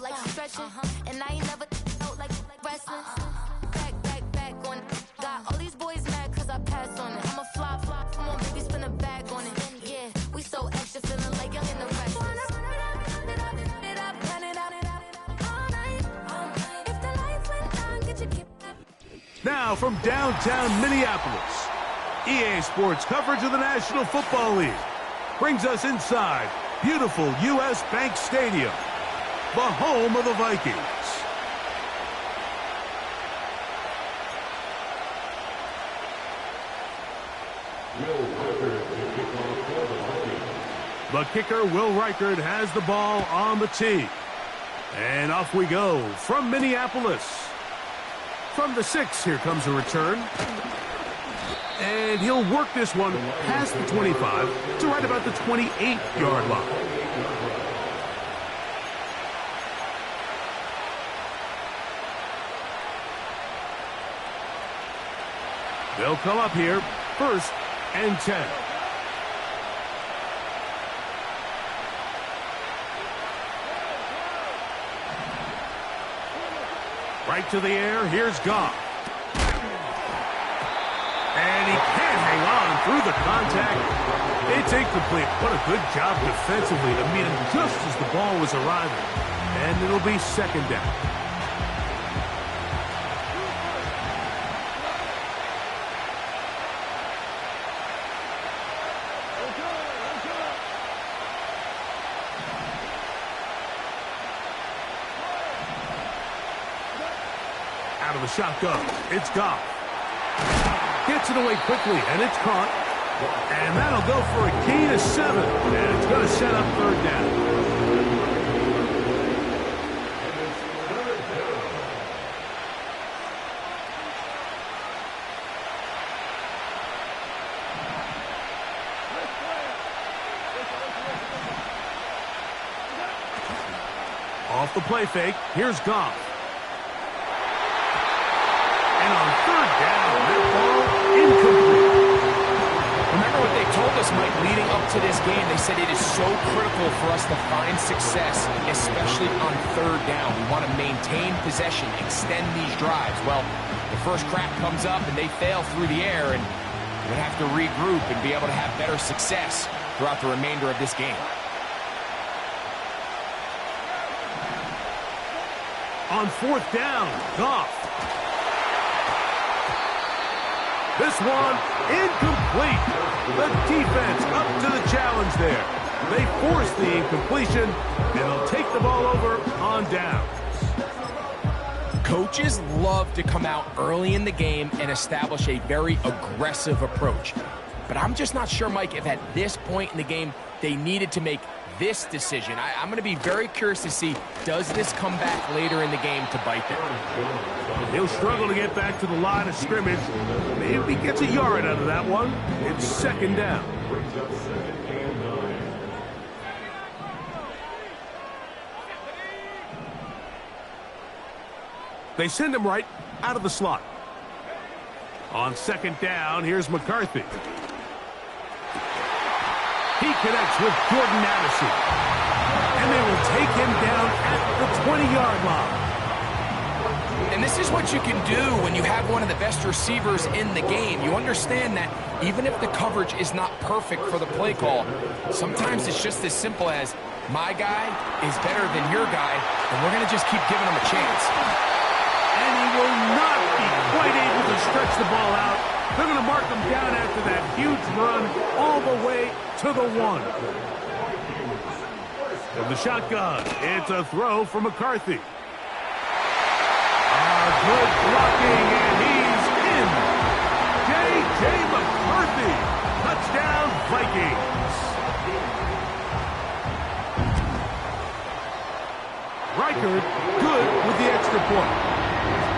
like stretching. And I ain't never felt like wrestling. Back on it. Got all these boys mad cause I pass on it. I'm a flop, come on baby, spin a bag on it. Yeah, we so extra, feeling like young in the rest. Now from downtown Minneapolis, EA Sports coverage of the National Football League brings us inside beautiful U.S. Bank Stadium, the home of the Vikings. The kicker, Will Reichard, has the ball on the tee. And off we go from Minneapolis. From the 6, here comes a return. And he'll work this one past the 25 to right about the 28-yard line. They'll come up here, 1st and 10. Right to the air, here's Goff. And he can't hang on through the contact. It's incomplete. What a good job defensively to meet him just as the ball was arriving. And it'll be 2nd down. Out of the shotgun, it's Goff. Gets it away quickly, and it's caught. And that'll go for a gain of 7. And it's going to set up 3rd down. Off the play fake, here's Goff. And on 3rd down, that ball incomplete. Remember what they told us, Mike, leading up to this game. They said it is so critical for us to find success, especially on 3rd down. We want to maintain possession, extend these drives. Well, the first crack comes up and they fail through the air, and we're going to have to regroup and be able to have better success throughout the remainder of this game. On 4th down, Goff. This one, incomplete. The defense up to the challenge there. They force the incompletion, and they'll take the ball over on downs. Coaches love to come out early in the game and establish a very aggressive approach. But I'm just not sure, Mike, if at this point in the game they needed to make this decision. I'm going to be very curious to see, does this come back later in the game to bite them? He'll struggle to get back to the line of scrimmage. Maybe he gets a yard out of that one. It's 2nd down. They send him right out of the slot. On 2nd down, here's McCarthy. He connects with Jordan Addison. And they will take him down at the 20-yard line. And this is what you can do when you have one of the best receivers in the game. You understand that even if the coverage is not perfect for the play call, sometimes it's just as simple as, my guy is better than your guy, and we're going to just keep giving him a chance. And he will not be quite able to stretch the ball out. They're going to mark him down after that huge run all the way to the 1. From the shotgun, it's a throw from McCarthy. Good blocking, and he's in. J.J. McCarthy, touchdown Vikings. Reichard, good with the extra point.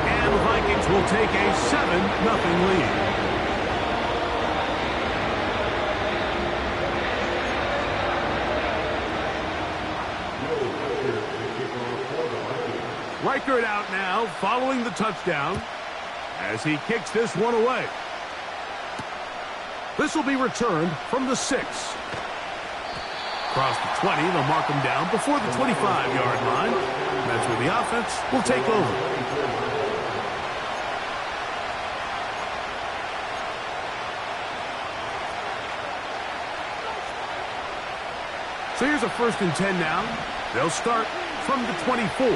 And the Vikings will take a 7-0 lead. Reichard out now, following the touchdown, as he kicks this one away. This will be returned from the 6. Across the 20, they'll mark him down before the 25-yard line. That's where the offense will take over. So here's a 1st and 10 now. They'll start from the 24.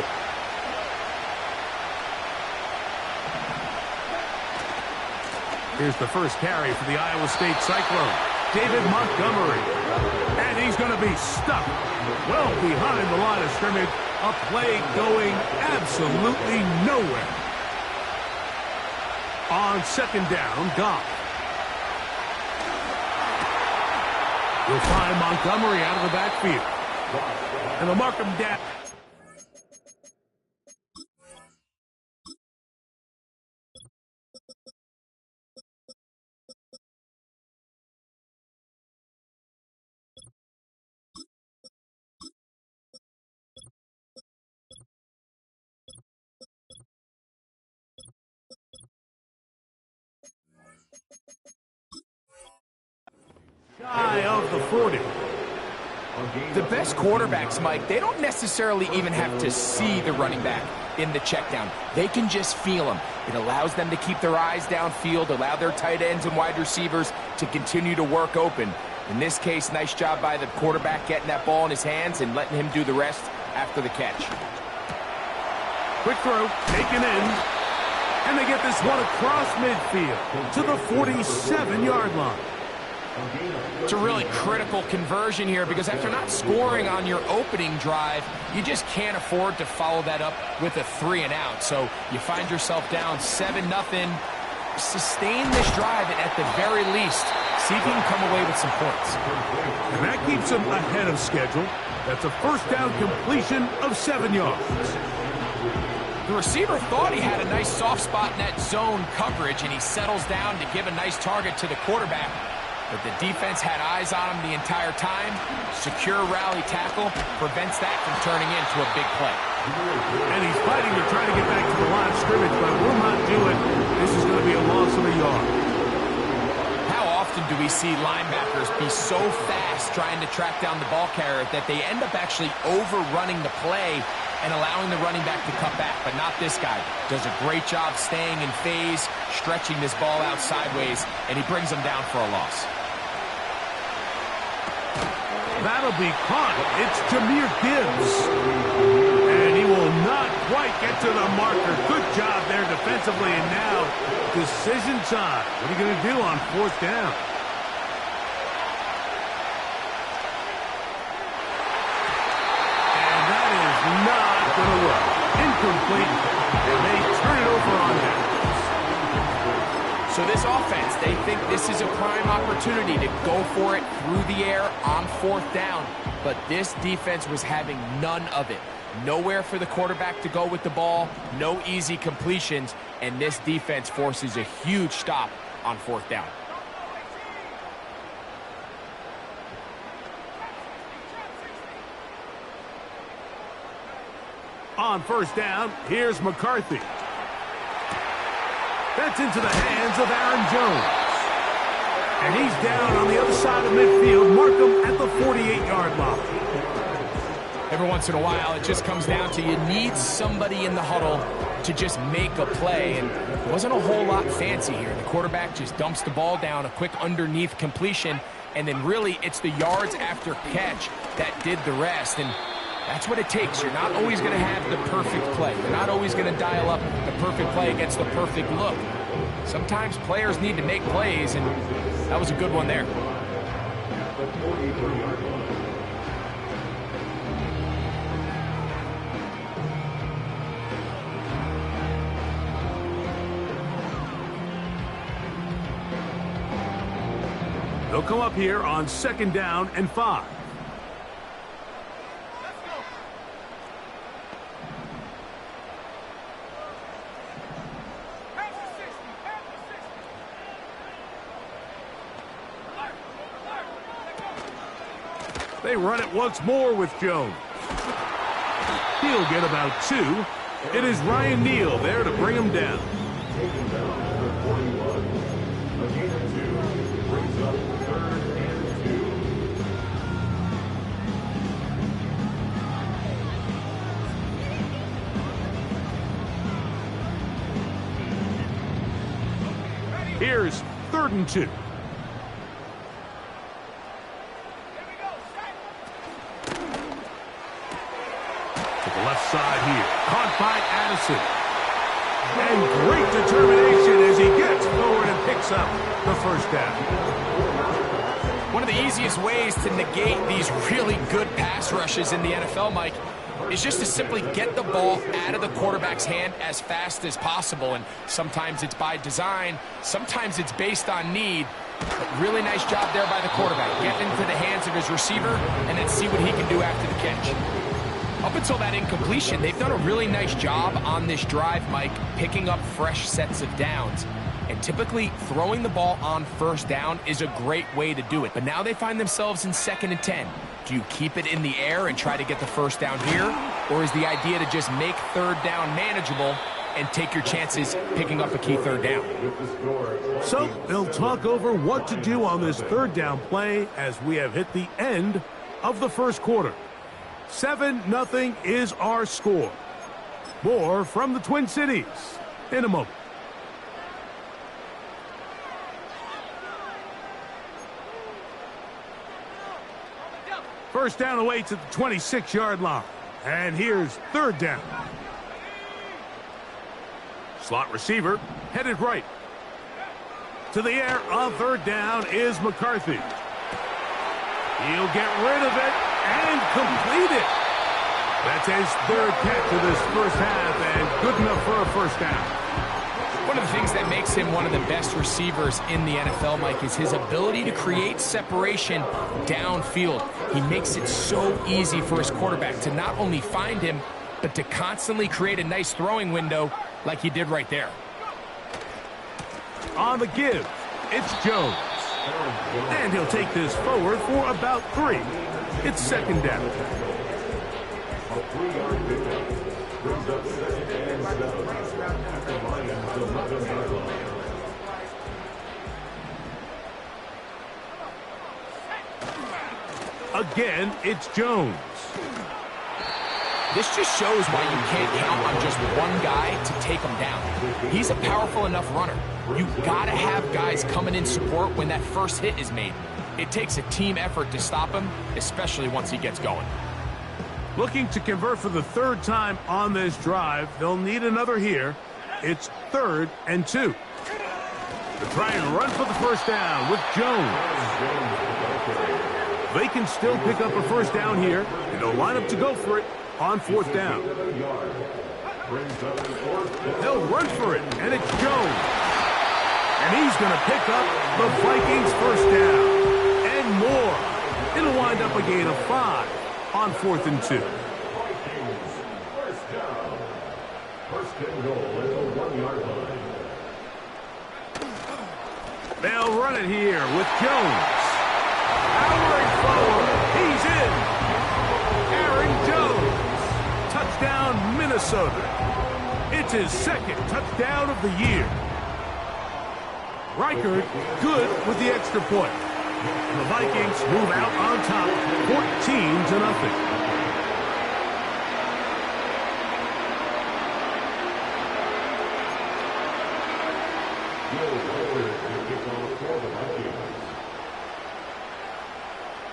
Here's the first carry for the Iowa State Cyclone, David Montgomery. And he's going to be stuck well behind the line of scrimmage. A play going absolutely nowhere. On 2nd down, Goff. You'll find Montgomery out of the backfield. And they'll mark him down. Shy of the 40. The best quarterbacks, Mike, they don't necessarily even have to see the running back in the check down. They can just feel him. It allows them to keep their eyes downfield, allow their tight ends and wide receivers to continue to work open. In this case, nice job by the quarterback getting that ball in his hands and letting him do the rest after the catch. Quick throw, taken in. And they get this one across midfield to the 47-yard line. It's a really critical conversion here because after not scoring on your opening drive, you just can't afford to follow that up with a 3-and-out. So you find yourself down 7-0. Sustain this drive and at the very least, see if you can come away with some points. And that keeps them ahead of schedule. That's a 1st down completion of 7 yards. The receiver thought he had a nice soft spot in that zone coverage, and he settles down to give a nice target to the quarterback. But the defense had eyes on him the entire time. Secure rally tackle prevents that from turning into a big play. And he's fighting to try to get back to the line of scrimmage, but will not do it. This is going to be a loss of a yard. How often do we see linebackers be so fast trying to track down the ball carrier that they end up actually overrunning the play and allowing the running back to cut back? But not this guy. Does a great job staying in phase, stretching this ball out sideways, and he brings him down for a loss. That'll be caught. It's Jahmyr Gibbs. And he will not quite get to the marker. Good job there defensively. And now, decision time. What are you going to do on 4th down? And that is not going to work. Incomplete. And they turn it over on that. So this offense, they think this is a prime opportunity to go for it through the air on 4th down. But this defense was having none of it. Nowhere for the quarterback to go with the ball, no easy completions, and this defense forces a huge stop on 4th down. On 1st down, here's McCarthy. That's into the hands of Aaron Jones. And he's down on the other side of midfield. Mark him at the 48-yard line. Every once in a while, it just comes down to you need somebody in the huddle to just make a play. And it wasn't a whole lot fancy here. The quarterback just dumps the ball down, a quick underneath completion, and then really it's the yards after catch that did the rest. And that's what it takes. You're not always going to have the perfect play. You're not always going to dial up the perfect play against the perfect look. Sometimes players need to make plays, and that was a good one there. They'll come up here on 2nd down and 5. They run it once more with Jones. He'll get about 2. It is Ryan Neal there to bring him down. 3rd and 2. To the left side here. Caught by Addison. And great determination as he gets forward and picks up the first down. One of the easiest ways to negate these really good pass rushes in the NFL, Mike, is just to simply get the ball out of the quarterback's hand as fast as possible. And sometimes it's by design, sometimes it's based on need. But really nice job there by the quarterback. Get into the hands of his receiver and then see what he can do after the catch. Up until that incompletion, they've done a really nice job on this drive, Mike, picking up fresh sets of downs. And typically, throwing the ball on 1st down is a great way to do it. But now they find themselves in 2nd and 10. Do you keep it in the air and try to get the 1st down here? Or is the idea to just make 3rd down manageable and take your chances picking up a key 3rd down? So they'll talk over what to do on this 3rd down play as we have hit the end of the 1st quarter. 7-0 is our score. More from the Twin Cities in a moment. First down away to the 26-yard line. And here's 3rd down. Slot receiver headed right. To the air on 3rd down is McCarthy. He'll get rid of it and complete it. That's his 3rd catch of this 1st half and good enough for a 1st down. One of the things that makes him one of the best receivers in the NFL, Mike, is his ability to create separation downfield. He makes it so easy for his quarterback to not only find him, but to constantly create a nice throwing window like he did right there. On the give, it's Jones. And he'll take this forward for about 3. It's 2nd down. Again, it's Jones. This just shows why you can't count on just one guy to take him down. He's a powerful enough runner. You've got to have guys coming in support when that first hit is made. It takes a team effort to stop him, especially once he gets going. Looking to convert for the 3rd time on this drive. They'll need another here. It's 3rd and 2. They're trying to run for the 1st down with Jones. They can still pick up a 1st down here, and they'll line up to go for it on 4th down. They'll run for it, and it's Jones. And he's going to pick up the Vikings' 1st down and more. It'll wind up a gain of 5 on 4th and 2. They'll run it here with Jones. Powering forward. He's in. Aaron Jones. Touchdown, Minnesota. It's his 2nd touchdown of the year. Reichard good with the extra point. And the Vikings move out on top 14-0.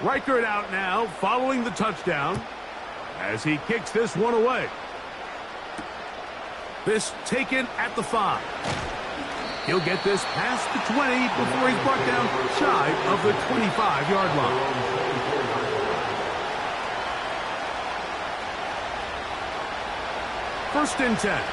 Reichard out now following the touchdown as he kicks this one away. This taken at the 5. He'll get this past the 20 before he's brought down shy of the 25-yard line. First and 10.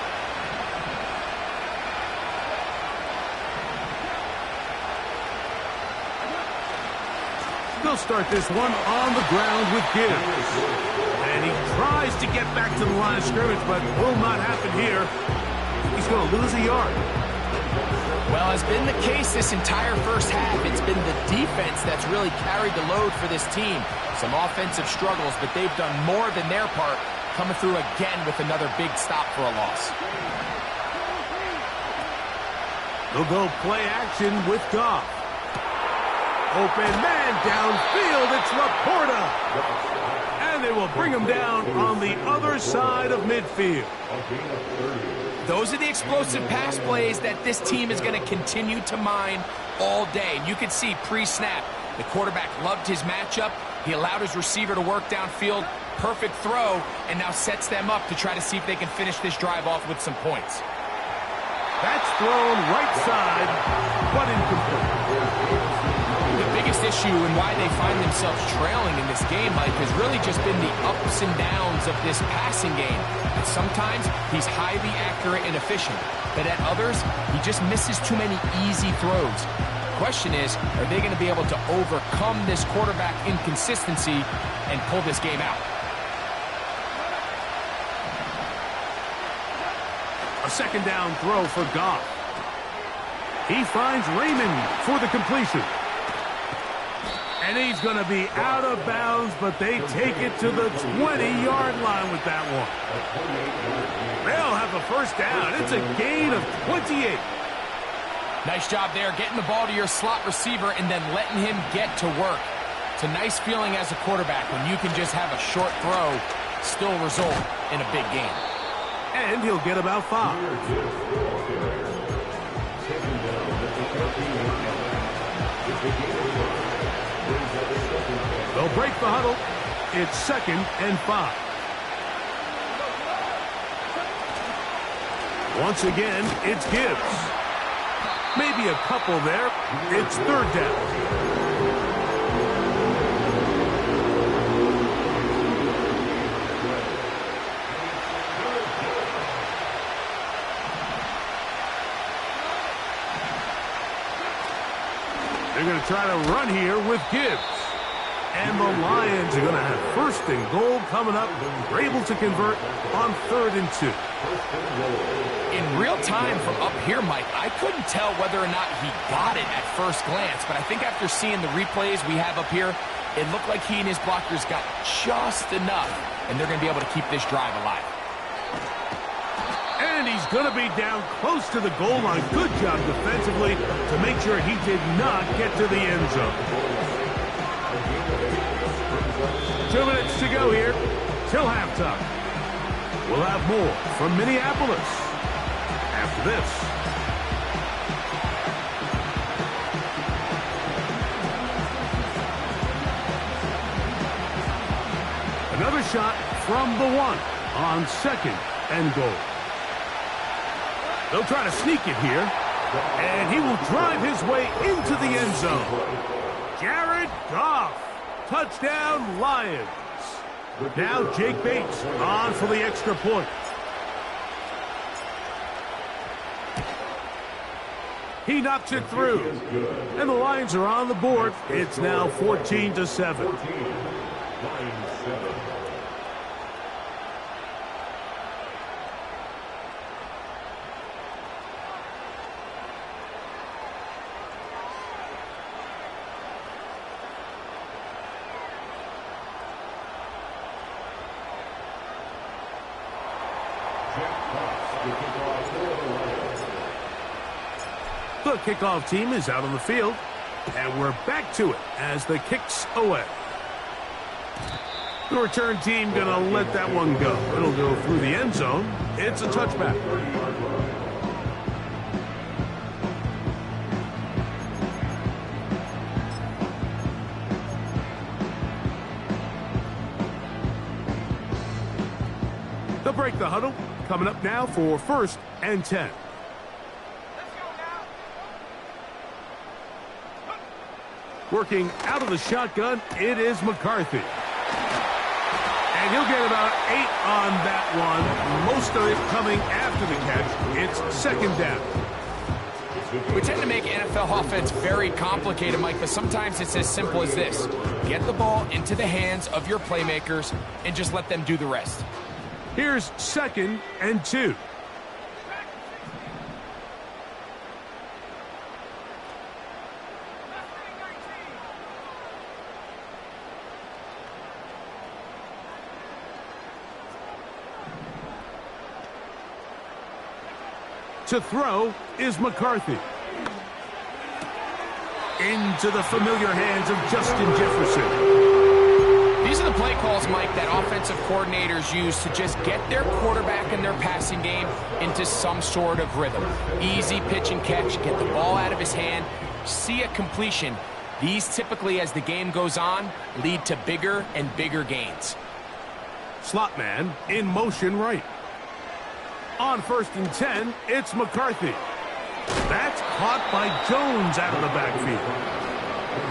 They'll start this one on the ground with Gibbs. And he tries to get back to the line of scrimmage, but will not happen here. He's going to lose a yard. Well, as been the case this entire first half, it's been the defense that's really carried the load for this team. Some offensive struggles, but they've done more than their part, coming through again with another big stop for a loss. They'll go play action with Goff. Open man downfield, it's Laporta. And they will bring him down on the other side of midfield. Those are the explosive pass plays that this team is going to continue to mine all day. And you can see pre-snap, the quarterback loved his matchup. He allowed his receiver to work downfield. Perfect throw, and now sets them up to try to see if they can finish this drive off with some points. That's thrown right side, but incomplete. The biggest issue and why they find themselves trailing in this game, Mike, has really just been the ups and downs of this passing game. And sometimes he's highly accurate and efficient, but at others, he just misses too many easy throws. The question is, are they going to be able to overcome this quarterback inconsistency and pull this game out? A second down throw for Goff. He finds Raymond for the completion. And he's going to be out of bounds, but they take it to the 20-yard line with that one. They'll have a first down. It's a gain of 28. Nice job there, getting the ball to your slot receiver and then letting him get to work. It's a nice feeling as a quarterback when you can just have a short throw, still result in a big game. And he'll get about 5. They'll break the huddle. It's 2nd and 5. Once again, it's Gibbs. Maybe a couple there. It's 3rd down. They're going to try to run here with Gibbs. And the Lions are going to have 1st and goal coming up. They're able to convert on 3rd and 2. In real time from up here, Mike, I couldn't tell whether or not he got it at first glance, but I think after seeing the replays we have up here, it looked like he and his blockers got just enough, and they're going to be able to keep this drive alive. And he's going to be down close to the goal line. Good job defensively to make sure he did not get to the end zone. 2 minutes to go here till halftime. We'll have more from Minneapolis after this. Another shot from the 1 on 2nd and goal. They'll try to sneak it here, and he will drive his way into the end zone. Jared Goff, touchdown Lions. Now Jake Bates on for the extra point. He knocks it through, and the Lions are on the board. It's now 14-7. The kickoff team is out on the field, and we're back to it as the kick's away. The return team going to let that one go. It'll go through the end zone. It's a touchback. They'll break the huddle. Coming up now for 1st and 10. Working out of the shotgun, it is McCarthy. And he'll get about 8 on that one. Most of it coming after the catch. It's 2nd down. We tend to make NFL offense very complicated, Mike, but sometimes it's as simple as this. Get the ball into the hands of your playmakers and just let them do the rest. Here's 2nd and 2. To throw is McCarthy. Into the familiar hands of Justin Jefferson. These are are the play calls, Mike, that offensive coordinators use to just get their quarterback and their passing game into some sort of rhythm. Easy pitch and catch, get the ball out of his hand, see a completion. These typically, as the game goes on, lead to bigger and bigger gains. Slot man in motion right. On 1st and 10, it's McCarthy. That's caught by Jones out of the backfield.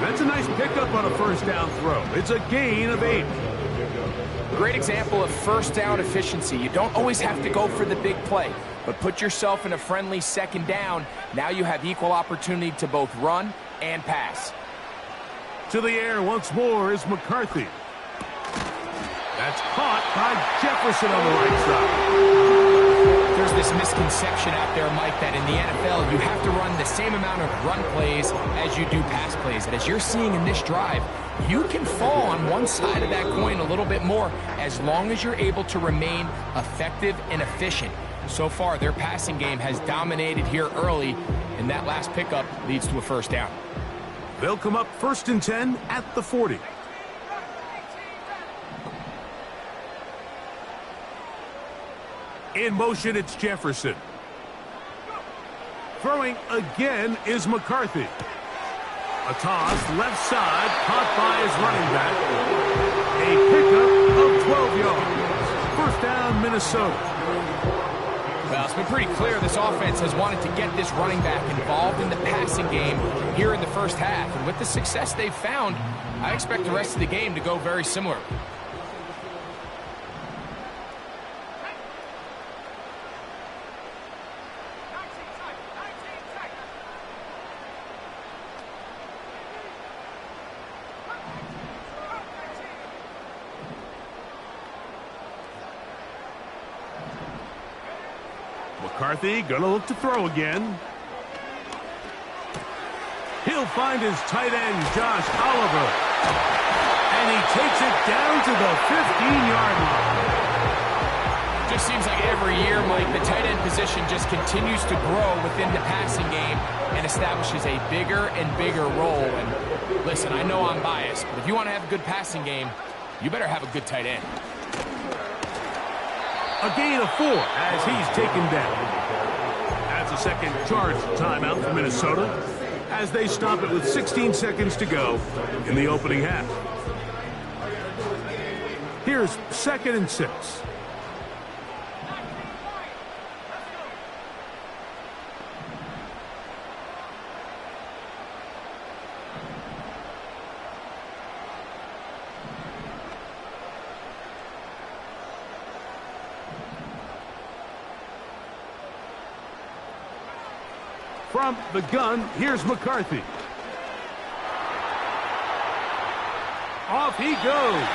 That's a nice pickup on a first down throw. It's a gain of 8. Great example of first down efficiency. You don't always have to go for the big play, but put yourself in a friendly second down. Now you have equal opportunity to both run and pass. To the air once more is McCarthy. That's caught by Jefferson on the right side. There's this misconception out there, Mike, that in the NFL you have to run the same amount of run plays as you do pass plays. And as you're seeing in this drive, you can fall on one side of that coin a little bit more as long as you're able to remain effective and efficient. So far, their passing game has dominated here early, and that last pickup leads to a first down. They'll come up 1st and 10 at the 40. In motion, it's Jefferson. Throwing again is McCarthy. A toss, left side, caught by his running back. A pickup of 12 yards. First down, Minnesota. Well, it's been pretty clear this offense has wanted to get this running back involved in the passing game here in the first half. And with the success they've found, I expect the rest of the game to go very similar. McCarthy gonna look to throw again. He'll find his tight end, Josh Oliver. And he takes it down to the 15-yard line. Just seems like every year, Mike, the tight end position just continues to grow within the passing game and establishes a bigger and bigger role. And listen, I know I'm biased, but if you want to have a good passing game, you better have a good tight end. A gain of 4 as he's taken down. That's a second charge timeout for Minnesota as they stop it with 16 seconds to go in the opening half. Here's 2nd and 6. From the gun, here's McCarthy. Off he goes.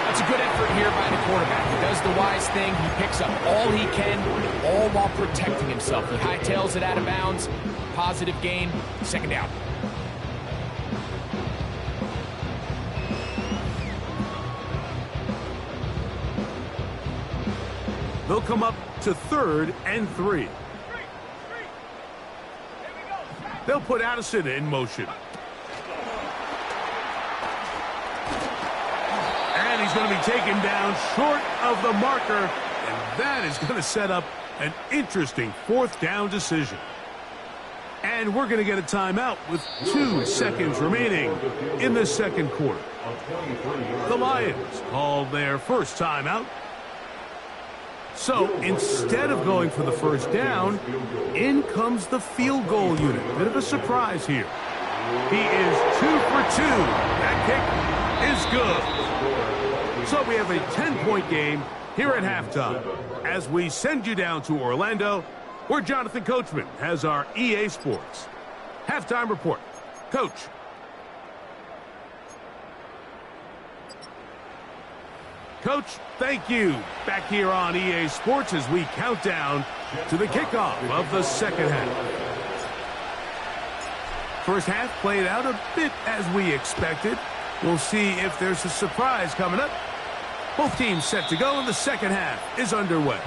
That's a good effort here by the quarterback. He does the wise thing. He picks up all he can, all while protecting himself. He hightails it out of bounds. Positive gain. Second down. They'll come up to 3rd and 3. They'll put Addison in motion. And he's going to be taken down short of the marker. And that is going to set up an interesting 4th down decision. And we're going to get a timeout with 2 seconds remaining in the second quarter. The Lions called their first timeout. So instead of going for the first down, in comes the field goal unit. Bit of a surprise here. He is 2 for 2. That kick is good. So we have a 10-point game here at halftime as we send you down to Orlando, where Jonathan Coachman has our EA Sports halftime report. Coach. Coach, thank you. Back here on EA Sports as we count down to the kickoff of the second half. First half played out a bit as we expected. We'll see if there's a surprise coming up. Both teams set to go, and the second half is underway.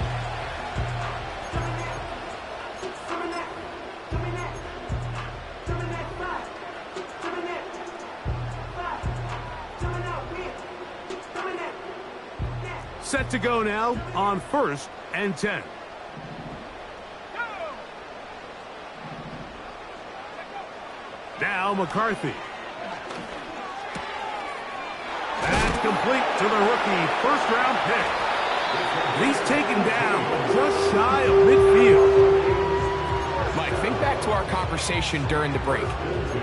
Set to go now on 1st and 10. Now McCarthy. That's complete to the rookie first-round pick. He's taken down just shy of midfield. Mike, think back to our conversation during the break.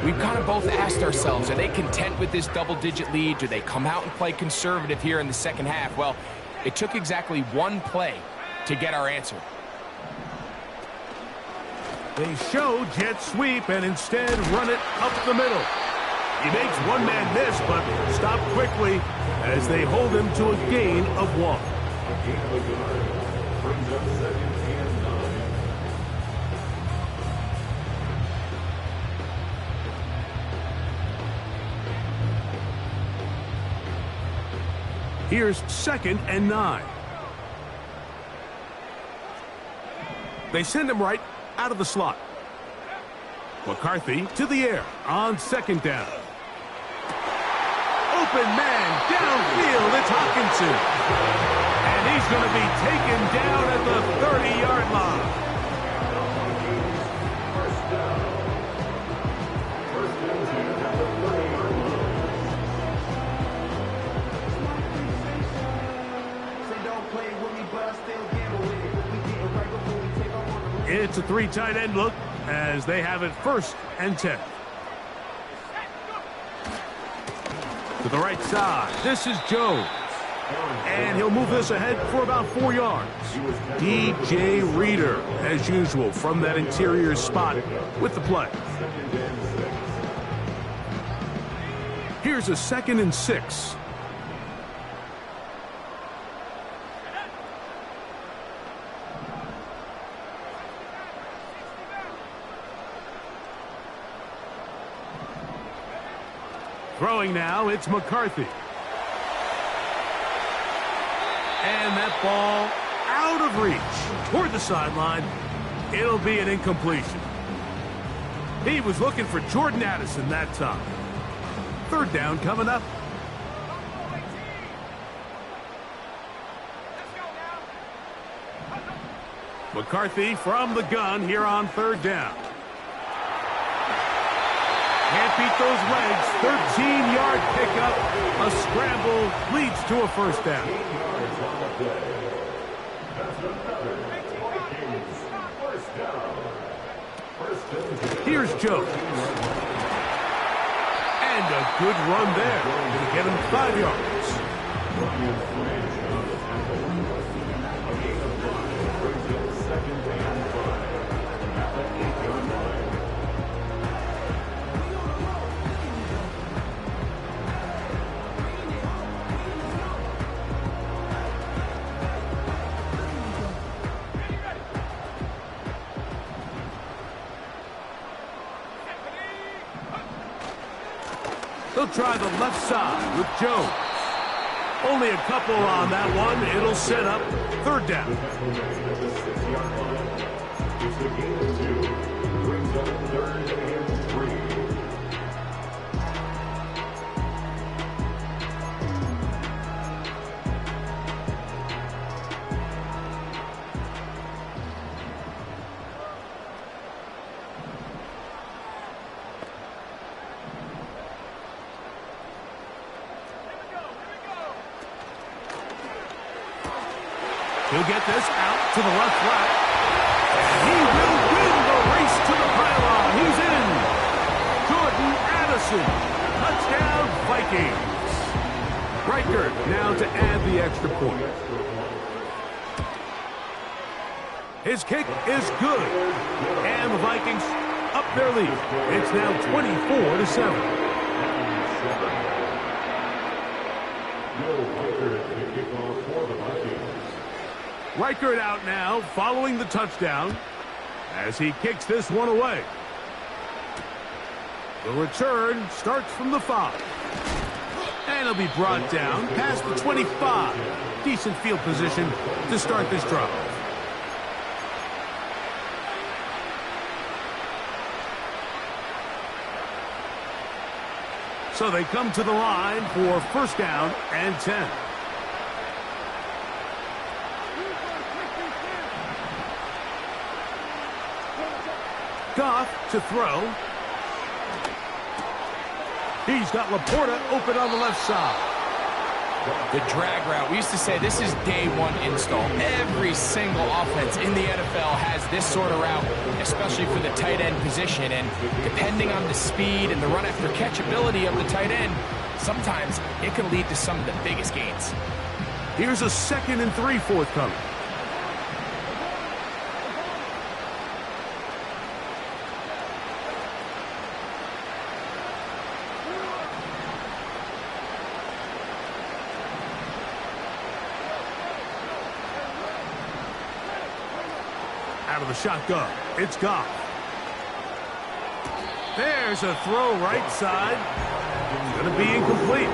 We've kind of both asked ourselves, are they content with this double-digit lead? Do they come out and play conservative here in the second half? Well, it took exactly one play to get our answer. They show jet sweep and instead run it up the middle. He makes one man miss, but stop quickly as they hold him to a gain of 1. Here's 2nd and 9. They send him right out of the slot. McCarthy to the air on 2nd down. Open man downfield, it's Hawkinson. And he's going to be taken down at the 30-yard line. It's a 3 tight end look as they have it 1st and 10. To the right side, this is Jones. And he'll move this ahead for about 4 yards. DJ Reader, as usual, from that interior spot with the play. Here's a 2nd and 6. Throwing now, it's McCarthy. And that ball out of reach toward the sideline. It'll be an incompletion. He was looking for Jordan Addison that time. 3rd down coming up. McCarthy from the gun here on 3rd down. Can't beat those legs. 13-yard pickup. A scramble leads to a 1st down. Here's Jones. And a good run there to get him 5 yards. They'll try the left side with Jones. Only a couple on that one. It'll set up 3rd down. He'll get this out to the left flat. He will win the race to the pylon. He's in. Jordan Addison. Touchdown, Vikings. Riker now to add the extra point. His kick is good. And the Vikings up their lead. It's now 24-7. Reichert out now, following the touchdown, as he kicks this one away. The return starts from the 5. And it'll be brought down past the 25. Decent field position to start this drive. So they come to the line for 1st down and 10. Goff to throw. He's got Laporta open on the left side. The drag route. We used to say this is day one install. Every single offense in the NFL has this sort of route, especially for the tight end position. And depending on the speed and the run after catch ability of the tight end, sometimes it can lead to some of the biggest gains. Here's a 2nd and 3 forthcoming. Out of the shotgun, it's Goff. There's a throw right side. It's going to be incomplete.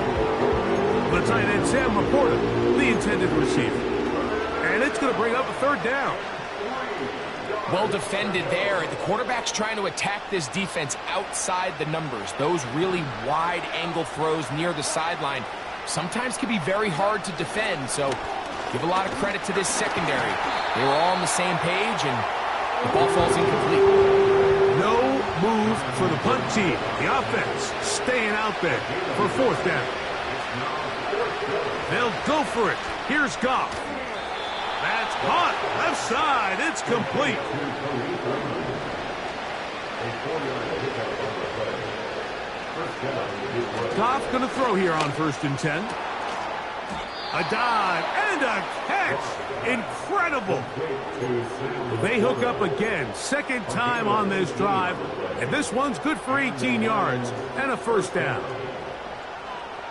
The tight end, Sam Laporta, the intended receiver. And it's going to bring up a 3rd down. Well defended there. The quarterback's trying to attack this defense outside the numbers. Those really wide angle throws near the sideline sometimes can be very hard to defend. So give a lot of credit to this secondary. They were all on the same page, and the ball falls incomplete. No move for the punt team. The offense staying out there for 4th down. They'll go for it. Here's Goff. That's caught. Left side. It's complete. Goff going to throw here on 1st and 10. A dive and a catch. Incredible. They hook up again. 2nd time on this drive. And this one's good for 18 yards and a 1st down.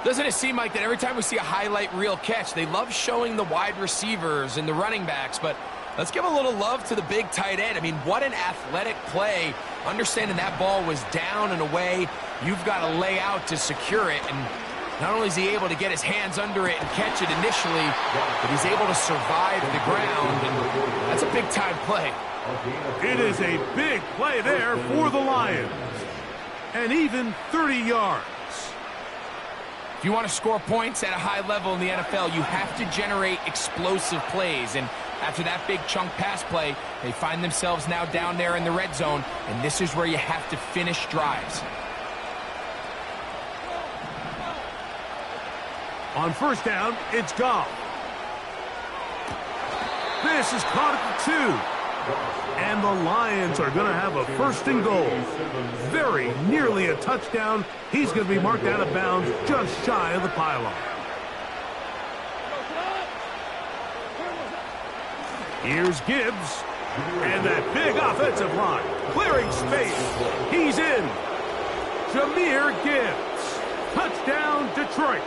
Doesn't it seem like that every time we see a highlight reel catch, they love showing the wide receivers and the running backs, but let's give a little love to the big tight end. I mean, what an athletic play. Understanding that ball was down and away, you've got to lay out to secure it, and not only is he able to get his hands under it and catch it initially, but he's able to survive the ground, and that's a big-time play. It is a big play there for the Lions. And even 30 yards. If you want to score points at a high level in the NFL, you have to generate explosive plays. And after that big chunk pass play, they find themselves now down there in the red zone, and this is where you have to finish drives. On 1st down, it's Goff. This is caught at the 2. And the Lions are going to have a 1st and goal. Very nearly a touchdown. He's going to be marked out of bounds just shy of the pylon. Here's Gibbs. And that big offensive line. Clearing space. He's in. Jahmyr Gibbs. Touchdown, Detroit.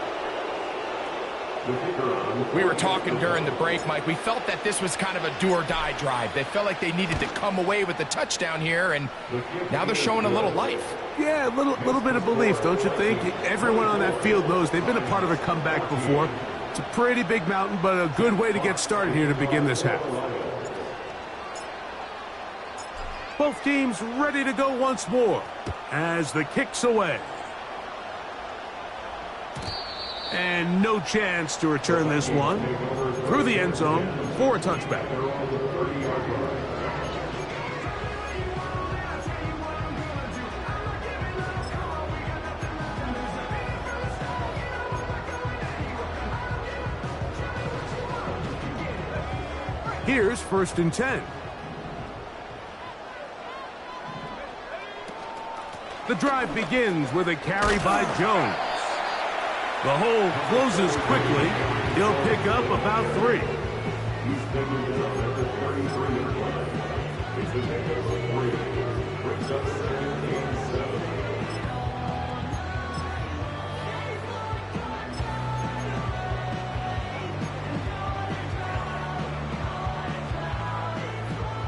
We were talking during the break, Mike. We felt that this was kind of a do-or-die drive. They felt like they needed to come away with the touchdown here, and now they're showing a little life. Yeah, a little bit of belief, don't you think? Everyone on that field knows they've been a part of a comeback before. It's a pretty big mountain, but a good way to get started here to begin this half. Both teams ready to go once more as the kick's away. And no chance to return this one through the end zone for a touchback. Here's 1st and 10. The drive begins with a carry by Jones. The hole closes quickly. He'll pick up about 3.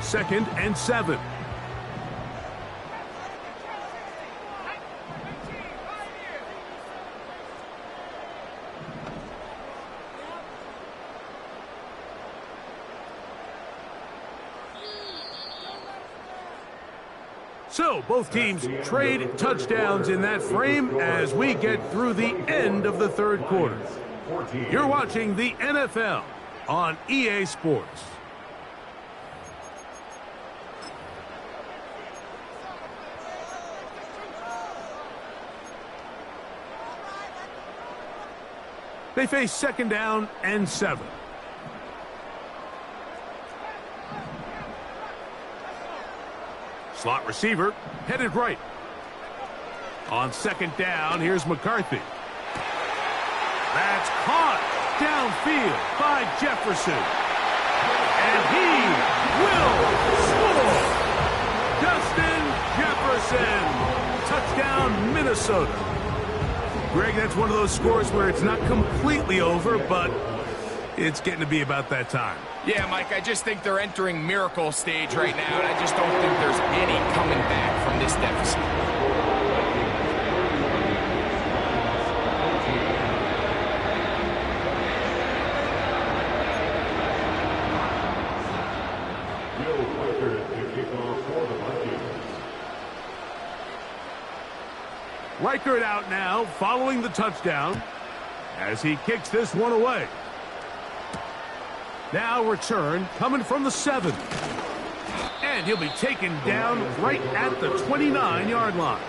Second and 7. So, both teams trade touchdowns in that frame as we get through the end of the 3rd quarter. You're watching the NFL on EA Sports. They face 2nd down and 7. Slot receiver, headed right. On 2nd down, here's McCarthy. That's caught downfield by Jefferson. And he will score. Justin Jefferson. Touchdown, Minnesota. Greg, that's one of those scores where it's not completely over, but it's getting to be about that time. Yeah, Mike, I just think they're entering miracle stage right now, and I just don't think there's any coming back from this deficit. Reichert out now, following the touchdown, as he kicks this one away. Now return, coming from the 7. And he'll be taken down right at the 29-yard line.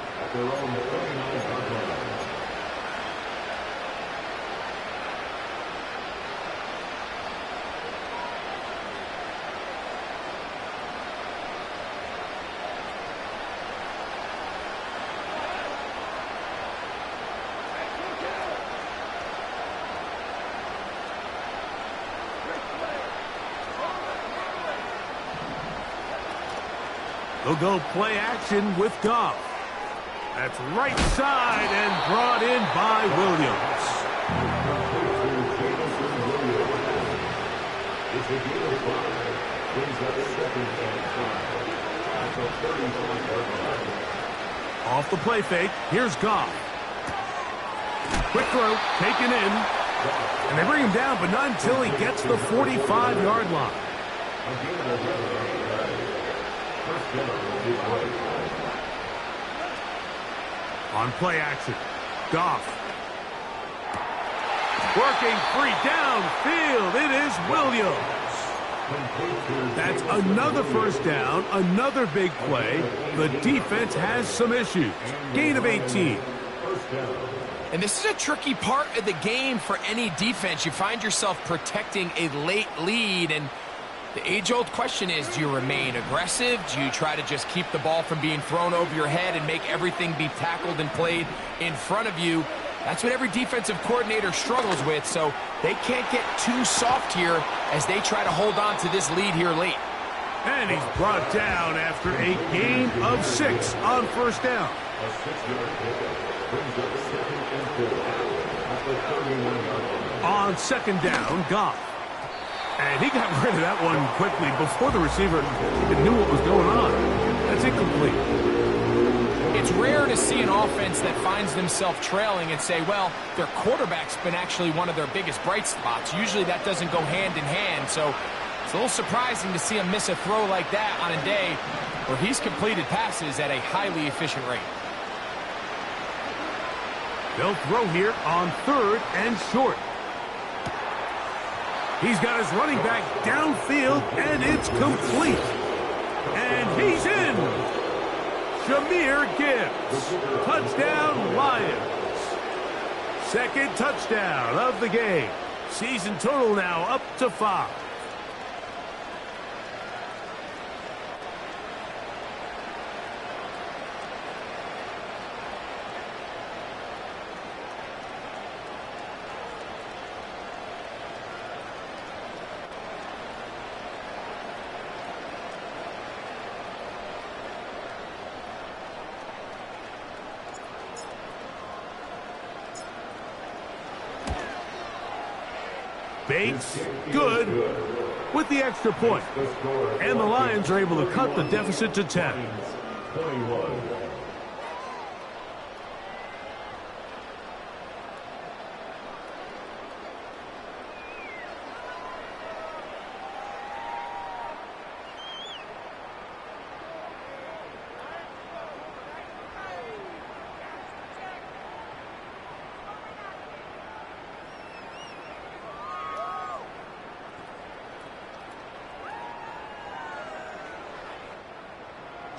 They'll go play action with Goff. That's right side and brought in by Williams. Off the play fake, here's Goff. Quick throw, taken in. And they bring him down, but not until he gets the 45-yard line. On play action, Goff. Working free downfield, it is Williams. That's another 1st down, another big play. The defense has some issues. Gain of 18. And this is a tricky part of the game for any defense. You find yourself protecting a late lead, and the age-old question is, do you remain aggressive? Do you try to just keep the ball from being thrown over your head and make everything be tackled and played in front of you? That's what every defensive coordinator struggles with, so they can't get too soft here as they try to hold on to this lead here late. And he's brought down after a gain of 6 on 1st down. On 2nd down, Goff. And he got rid of that one quickly before the receiver even knew what was going on. That's incomplete. It's rare to see an offense that finds themselves trailing and say, well, their quarterback's been actually one of their biggest bright spots. Usually that doesn't go hand in hand, so it's a little surprising to see him miss a throw like that on a day where he's completed passes at a highly efficient rate. They'll throw here on 3rd and short. He's got his running back downfield, and it's complete. And he's in. Jahmyr Gibbs. Touchdown, Lions. 2nd touchdown of the game. Season total now up to 5. Bates, good, with the extra point. And the Lions are able to cut the deficit to 10.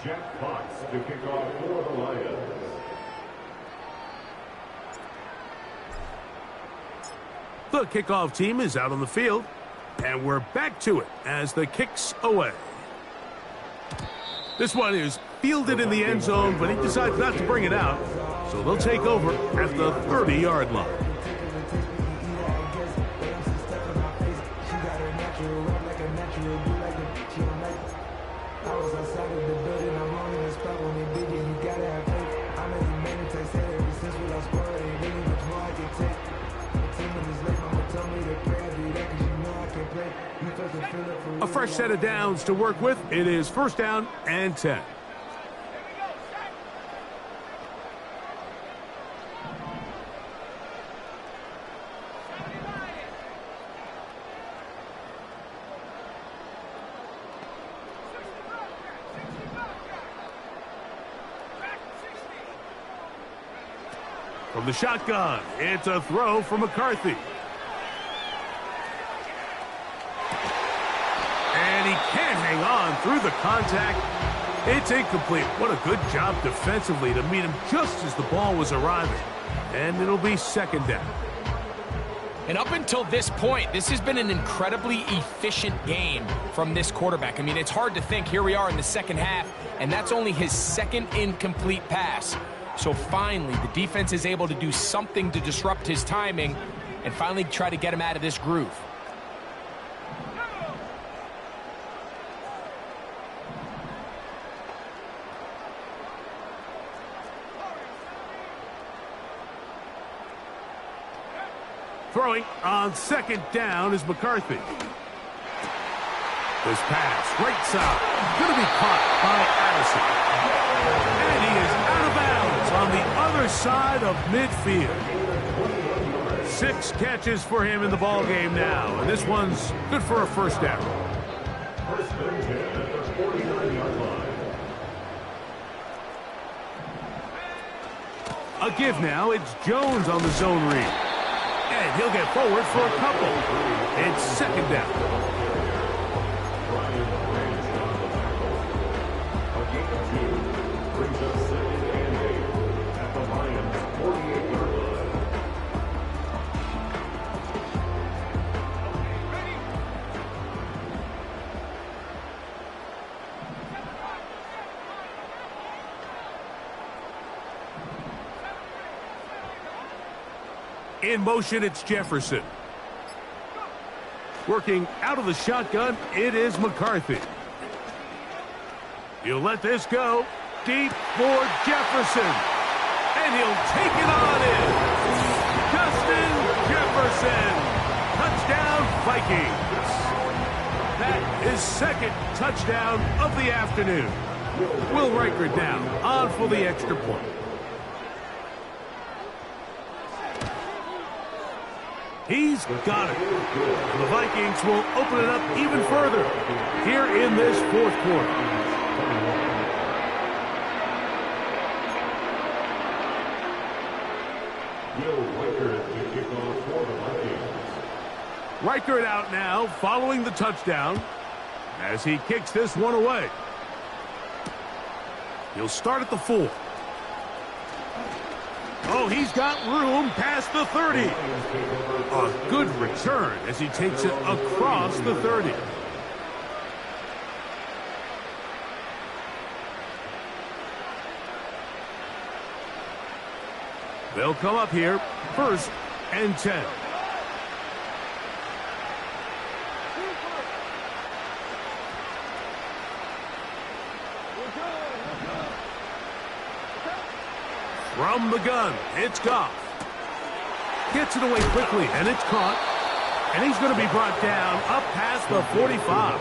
Jack Fox to kick off for the Lions. The kickoff team is out on the field, and we're back to it as the kick's away. This one is fielded in the end zone, but he decides not to bring it out, so they'll take over at the 30-yard line. A fresh set of downs to work with. It is first down and 10. From the shotgun, it's a throw from McCarthy. And he can't hang on through the contact. It's incomplete. What a good job defensively to meet him just as the ball was arriving. And it'll be second down. And up until this point, this has been an incredibly efficient game from this quarterback. I mean, it's hard to think. Here we are in the second half, and that's only his second incomplete pass. So finally, the defense is able to do something to disrupt his timing and finally try to get him out of this groove. Throwing on second down is McCarthy. This pass, right side, going to be caught by Addison. And he is out of bounds on the other side of midfield. 6 catches for him in the ball game now, and this one's good for a first down. First and 10 at the 49-yard line. A give now. It's Jones on the zone read. And he'll get forward for a couple. It's second down. A gain of 2 brings up second and 8 at the Lions' 48-yard line. In motion, it's Jefferson. Working out of the shotgun, it is McCarthy. He'll let this go. Deep for Jefferson. And he'll take it on in. Justin Jefferson. Touchdown, Vikings. That is second touchdown of the afternoon. Will Riker down on for the extra point. He's got it. The Vikings will open it up even further here in this fourth quarter. Riker it out now following the touchdown as he kicks this one away. He'll start at the 4. Oh, he's got room past the 30. A good return as he takes it across the 30. They'll come up here, first and 10. From the gun, it's Goff. Gets it away quickly, and it's caught. And he's going to be brought down up past the 45.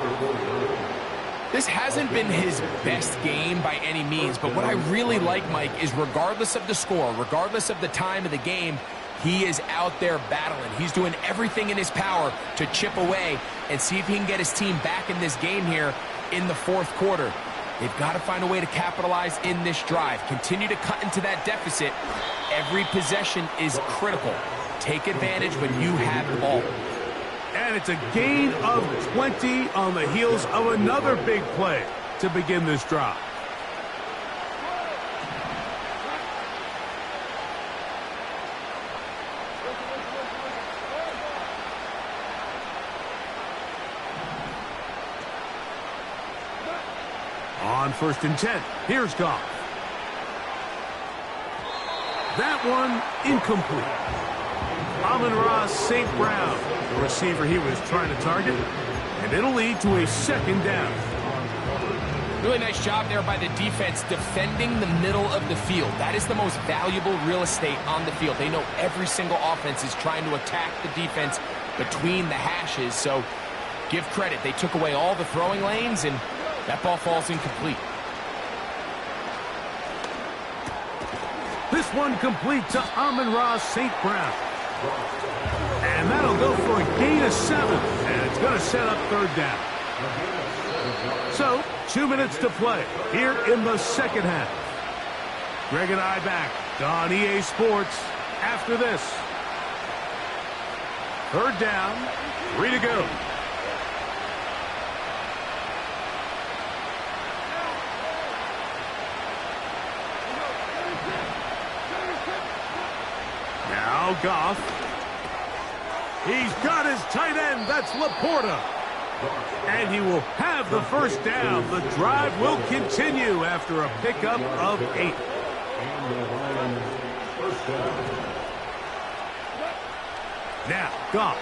This hasn't been his best game by any means, but what I really like, Mike, is regardless of the score, regardless of the time of the game, he is out there battling. He's doing everything in his power to chip away and see if he can get his team back in this game here in the fourth quarter. They've got to find a way to capitalize in this drive. Continue to cut into that deficit. Every possession is critical. Take advantage when you have the ball. And it's a gain of 20 on the heels of another big play to begin this drive. On 1st and 10, here's Goff. That one incomplete. Amon-Ra St. Brown, the receiver he was trying to target, and it'll lead to a 2nd down. Really nice job there by the defense defending the middle of the field. That is the most valuable real estate on the field. They know every single offense is trying to attack the defense between the hashes, so give credit. They took away all the throwing lanes, and that ball falls incomplete. This one complete to Amon-Ra St. Brown. And that'll go for a gain of 7, and it's going to set up 3rd down. So, 2 minutes to play here in the 2nd half. Greg and I back on EA Sports after this. 3rd down, 3 to go. Now Goff. He's got his tight end. That's Laporta. And he will have the 1st down. The drive will continue after a pickup of 8. Now, Goff.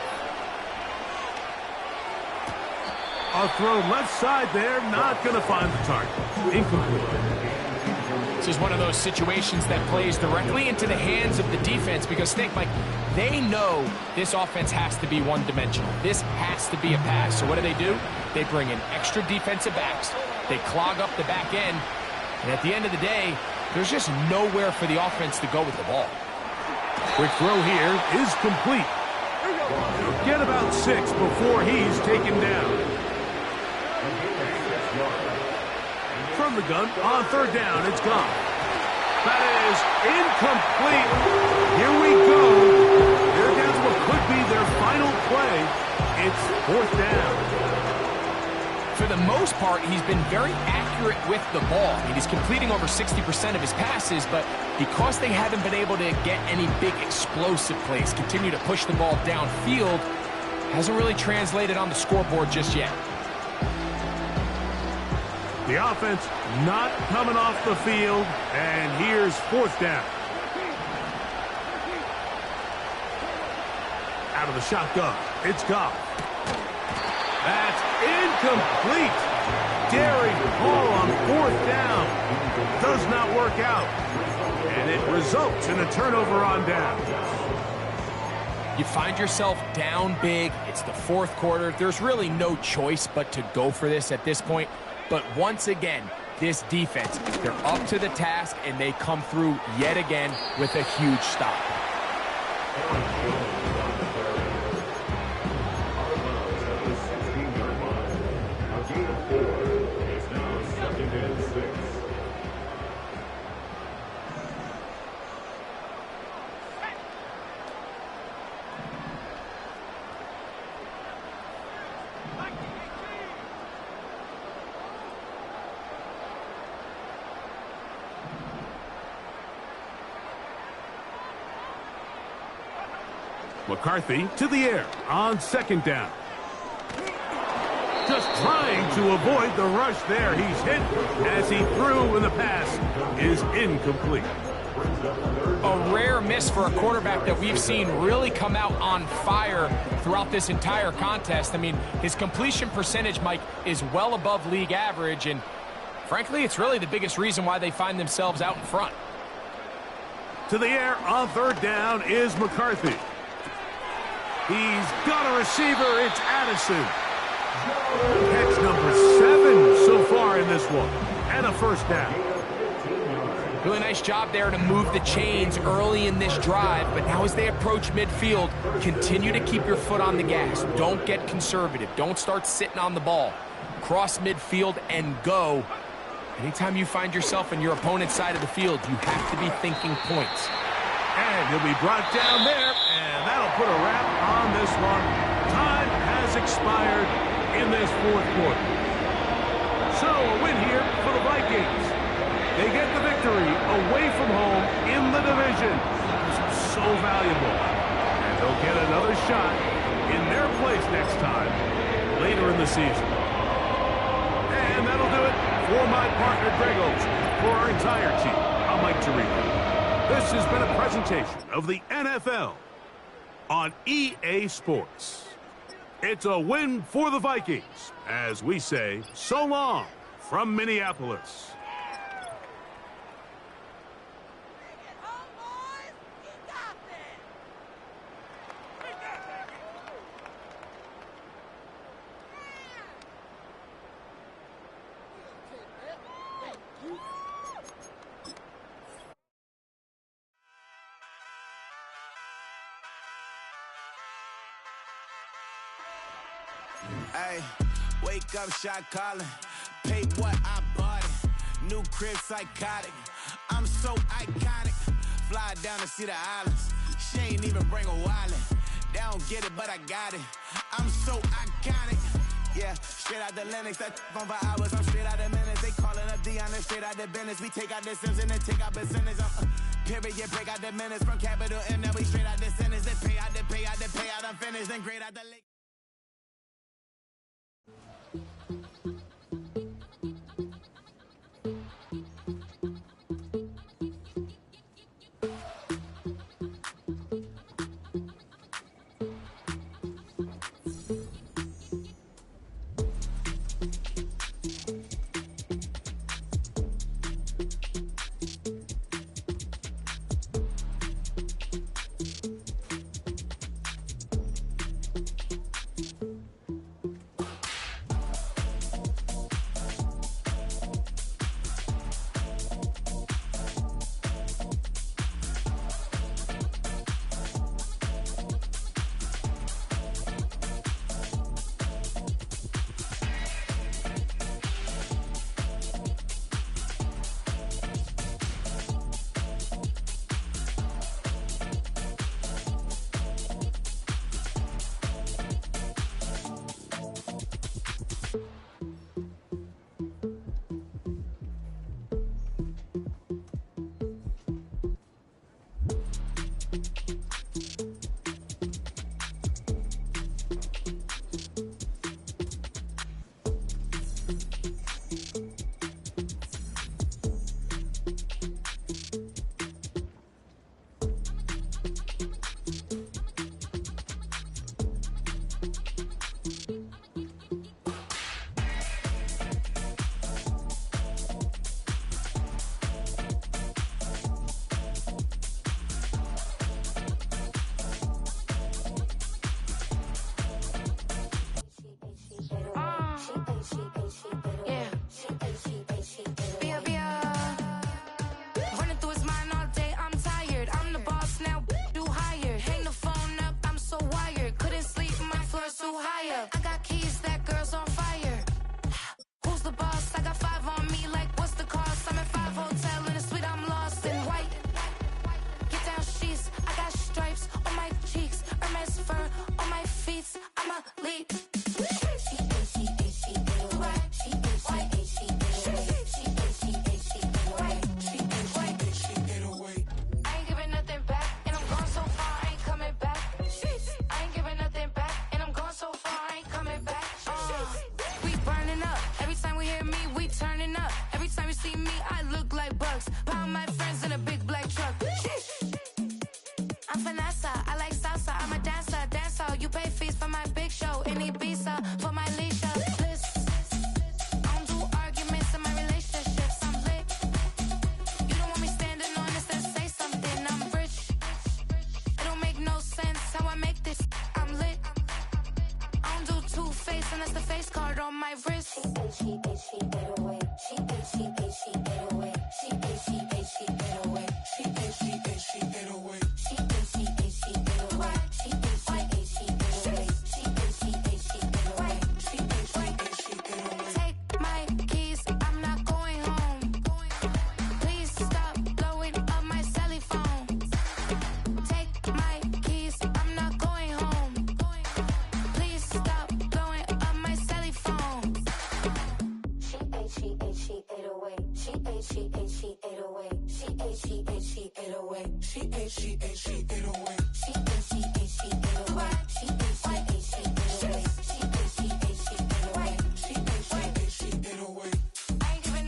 A throw left side there, not going to find the target. Incomplete. This is one of those situations that plays directly into the hands of the defense because, think, Mike, they know this offense has to be one-dimensional. This has to be a pass. So what do? They bring in extra defensive backs. They clog up the back end. And at the end of the day, there's just nowhere for the offense to go with the ball. Quick throw here is complete. He'll get about 6 before he's taken down. From the gun, on 3rd down, it's gone. That is incomplete. Here we go. There goes what could be their final play. It's 4th down. For the most part, he's been very accurate with the ball. I mean, he's completing over 60% of his passes, but because they haven't been able to get any big explosive plays, continue to push the ball downfield, hasn't really translated on the scoreboard just yet. The offense not coming off the field, and here's 4th down. Out of the shotgun, it's Goff. That's incomplete. Daring Hall on 4th down. Does not work out. And it results in a turnover on down. You find yourself down big. It's the 4th quarter. There's really no choice but to go for this at this point. But once again, this defense, they're up to the task, and they come through yet again with a huge stop. McCarthy to the air on 2nd down. Just trying to avoid the rush there. He's hit as he threw, and the pass is incomplete. A rare miss for a quarterback that we've seen really come out on fire throughout this entire contest. I mean, his completion percentage, Mike, is well above league average, and frankly, it's really the biggest reason why they find themselves out in front. To the air on 3rd down is McCarthy. He's got a receiver. It's Addison. Catch number 7 so far in this one. And a 1st down. Really nice job there to move the chains early in this drive. But now as they approach midfield, continue to keep your foot on the gas. Don't get conservative. Don't start sitting on the ball. Cross midfield and go. Anytime you find yourself in your opponent's side of the field, you have to be thinking points. And he'll be brought down there, and that'll put a wrap on this one. Time has expired in this 4th quarter. So a win here for the Vikings. They get the victory away from home in the division. This is so valuable. And they'll get another shot in their place next time later in the season. And that'll do it For my partner, Greg Olson, for our entire team, I'm Mike Tirico. This has been a presentation of the NFL on EA Sports. It's a win for the Vikings, as we say so long from Minneapolis. Hey, wake up, shot calling. Pay what I bought it. New crib psychotic. I'm so iconic. Fly down to see the islands. She ain't even bring a wallet. They don't get it, but I got it. I'm so iconic. Yeah, straight out the Lennox, that on for hours. I'm straight out the minutes. They calling up Dion, straight out the business. We take out the Sims and then take out percentage. Period, break out the minutes from capital M. Now we straight out the sentence. They pay out the pay out the pay out. I'm finished. Then grade out the lake. Ain't giving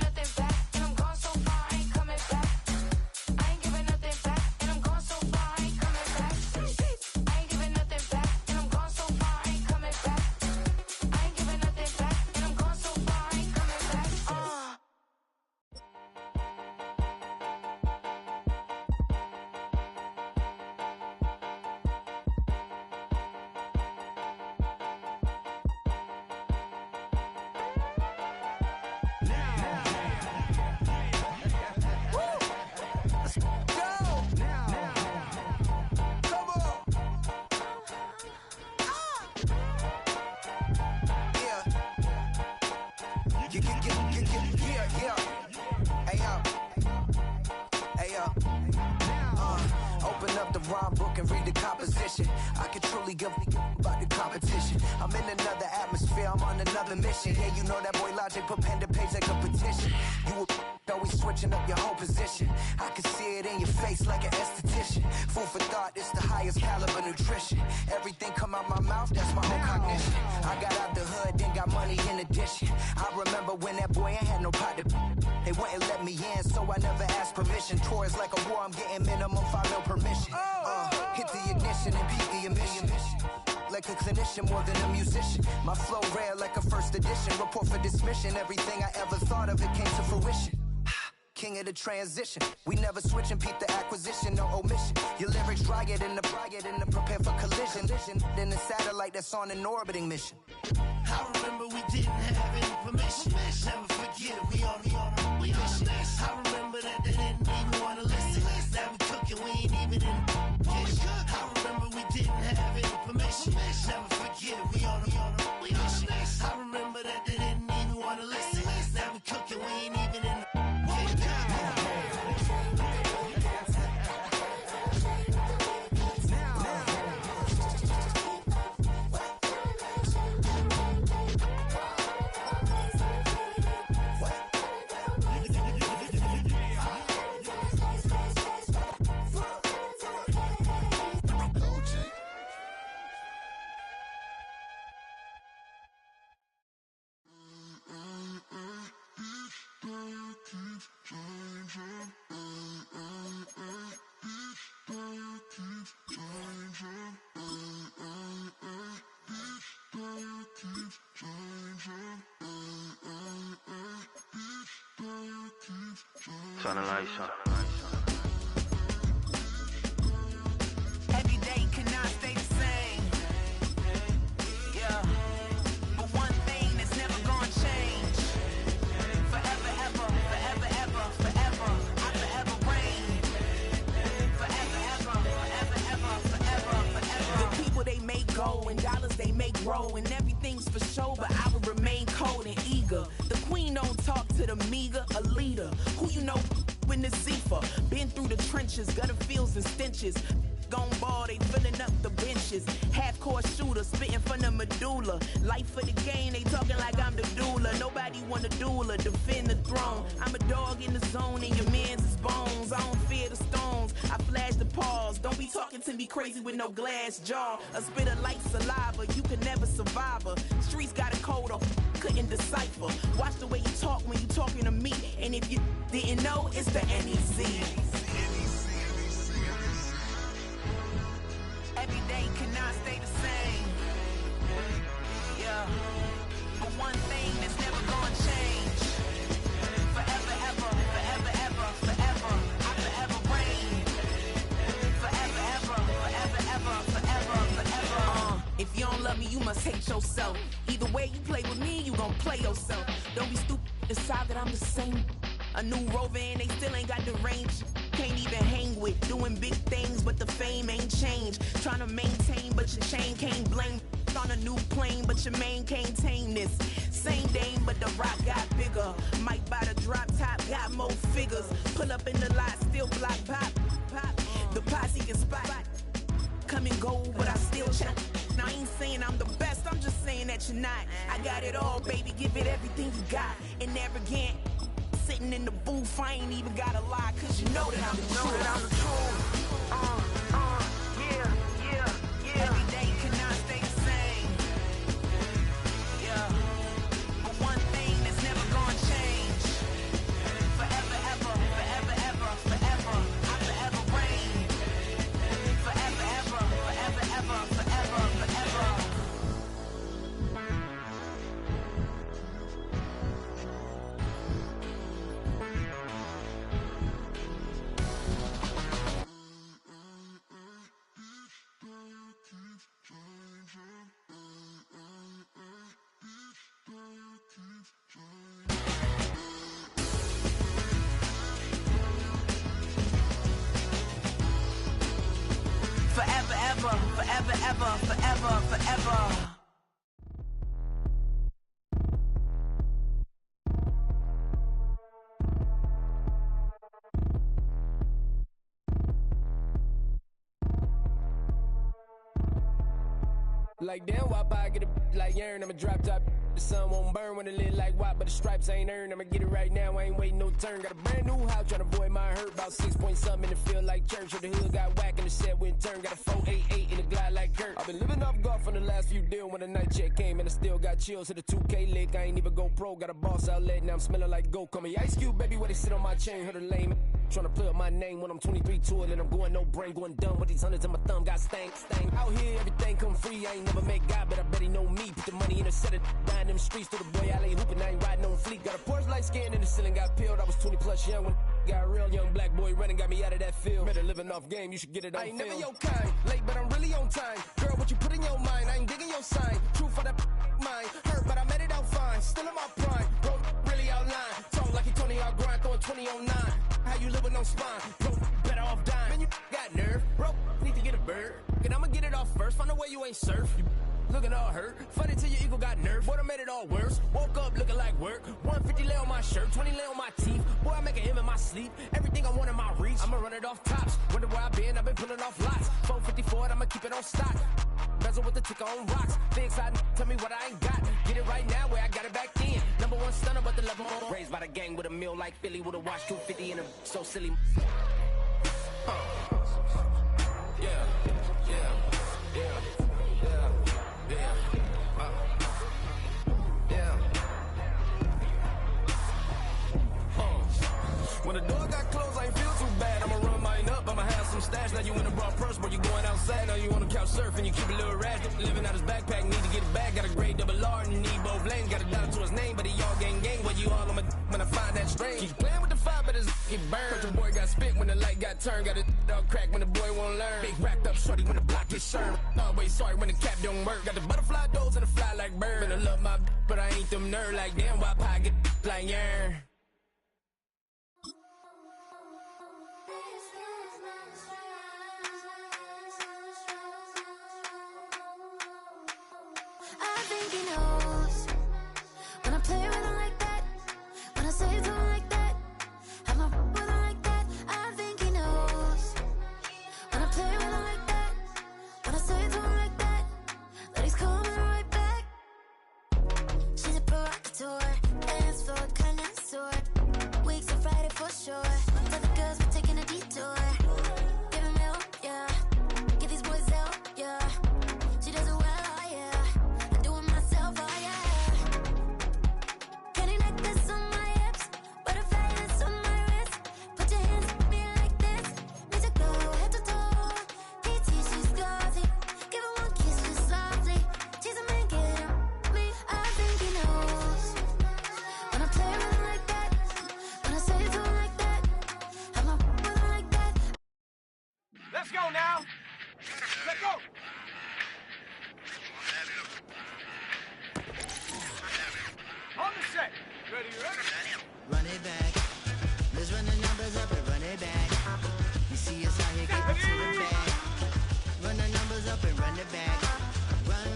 loving mission. Yeah, you know that boy Logic put pen to page like a petition. You were always switching up your whole position. I can see it in your face like an esthetician. Food for thought, it's the highest caliber nutrition. Everything come out my mouth, that's my own cognition. I got out the hood, then got money in addition. I remember when that boy ain't had no pot to. They wouldn't let me in, so I never asked permission. Tours like a war, I'm getting minimum 5 mil permission. Hit the ignition and beat the emission. Like a clinician more than a musician. My flow rare like a first edition. Report for dismission. Everything I ever thought of, it came to fruition. King of the transition. We never switch and peep the acquisition, no omission. Your lyrics dry it in the prepare for collision. Then the satellite that's on an orbiting mission. I remember we didn't have any permission. Never forget it, we on a mission. I remember that they didn't even want to listen. Now we cooking, we ain't even in the kitchen. I remember we didn't have any permission. Never forget it, we on a mission. I remember that they didn't even want to listen. Now we cooking, we ain't even in the Turn the lights on. Every day cannot stay the same. Yeah. But one thing that's never gonna change. Forever, ever, forever, ever, forever. I forever reign. Forever, ever, forever, ever, forever, forever. The people they make go and dollars they make grow and everything's for show, but I will remain cold and eager. The queen don't talk to the meager, a leader. Who you know in the Zephyr? Been through the trenches, gutter fields and stenches. Gone ball, they filling up the benches. Half-court shooter, spitting from the medulla. Life for the game, they talking like I'm the doula. Nobody want to duel or defend the throne. I'm a dog in the zone and your man's is bones. I don't fear the stones, I flash the paws. Don't be talking to me crazy with no glass jaw. A spit of light saliva, you can never survive her. Streets got a code of couldn't decipher. Watch the way you talk when you talking to me. And if you didn't know, it's the NEC. Every day cannot stay the same. Yeah. But one thing that's never gonna change. Forever, ever, forever, ever, forever. I forever reign. Forever, ever, forever, ever, forever, forever. If you don't love me, you must hate yourself. Either way you play with me, you gon' play yourself. Don't be stupid, decide that I'm the same. A new rover and they still ain't got the range. Can't even hang with, doing big things, but the fame ain't changed. Trying to maintain, but your chain can't blame. On a new plane, but your main can't tame this. Same dame, but the rock got bigger. Might buy the drop top, got more figures. Pull up in the lot, still block pop. The posse can spot. Come and go, but I still check. Now I ain't saying I'm the best, I'm just saying that you're not. I got it all, baby, give it everything you got. And arrogant, sitting in the booth, I ain't even gotta lie, cause you know that I'm the truth. Yeah. Every day cannot stay the same. Yeah. But one thing that's never gonna change. Forever, ever, forever, ever, forever. I forever reign. Forever, ever, forever, ever, forever, forever. Forever, ever, forever, ever, forever, forever. Like damn, why I get a like Aaron, I'm a drop top. The sun won't burn when it lit like white, but the stripes ain't earned. I'ma get it right now, I ain't waiting no turn. Got a brand new house, tryna avoid my hurt. About 6 point something in the field like church. The hood got whack and the set went turn. Got a 488 in the glide like Kurt. I've been living off golf on the last few deals. When the night check came and I still got chills. Hit a 2K lick, I ain't even go pro. Got a boss outlet, now I'm smelling like gold. Call me Ice Cube, baby, where they sit on my chain. Heard a lame tryna play up my name when I'm 23 to it. And I'm going no brain, going dumb with these hundreds in my thumb. Got stank. Out here, everything come free. I ain't never met God, but I bet he know me. Put the money in a set of down them streets to the boy alley hooping. I ain't riding on fleek. Got a Porsche light skin in the ceiling, got peeled. I was 20 plus young when got real. Young black boy running, got me out of that field. Better living off game, you should get it on film. I ain't never your kind, late but I'm really on time. Girl, what you put in your mind, I ain't digging your sign. True for that mind, hurt but I made it out fine. Still in my prime, bro, really outline. Talk like he Tony out grind, throwing 20 on 9. How you living on spine, bro, better off dying. Man, you got nerve, bro, need to get a bird. And I'ma get it off first, find a way you ain't surf. You looking all hurt, funny till your ego got nerve. Boy, I made it all worse, woke up looking like work. 150 lay on my shirt, 20 lay on my teeth. Boy, I make an M in my sleep, everything I want in my reach. I'ma run it off tops, wonder where I've been pulling off lots. 454, I'ma keep it on stock. Bezel with the ticker on rocks. Things I tell me what I ain't got. Get it right now where I got it back then. Number one stunner, but the level more. Raised by the gang with a meal like Philly with a watch 250 and a so silly. When the door got closed, I ain't feel too bad. I'ma run mine up, I'ma have some stash. Now you in a broad purse, but you going outside. Now you on the couch surfing, you keep a little rash. Living out his backpack, need to get it back. Got a grade double R and you need both lanes. Got a dollar to his name, but he all gang. Where you all on my when I find that strange. Keep playing with the fire, but his get burned. But your boy got spit when the light got turned. Got it all crack when the boy won't learn. Big racked up shorty when the block gets shurned. Always sorry when the cap don't work. Got the butterfly doors and the fly like bird. And I love my but I ain't them nerd like damn. Why pie get like yarn? I think he knows when I play with him like that, when I say to him like that, have my with him like that. I think he knows when I play with him like that, when I say to him like that, that he's coming right back. She's a provocateur, dance floor connoisseur, weeks of Friday for sure. Tell the girls we're taking a detour. Give him milk, yeah. Give these boys help, yeah. She does it well. Let's go now. Let's go. On the set. Ready? Run it back. Let's run the numbers up and run it back. You see us out here getting to the bag. Run the numbers up and run it back. Run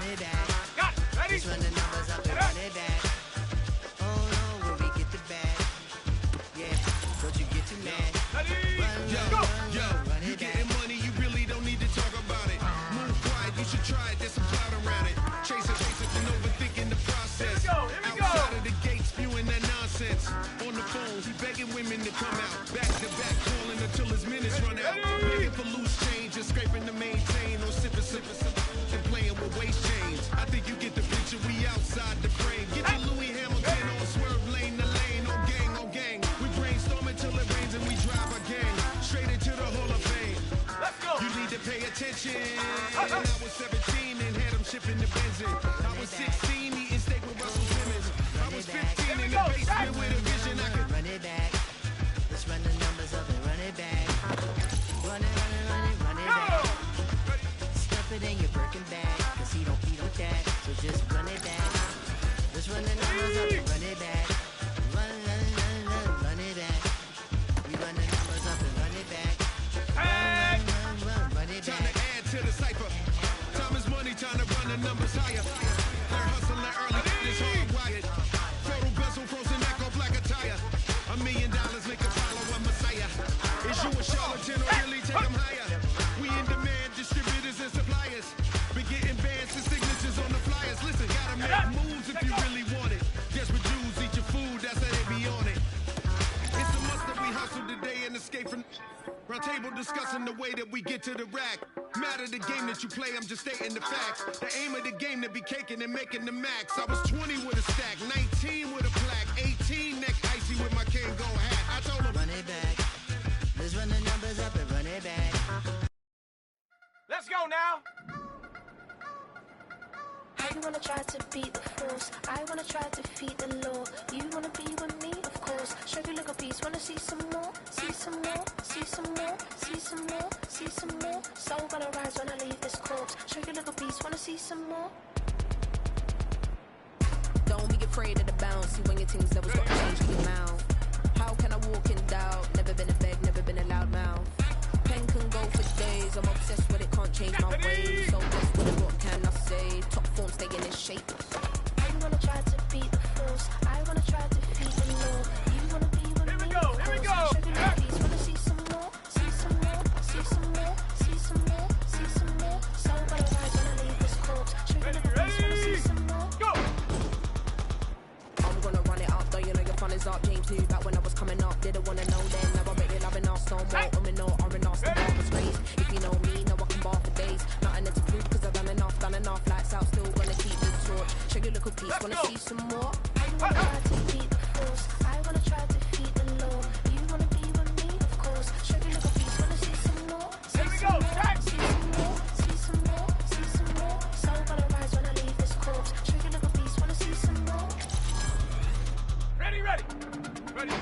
it back. Got it. Ready? Let's run the numbers up and run it back. Oh no, where we get the bag. Yeah, don't you get too mad. Ready? Run You it getting back. money, you really don't need to talk about it. Move quiet, you should try it, there's some cloud around it. Chase it, and overthinking the process. Here we go. Outside of the gate, spewing that nonsense. On the phone, he begging women to come out. Back to back, calling until his minutes run out. Begging for loose change, just scraping to maintain. Or sipping, and playing with waist chains. I think you get the picture, we outside the frame. Get the Louis Hamilton on swerve lane to lane. On gang. We brainstorm until it rains and we drive again. Straight into the Hall of Fame. Let's go. You need to pay attention. I was 17 and had him shipping the benzine. I was 16 eating steak with Russell Simmons. I was 15 in the basement with a vision I could. Run it back. Let's run the numbers up and run it back. Run it back. Stuff it in your Birkin bag, cause he don't with that. So just run it back. Let's run the numbers up and run it back. Run it back. We run the numbers up and run it back. Run it Time to back. add to the cipher. Time is money, time to run the numbers higher. Learn hustling early, it's hardwired. Total bezel, frozen neck off like a tire. $1 million make a follow a messiah. Is you a charlatan or really take them higher? We in demand, distributors and suppliers. Been getting bands and signatures on the flyers. Listen, gotta make discussing the way that we get to the rack. Matter the game that you play, I'm just stating the facts. The aim of the game to be caking and making the max. I was 20 with a stack, 19 with a plaque, 18 neck icy with my Kango hat. I told him, Run it back. Let's run the numbers up and run it back. Let's go now. You wanna try to beat the force, I wanna try to defeat the law. You wanna be with me, of course. Show you little piece, wanna see some more, see some more, see some more, see some more, see some more. Soul gonna rise when I leave this corpse. Show you little piece, wanna see some more. Don't be afraid of the bounce. See when your things levels got to change your mouth. How can I walk in doubt? Never been a beg, never been a loud mouth. Pen can go for days. I'm obsessed with it, can't change my ways. So blessed with it, what can I say? Top form staying in shape. You wanna try to beat the force, I wanna try to defeat the law. You wanna be with me, of course. Show you little piece, wanna see some more, see some more, see some more, see some more, see some more. Soul gonna rise when I leave this corpse. Show you little piece, wanna see some more. I'm gonna run it up, though you know your fun is up. James knew back when I was coming up. Didn't wanna know then, now I'm really loving us no more. No, I'm in us, the bar was raised. If you know me, now I can bar for days. Nothing to prove, cause I've done enough. Lights out, still gonna keep the torch. Show you a little piece, wanna see some more? You wanna try to beat the force, I wanna try to defeat the law. You wanna be with me, of course. Show you a little piece, wanna see some more? See some more, see some more, see some more, see some more. Soul gonna rise when I leave this corpse. Show you a little piece, wanna see some more? Ready.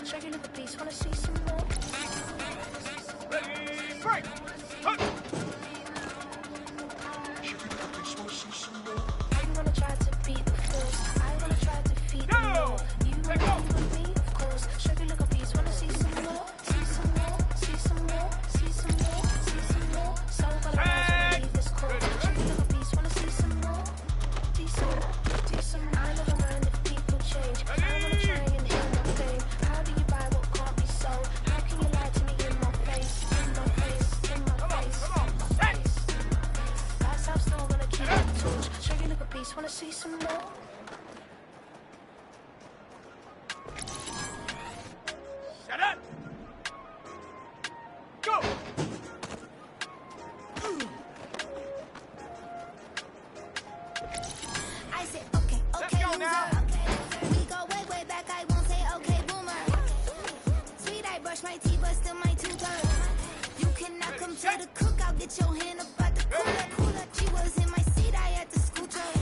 Show you a little piece, wanna see some more? Ready, break. You wanna try to beat the force, I wanna try to defeat the law. You wanna be with me, of course. Show you a little piece, wanna see some more? See some more, see some more, see some more, see some more. Soul gonna rise when I leave this corpse. Show you a little piece, wanna see some more? See some more. I never mind if people change. I wanna try and heal my pain. How do you buy what can't be sold? How can you lie to me in my face? In my face, in my face, in my face. That's how I'm still gonna keep the torch. Show you a little piece, wanna see some more? Shut up. Go. I said, okay, Let's go loser. now. We go way back, I won't say okay, boomer. Sweet, I brush my teeth, but still my tutor. You cannot come to the cookout, get your hand up out the cooler. She was in my seat, I had to scoot her.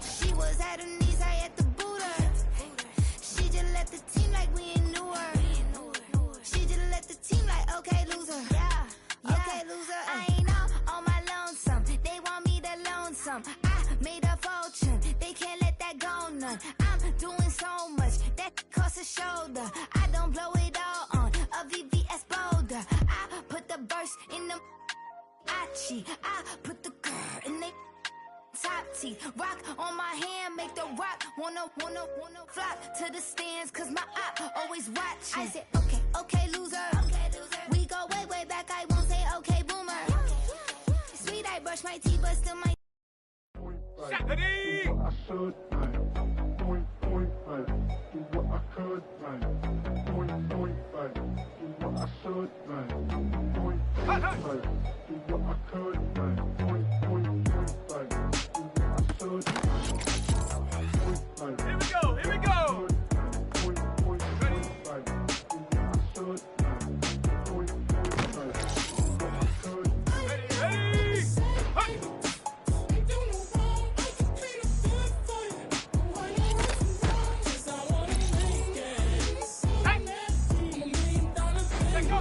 She was at her knees, I had to boot her. She just left the team like we ain't knew her. She just left the team like, okay, loser. Yeah, okay, loser. I ain't on my lonesome. They want me to loan some. I made a fortune. They can't let that go none. I'm doing so much that costs a shoulder. I don't blow it all on a VVS boulder. I put the burst in the Achi. I put the girl in they top T. Rock on my hand, make the rock wanna flock to the stands, cause my eye always watching. I said, okay, loser. We go way back, I won't say okay, boomer. Sweet, I brush my teeth, but still my Ready. Do what I should, right. Point, right. Do what I could, right. Point, right. Do what I should, right. Point, right. Do what I could, right. Point, right. Do what I should, right. Point, right. Here we go. Point, right. Do what I should, right. Point, right. Do what I could. Ready. Hey. Let go.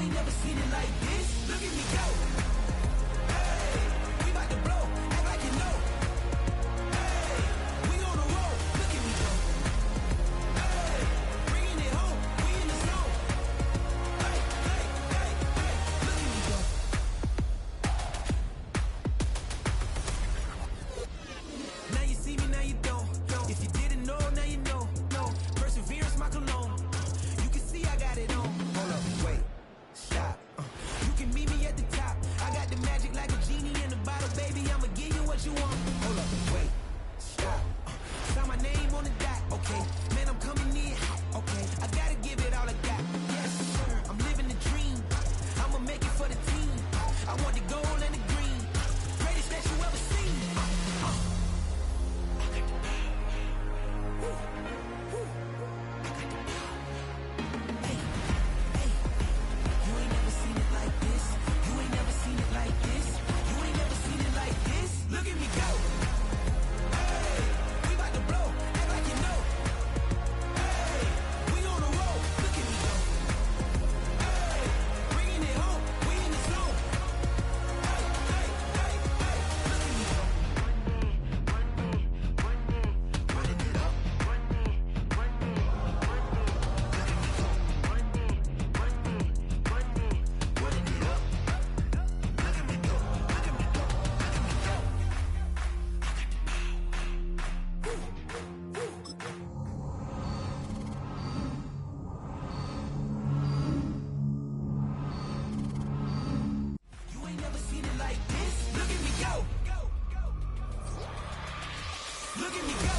ain't never seen it like this. Look at me go. Hey, we about to blow. Act like you know. Hey, we on the road. Look at me go. Hey, bringing it home. We in the zone. Hey, hey, hey, hey. Look at me go. Now you see me, now you don't. If you didn't know, now you know. No, perseverance, my cologne. You can see I got it on. Hold up, wait, stop. You can meet me at the top. I got the magic like a genie in a bottle, baby. I'ma give you what you want. Hold up, wait, stop. Sign my name on the dot, okay. Man, I'm coming in hot, okay. I gotta give it all I got. Yes, sir. I'm living the dream. I'ma make it for the team. I want the gold and the green. Greatest that you ever seen. You ain't never seen it like this. You ain't never seen it like this. You ain't never seen it like this. Look at me go. Hey, we about to blow. Act like you know. Hey, we on the road. Look at me go. Hey, bringing it home. We in the zone. Hey, hey, hey, hey. Look at me go. Running it up. You ain't never seen it like this. Look at me go. Look at me go.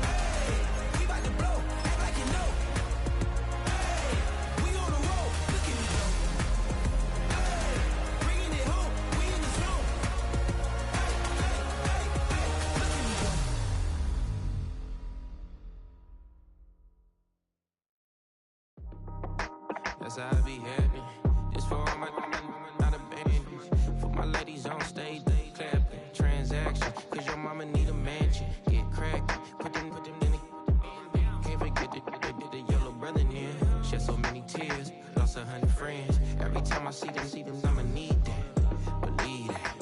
Hey, we about to blow. Act like you know. Hey, we on the road. Look at me go. Hey, bringing it home. We in the zone. Hey, hey, hey, hey. Look at me go. That's how I be happening. Just for all my not abandoned. For my ladies on stage, they clapping. Transaction, cause your mama need a mansion. Get cracked, put them in the. Can't forget the yellow brother near. Shed so many tears, lost 100 friends. Every time I see them, I'ma need that. Believe that.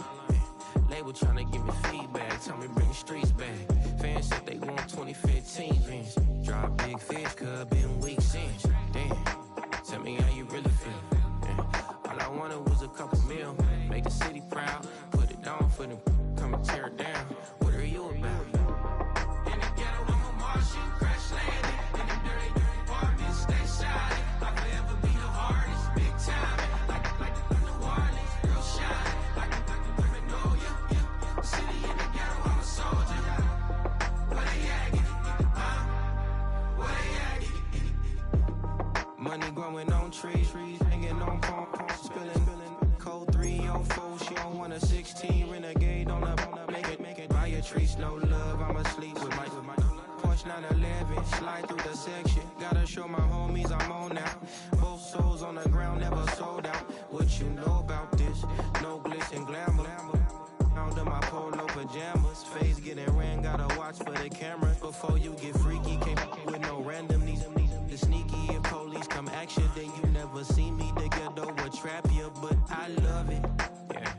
Label tryna give me feedback, tell me bring the streets back. Fans said they want 2015 Vince. Drop big fish, cuz been weeks since. Damn. Tell me how you really feel. Yeah. All I wanted was a couple mil. Make the city proud. Put it down for them. Come and tear it down. What are you about? In the ghetto, I'm a Martian. Crash landing. In them dirty apartments. Stay shining. I'll forever be the hardest. Big time. Like the New Orleans. Real shine. Like the women know ya. City in the ghetto, I'm a soldier. Where they at? Where they at? Money growing on trees, hanging on palm, spilling, code 304. She don't want a 16 renegade on a make it. Buy a trees, no love. I'ma sleep with my Porsche 911, slide through the section. Gotta show my homies I'm on now. Both souls on the ground, never sold out. What you know about this? No glitz and glamour. Under my polo pajamas, face getting ran. Gotta watch for the cameras before you get freaky. Can't with no random these sneaky. If police come action, then you never see me. The ghetto will trap you, but I love it. Yeah,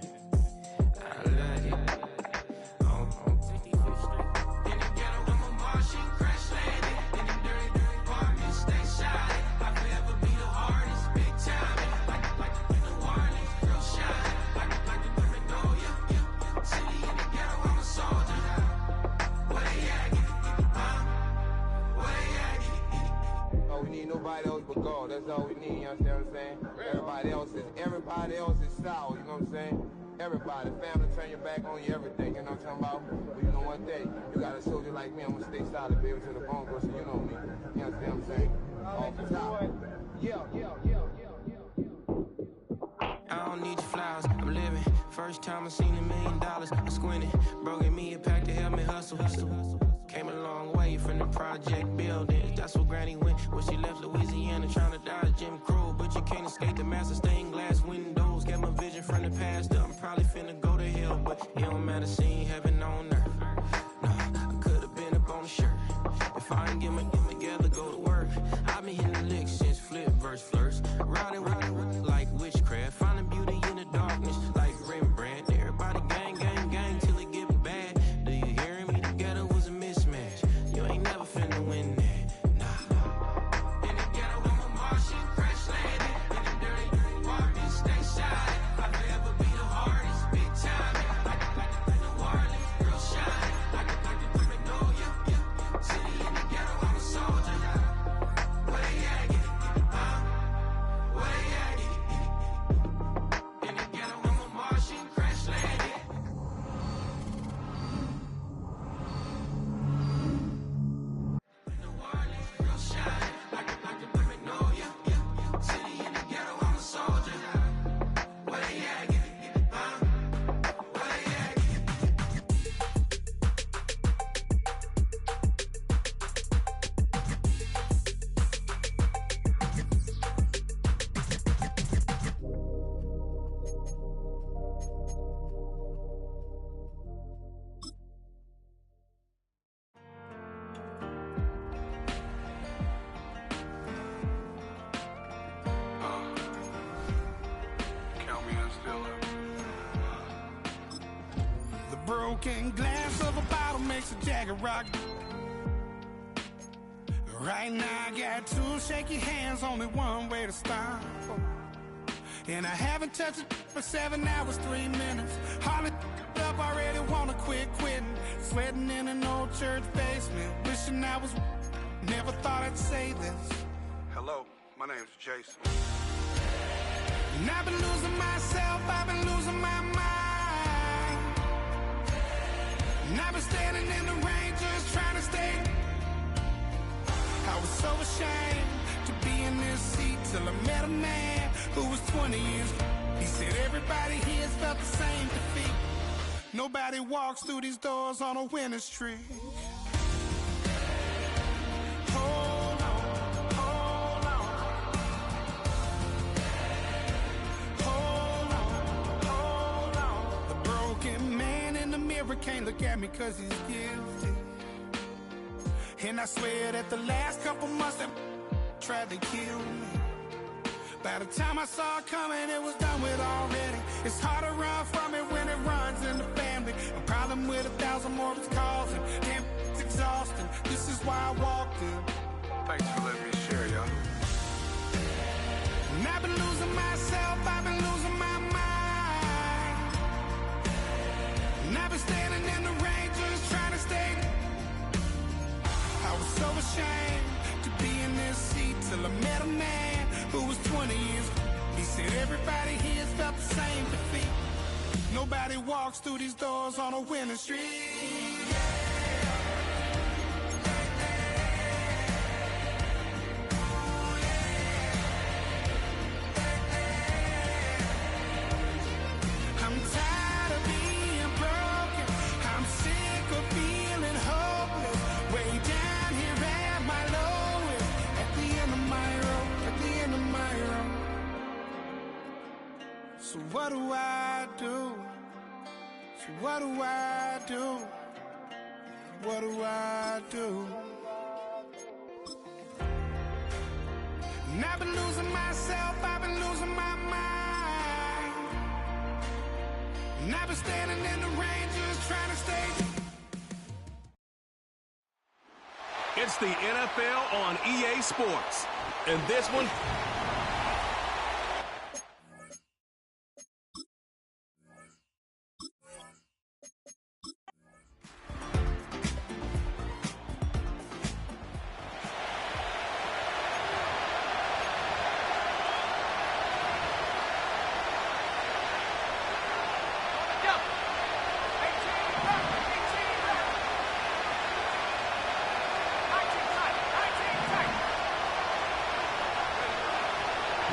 I love it. On 55th Street. In the ghetto, I'm a Martian, crash landing. In them dirty apartments, stay shining. I'll forever be the hardest, big time. Like the New Orleans, real shine. Like the women know ya. City in the ghetto, I'm a soldier. Where they at? Where they at? Oh, we need nobody else but God. That's all we need, you understand what I'm saying? Everybody else is sour, you know what I'm saying? Everybody, family, turn your back on you, everything, you know what I'm talking about? But you know one day, you got a soldier like me, I'm gonna stay solid, baby, to the bone, bro, so you know me. You understand what I'm saying? Off the top. Yeah. I don't need your flowers, I'm living. First time I seen $1 million, I squinted. Broken me a pack to help me hustle. Came a long way from the project buildings. That's where Granny went when she left Louisiana, trying to dodge Jim Crow. But you can't escape the master stained glass windows. Got my vision from the past. I'm probably finna go to hell, but it don't matter. Seeing heaven on earth. No, I could have been up on the shirt. If I ain't get my together, go to work. I've been hitting the licks since flip verse first. Riding with broken glass of a bottle makes a Jagger rock. Right now I got two shaky hands, only one way to stop. And I haven't touched it for 7 hours, 3 minutes. Hardly up, already wanna quit quitting. Sweating in an old church basement, wishing I was. Never thought I'd say this. Hello, my name's Jason. And I've been losing myself, I've been losing my mind. And I've been standing in the rain just trying to stay. I was so ashamed to be in this seat till I met a man who was 20 years. He said everybody here's felt the same defeat. Nobody walks through these doors on a winning streak. Hold on, hold on. Hold on, hold on. The broken man in the mirror can't look at me 'cause he's guilty. And I swear that the last couple months that tried to kill me. By the time I saw it coming, it was done with already. It's hard to run from it when it runs in the family. A problem with 1,000 more it's causing. Damn, it's exhausting. This is why I walked in. Thanks for letting me share, y'all. And I've been losing myself, I've been losing my mind. And I've been standing in the rain just trying to stay. I was so ashamed to be in this seat till I met a man who was 20 years. He said everybody here's felt the same defeat. Nobody walks through these doors on a winning streak. I'm tired of being broken. I'm sick of feeling hopeless. Way down here at my lowest. At the end of my road. At the end of my road. So what do I do? So what do I do? What do I do? And I've been losing myself, I've been losing my mind. And I've been standing in the rain just trying to stay. It's the NFL on EA Sports. And this one...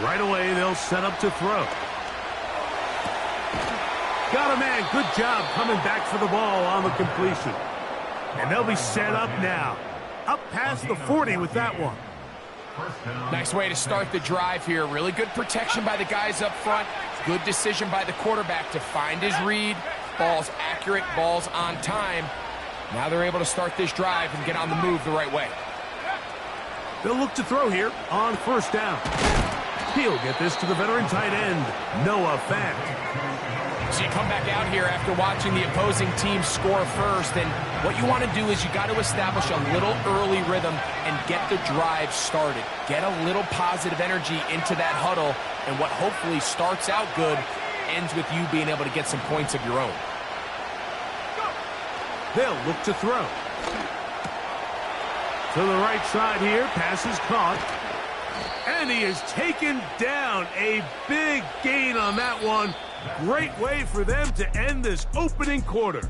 Right away, they'll set up to throw. Got a man. Good job coming back for the ball on the completion. And they'll be set up now. Up past the 40 with that one. Nice way to start the drive here. Really good protection by the guys up front. Good decision by the quarterback to find his read. Ball's accurate, ball's on time. Now they're able to start this drive and get on the move the right way. They'll look to throw here on first down. He'll get this to the veteran tight end, Noah Fant. So you come back out here after watching the opposing team score first, and what you want to do is you got to establish a little early rhythm and get the drive started. Get a little positive energy into that huddle, and what hopefully starts out good ends with you being able to get some points of your own. They'll look to throw. To the right side here, pass is caught. And he is taken down. A big gain on that one. Great way for them to end this opening quarter.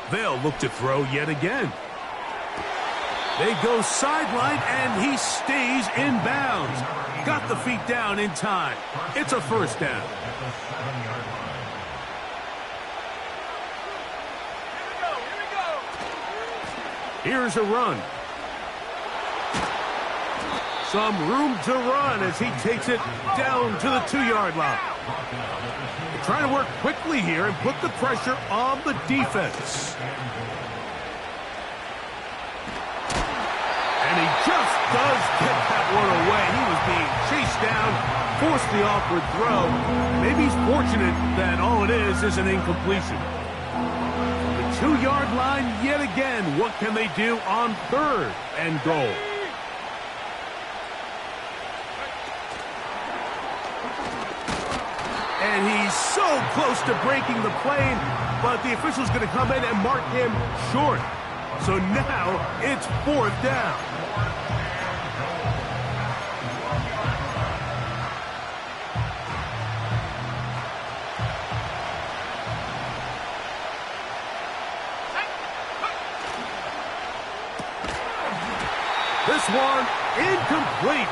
They'll look to throw yet again. They go sideline, and he stays in bounds. Got the feet down in time. It's a first down. Here's a run. Some room to run as he takes it down to the 2-yard line. They're trying to work quickly here and put the pressure on the defense. And he just does get that one away. He was being chased down, forced the awkward throw. Maybe he's fortunate that all it is an incompletion. The 2-yard line yet again. What can they do on 3rd and goal? And he's so close to breaking the plane, but the official's going to come in and mark him short. So now it's 4th down. This one incomplete.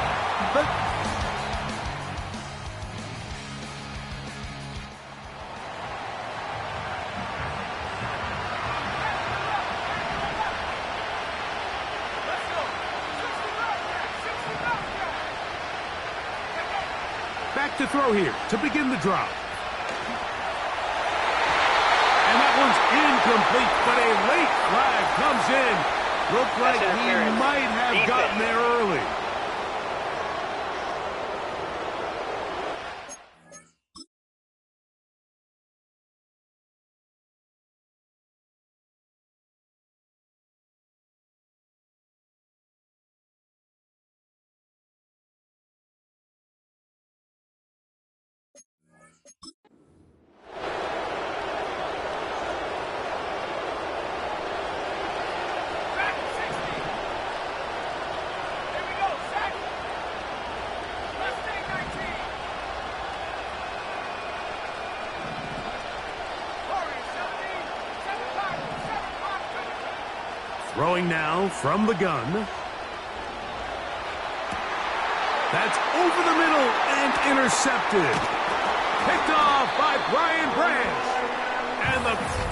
Back to throw here to begin the drive. And that one's incomplete, but a late flag comes in. Looked like he might have gotten there early. Throwing now from the gun. That's over the middle and intercepted. Picked off by Brian Branch. And the...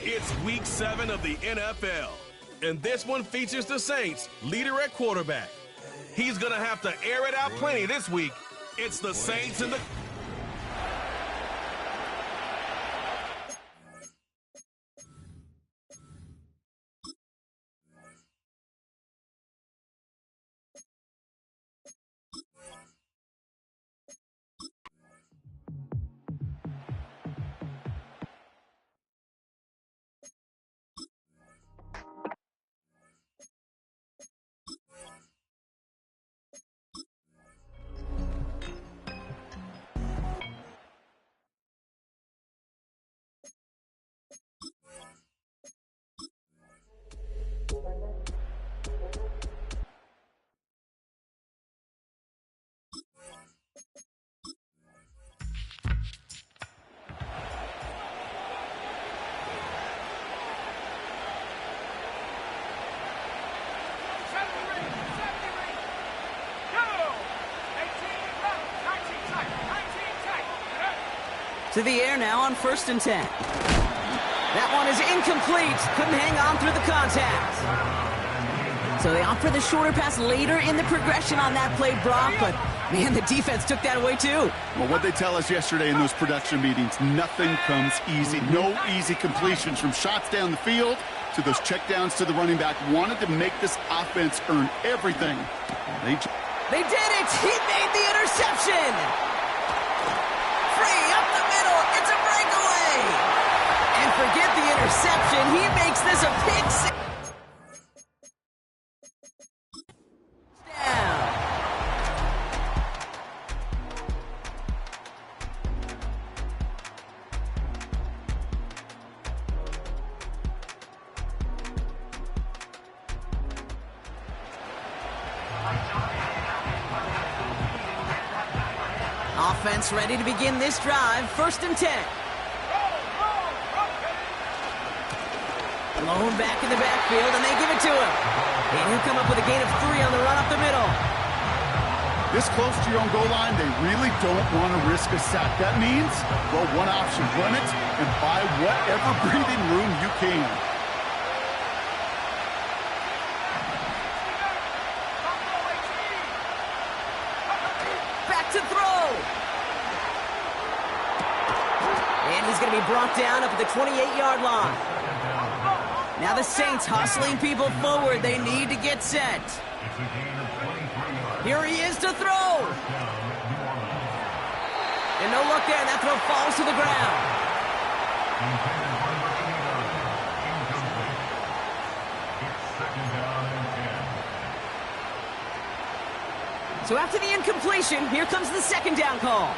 It's Week 7 of the NFL, and this one features the Saints' leader at quarterback. He's going to have to air it out plenty this week. It's the Saints and the... To the air now on 1st and 10. That one is incomplete. Couldn't hang on through the contact. So they opt for the shorter pass later in the progression on that play, Brock, but man, the defense took that away too. Well, what they tell us yesterday in those production meetings, nothing comes easy. No easy completions from shots down the field to those checkdowns to the running back. Wanted to make this offense earn everything. They did it! He made the interception! Free up the middle, it's a breakaway! offense ready to begin this drive. 1st and 10. Blown back in the backfield, and they give it to him. And he'll come up with a gain of 3 on the run up the middle. This close to your own goal line, they really don't want to risk a sack. That means, well, one option, run it and buy whatever breathing room you can. Back to throw. And he's going to be brought down up at the 28-yard line. Now the Saints hustling people forward. They need to get set. Here he is to throw. And no look there. That throw falls to the ground. So after the incompletion, here comes the 2nd down call.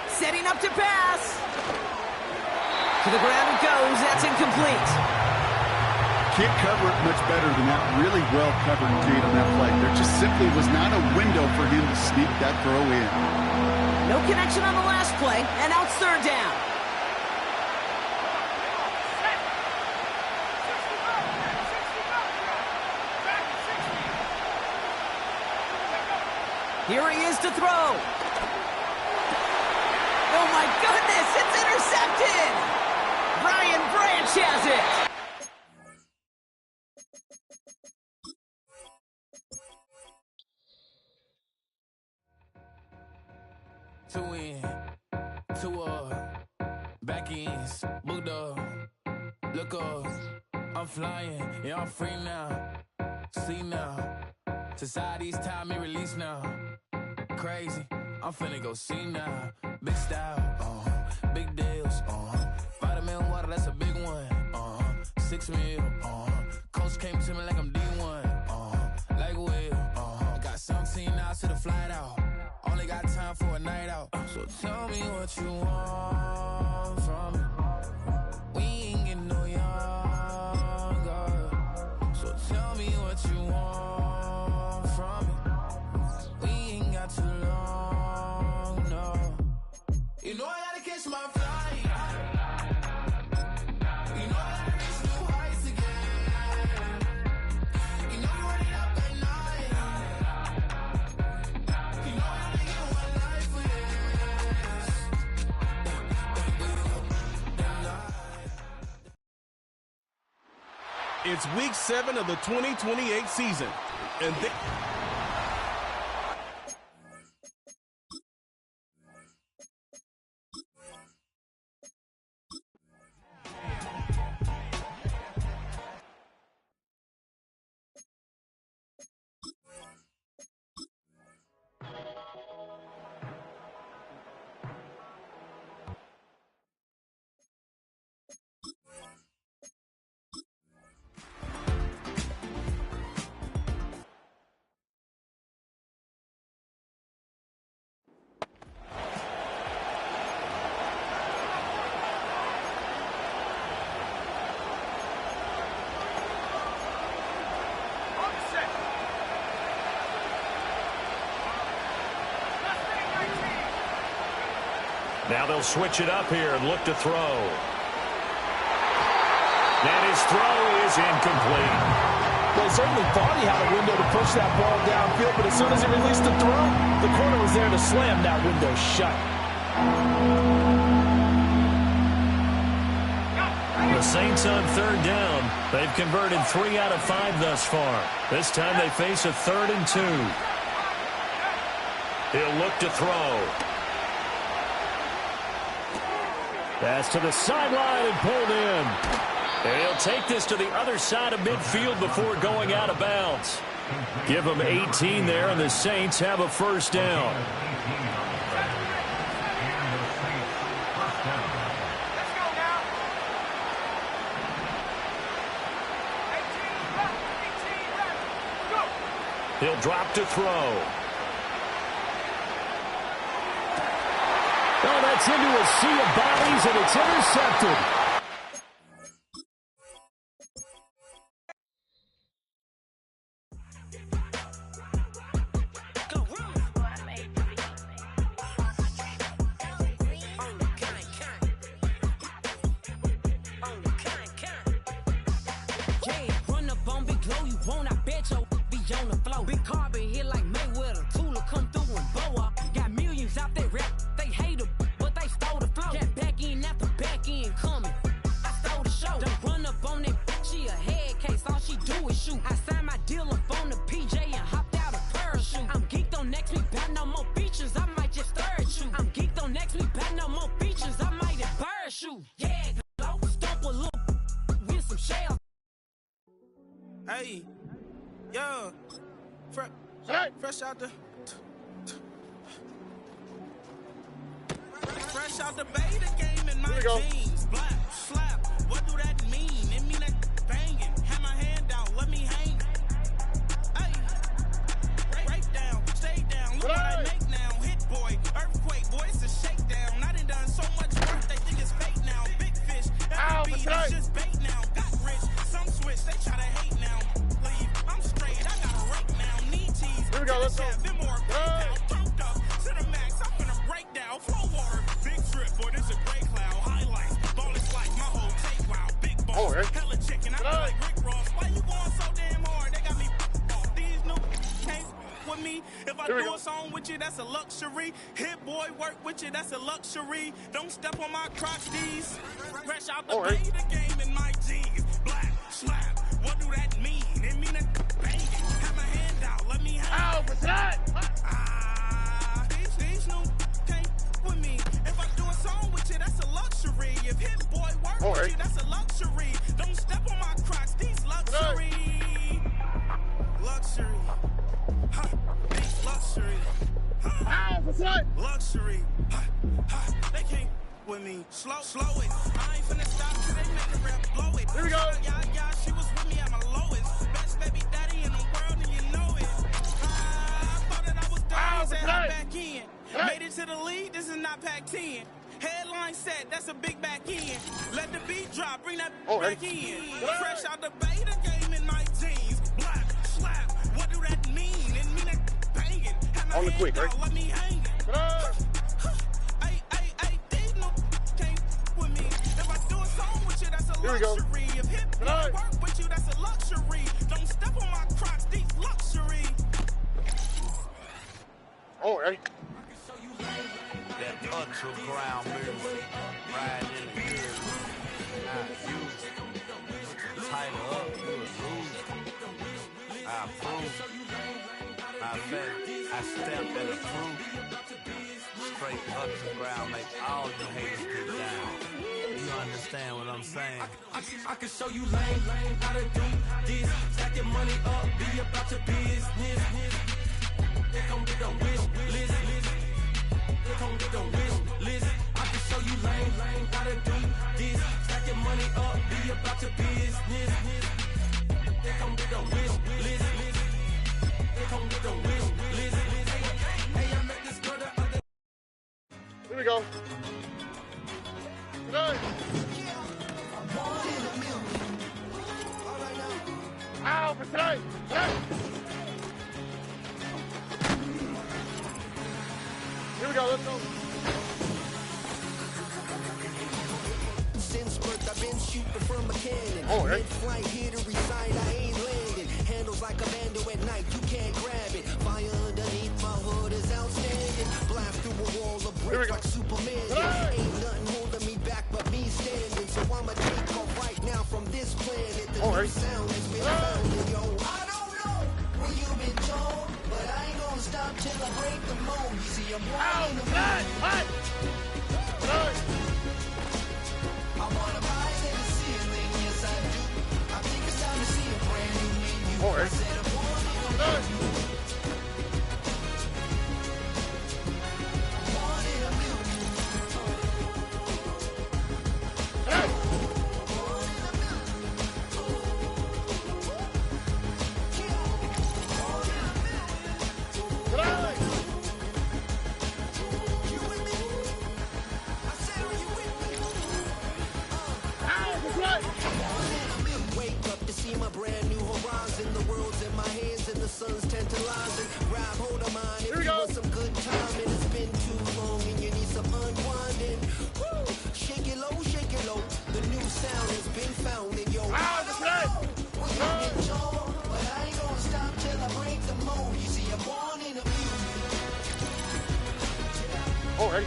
Setting up to pass. To the ground it goes. That's incomplete. Can't cover it much better than that. Really well covered indeed on that play. There just simply was not a window for him to sneak that throw in. No connection on the last play, and now it's 3rd down. Here he is to throw. Oh my goodness, it's intercepted! Brian Branch has it! Two in, two back ends, booked up, look up, I'm flying, yeah I'm free now, see now, society's time me release now, crazy, I'm finna go see now, big style, big deals, vitamin water, that's a big one, 6 mil, coach came to me like I'm D1, like Will, got 17 hours to the flight out. Only got time for a night out. So tell me what you want from me. We ain't getting no younger. So tell me what you want from me. We ain't got too long, no. You know I gotta catch my flight. You know I gotta reach new heights again. You know we running up at night. You know I gotta get one life for this. It's week 7 of the 2028 season. And now they'll switch it up here and look to throw. And his throw is incomplete. Well, he certainly thought he had a window to push that ball downfield, but as soon as he released the throw, the corner was there to slam that window shut. The Saints on 3rd down. They've converted 3 out of 5 thus far. This time they face a 3rd and 2. He'll look to throw. Pass to the sideline and pulled in. And he'll take this to the other side of midfield before going out of bounds. Give them 18 there, and the Saints have a 1st down. He'll drop to throw. Oh, that's into a sea of bodies, and it's intercepted. big carbon hit like Mayweather. Tula come through and blow up. Got millions out there rap. They hate her, but they stole the flow. Got back in after back in coming. I stole the show. Don't run up on that. She a head case. All she do is shoot. I signed my deal up on the PJ and hopped out a parachute. I'm geeked on next week. About no more features. I might just third shoot. I'm geeked on next week. About no more features. I might embarrass you. Yeah, go stomp a little with some shells. Hey, yeah, fresh out the, fresh out the beta game in my jeans. Black slap, what do that mean? It mean that banging. Have my hand out, let me hang. Hey, break down, stay down. Look what I make now. Hit boy, earthquake, boy, it's a shakedown. I done so much work, they think it's fake now. Big fish, every beat is just bait now. Got rich, some switch, they try to hate now. Leave, I'm straight, I got a rake now. Knee tees, here we go, let's go. Been more turned up to the max. I'm gonna break down, flow water. Big trip, boy, this a gray cloud. Highlights, ball is like my whole take. Wow, big ball, hella chicken. I feel like Rick Ross. Why you going so damn hard? They got me off. These new can't with me. If I do a song with you, that's a luxury. Hit boy, work with you, that's a luxury. Don't step on my Crocs, these. Fresh out the beta game in my jeans. Black slap, what do that mean? It mean that banging. Have my hand out, let me hang. Ow, what's that? These new can't with me. If I do a song with you, that's a luxury. If hit boy work with you, that's a luxury. Don't step on my Crocs, these luxury. Luxury. Ha, these luxury. Ha, what's that? Luxury. Ha, ha, they can't with me. Slow it. I ain't finna stop till they make the rap blow it. Here we go. Yeah, she was with me at my lowest. Best baby daddy in the world, and you know it. I thought that I was done, said I'm back in. Made it to the lead, this is not Pac-10. Headline set, that's a big back end. Let the beat drop, bring that back in. Fresh out the beta game in my jeans. Black slap, what do that mean? It mean that banging. Have my hand out, let me hang it. These no can't with me. If I do a song with you, that's a luxury. If hip hop work with you, that's a luxury. Don't step on my Crocs, these luxury. That underground music, riding in the good, not you. Tighten up, you a groove. I approve. I stepped and approve. Straight underground, make all the haters get down. You understand what I'm saying? I can show you lame, how to do this. Stack your money up, be about your business. They come get the wish list. They come get the wish list. I can show you lame, how to do this. Stack your money up, be about your business. They come get the wish list. They come get the wish list. Hey, I met this girl the other. Here we go. Good. Ow, for tonight. Here we go, let's go. Since birth, I've been shooting from a cannon. Mid-flight, here to reside, I ain't landing. Handles like a bando at night, you can't grab it. Fire underneath my hood is outstanding. Blast through a wall of bricks like Superman. Ain't nothing holding me back but me standing. So I'ma take off right now from this planet. The new sound has been found, yo. I don't know where you've been told, but I ain't gonna stop till I break the mold. You see, I'm born in the mood. I wanna rise in the ceiling, yes I do. I think it's time to see a brand new menu. I said I'm born in the mood. Born in the mood. ready?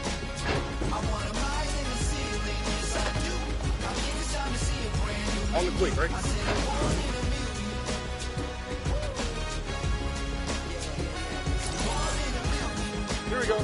On the quick, ready? Here we go.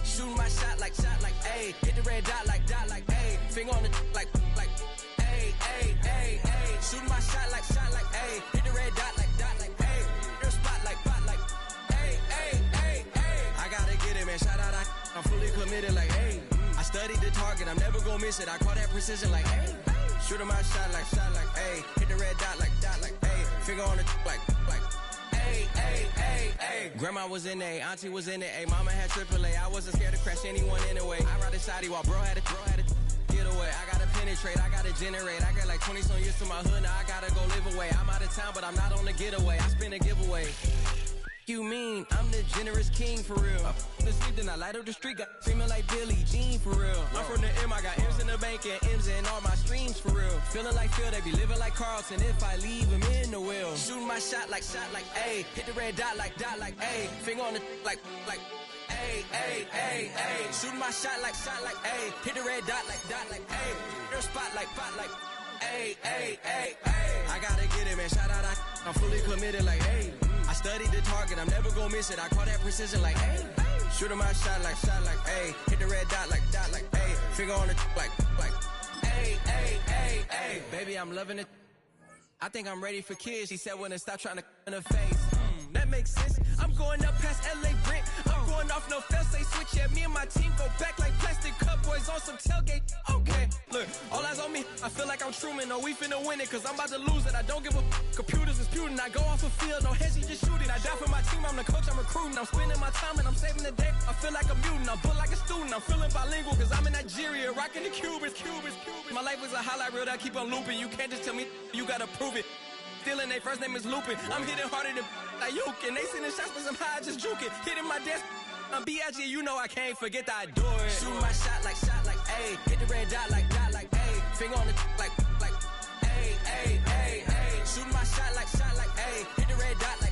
Shooting my shot like, ayy. Hit the red dot like, ayy. Finger on the like, ayy, ayy, ayy, ayy. Shooting my shot like, ayy. Hit the red dot like, ayy. Your spot like, ayy, ayy, ayy, ayy. I gotta get it, man. Shout out, I'm fully committed like, ayy. I studied the target, I'm never gonna miss it. I call that precision like, ayy. Shooting my shot like, ayy. Hit the red dot like, ayy. Finger on the like, ayy, ayy, ayy, ayy. Grandma was in A, auntie was in it, ayy. Mama had AAA. I wasn't scared to crash anyone anyway. I ride the shotty while bro had it, get getaway. I gotta penetrate, I gotta generate. I got like 20-some years to my hood, now I gotta go live away. I'm out of town, but I'm not on the getaway. I spin a giveaway. You mean I'm the generous king for real? The sleep, then I light up the street, got screaming like Billie Jean for real. I'm from the M, I got M's in the bank and M's in all my streams for real. Feeling like Phil, they be living like Carlton if I leave him in the wheel. Shooting my shot like A, hit the red dot like A, finger on the like A. Shooting my shot like A, hit the red dot like A, their spot like A. I gotta get it, man. Shout out, I'm fully committed like A. I studied the target, I'm never gonna miss it. I call that precision like A. Shooting my shot like A, hit the red dot like A, finger on the like A. Baby, I'm loving it. I think I'm ready for kids. She said when to stop trying to in her face. That makes sense. I'm going up past LA Brent. I'm going off no fail, say switch. Yeah, me and my team go back like plastic cup boys on some tailgate. Okay, look, all eyes on me. I feel like I'm Truman. No, we finna win it, cause I'm about to lose it. I don't give a computers is putin'. I go off a field, no heads, just shoot it. I die for my team, I'm the coach, I'm recruiting. I'm spending my time and I'm saving the day. I feel like a mutant, I'm built like a student. I'm feeling bilingual, cause I'm in Nigeria, rocking the Cubans. My life is a highlight reel that I keep on looping. You can't just tell me, you gotta prove it. Stealing, their first name is Lupin. I'm hitting harder than Ayuk, and they sending shots for some high, just juke it. Hitting my desk, I'm B.I.G., you know I can't forget that I do it. Shooting my shot like A, hit the red dot like A, finger on the like A. Shooting my shot like A, hit the red dot like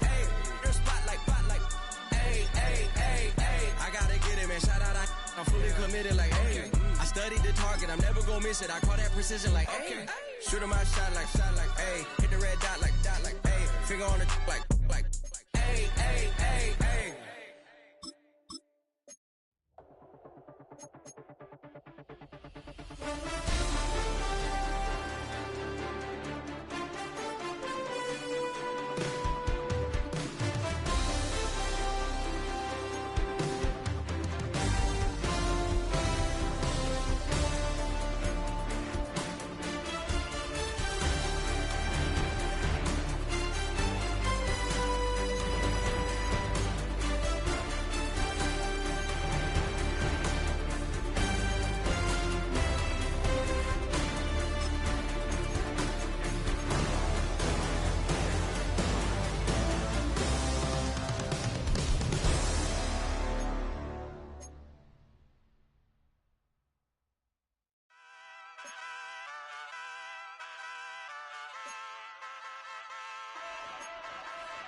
A, their spot like A. I gotta get it, man. Shout out, I'm fully committed like A. I studied the target, I'm never gonna miss it. I call that precision like A. Shooting my shot like A, hit the red dot like A, finger on the like A.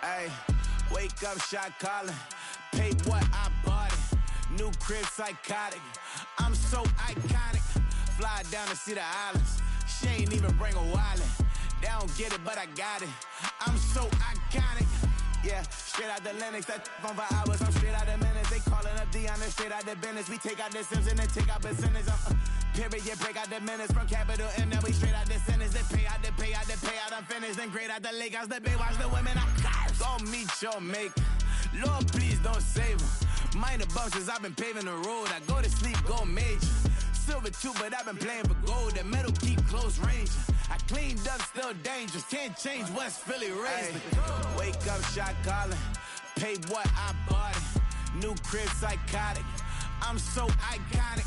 Ay, wake up, shot calling. Pay what I bought it. New crib, psychotic. I'm so iconic. Fly down to see the islands. She ain't even bring a wallet. They don't get it, but I got it. I'm so iconic. Yeah, straight out the Lennox, that on for hours. I'm straight out the minutes. They calling up Dion, straight out the business. We take out the Sims and then take out percentage. Period, break out the minutes from capital M. Now we straight out the sentence. They pay out, I'm finished. Then grade out the Lakers, the Bay, watch the women. I got go meet your maker. Lord, please don't save them. Minor bumps as I've been paving the road. I go to sleep, go major. Silver too, but I've been playing for gold. The metal keep close range. I cleaned up, still dangerous. Can't change West Philly raised me. Wake up, shot calling. Pay what I bought it. New crib, psychotic. I'm so iconic.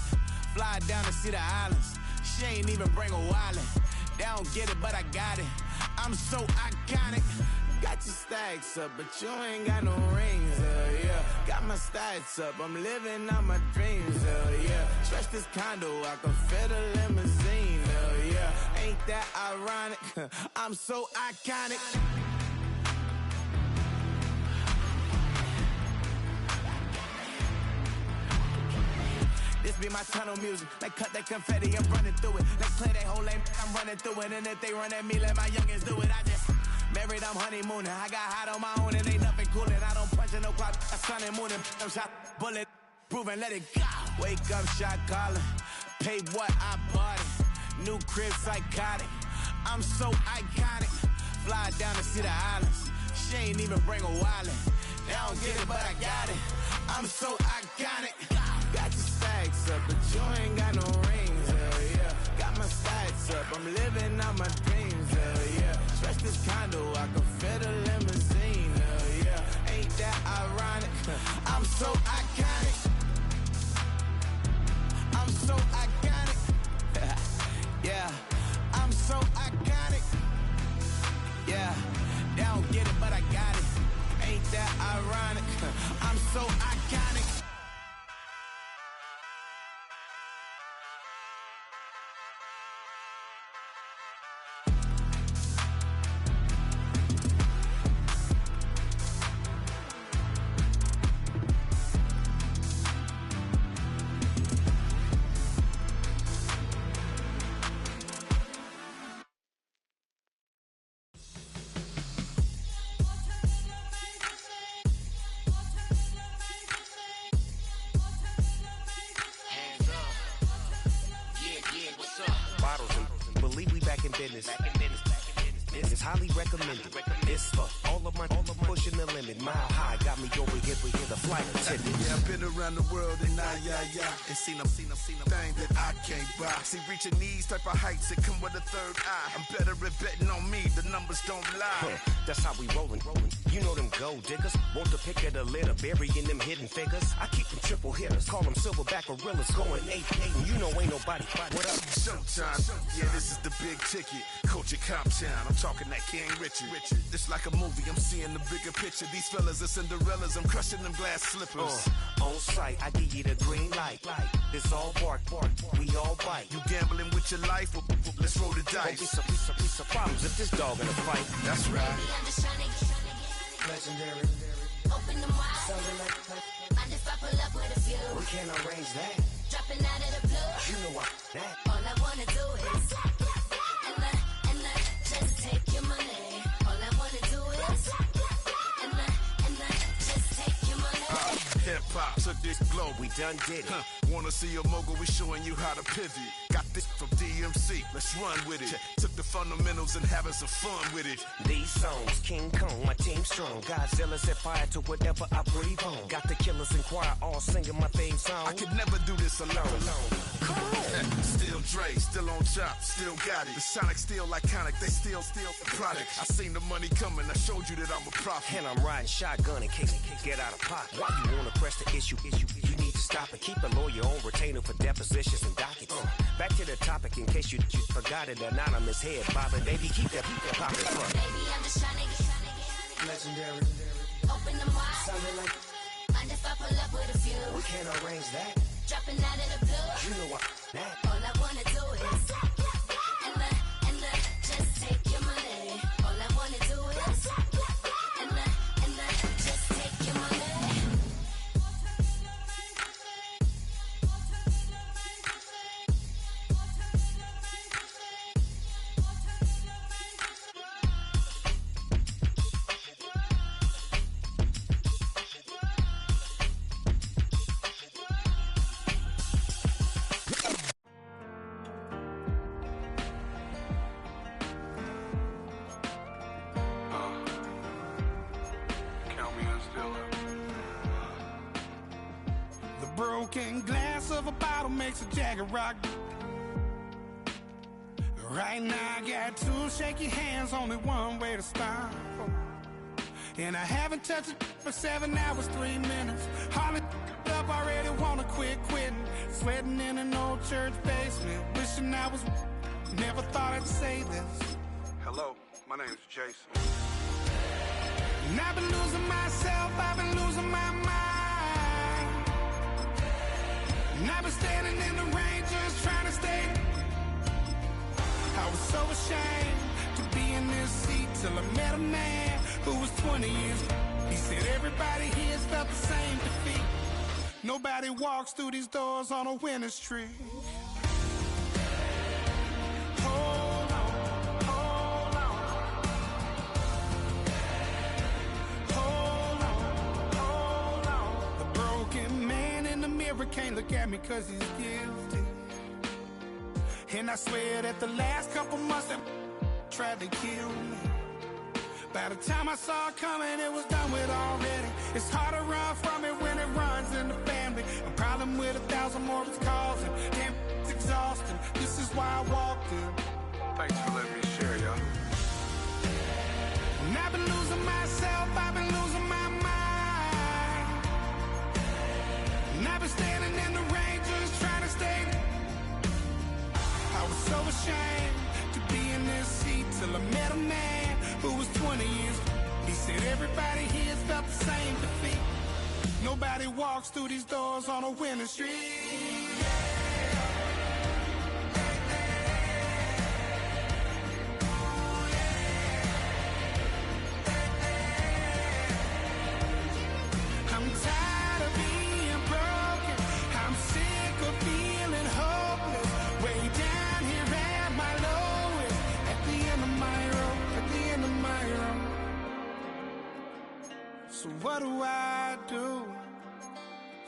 Fly down to see the islands. She ain't even bring a wallet. They don't get it, but I got it. I'm so iconic. Got your stacks up, but you ain't got no rings, yeah. Got my stats up, I'm living out my dreams, yeah. Stretch this condo, I can fit a limousine, yeah. Ain't that ironic? I'm so iconic. This be my tunnel music. Like cut that confetti, I'm running through it. Like play that whole lane, I'm running through it. And if they run at me, let my youngins do it. I just married, I'm honeymooning. I got hot on my own and ain't nothing coolin'. I don't punch in no clock, I sun and moonin'. I'm shot, bullet, proven, let it go. Wake up, shot calling. Pay what I bought it. New crib, psychotic. I'm so iconic. Fly down to see the islands. She ain't even bring a wallet. They don't get it, but I got it. I'm so iconic. Got your stacks up, but you ain't got no rings, yeah. Got my stats up, I'm living out my dreams, yeah. Stretch this condo, I can fit a limousine, yeah. Ain't that ironic? I'm so iconic. I'm so iconic. so iconic. Bottles and believe we back in business. It's highly recommended. This for all of my pushing the limit. Mile high got me over here for the flight attendant. Yeah, I've been around the world and and seen them thing that I can't buy. See, reaching these type of heights, it come with a third eye. I'm better at betting on me, the numbers don't lie. That's how we rollin'. You know them gold diggers. Want the pick of the litter, burying them hidden figures. I keep them triple hitters, call them silverback gorillas, going 8-8, and you know ain't nobody. What up? Showtime, yeah, this is the big ticket. Culture Cop Town, I'm talking that King Richard. It's like a movie, I'm seeing the bigger picture. These fellas are Cinderellas, I'm crushing them glass slippers. On sight, I give you the green light. It's all bark, we all bite. You gambling with your life? Well, let's roll the dice. Don't be some problems if this dog in a fight. That's right. I'm just trying to Legendary. open them wide. Something like Mind if I pull up with a few? we can't arrange that. Dropping out of the blue. You know what? That. All I wanna do is and I just take your money. All I wanna do is and I just take your money. Hip hop took this globe, We done did it. Wanna see a mogul? We showing you how to pivot. Got this from DMC, let's run with it. Took the fundamentals and having some fun with it. These songs, King Kong, my team strong. Godzilla set fire to whatever I breathe on. Got the killers in choir all singing my theme song. I could never do this alone. Still Dre, still on top, still got it. The Sonic still iconic, they still the product. I seen the money coming, I showed you that I'm a prophet. And I'm riding shotgun in case it get out of pocket. Why you wanna press the issue? You need to stop it. Keep a lawyer on retainer for depositions and dockets. Back to the topic in case you forgot it. Anonymous head bobbing, baby, keep that poppin'. Baby, I'm just trying to get Legendary. open them wide. Something like Mind if I pull up with a few? we can't arrange that. Dropping out of the blue. You know what? That. All I wanna do is and I just take your money. All I wanna do is and I just take your money. Count me in still up. The broken glass of a bottle makes a Jagger rock. Right now I got two shaky hands, only one way to stop. And I haven't touched it for 7 hours, 3 minutes. Hardly up, already wanna quitting. Sweating in an old church basement, wishing I was. Never thought I'd say this. Hello, my name's Jason. And I've been losing myself, I've been losing my mind. And I've been standing in the rain just trying to stay. I was so ashamed to be in this seat till I met a man who was 20 years. He said everybody here's felt the same defeat. Nobody walks through these doors on a winning streak. Hold on, hold on. Hold on, hold on. The broken man in the mirror can't look at me 'cause he's guilty. And I swear that the last couple months that tried to kill me. By the time I saw it coming, it was done with already. It's hard to run from it when it runs in the family. A problem with 1,000 more it's causing. Damn, it's exhausting. This is why I walked in. Thanks for letting me share, y'all. And I've been losing myself, I've been losing my mind. And I've been standing in the rain just trying to stay. I was so ashamed to be in this seat till I met a man who was 20 years. He said everybody here's felt the same defeat. Nobody walks through these doors on a winning streak. I'm tired of being broken. I'm sick of feeling hopeless. Way down here at my lowest. At the end of my road, at the end of my road. So what do I do?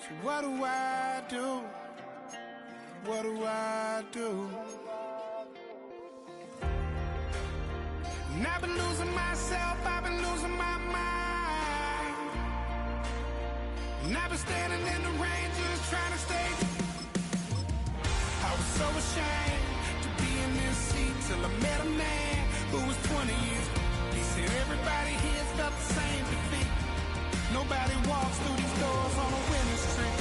So what do I do? What do I do? And I've been losing myself, I've been losing my mind. And I've been standing in the rain just trying to stay. I was so ashamed to be in this seat till I met a man who was 20 years. He said everybody here felt the same defeat. Nobody walks through these doors on a winning streak.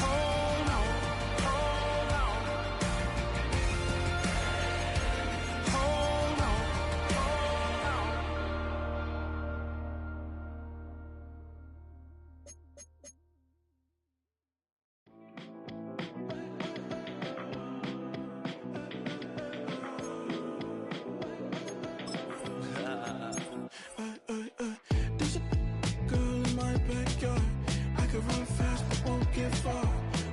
Hold on, hold on. Hold on, hold on. There's a girl in my backyard. I could run fast but won't get far.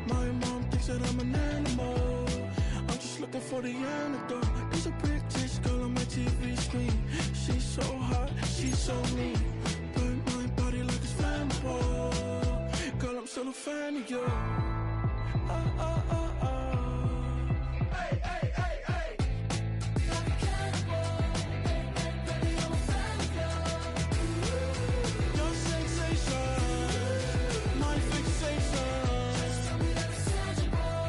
My mom thinks that I'm an animal. I'm just looking for the antidote. There's a British girl on my TV screen. She's so hot, she's so mean. Burn my body like it's flammable. Girl, I'm still a fan of you. Hey, hey, hey, hey. Like a cannibal. Baby, I'm a fan of you. Your sensation, my fixation. Just tell me that it's tangible.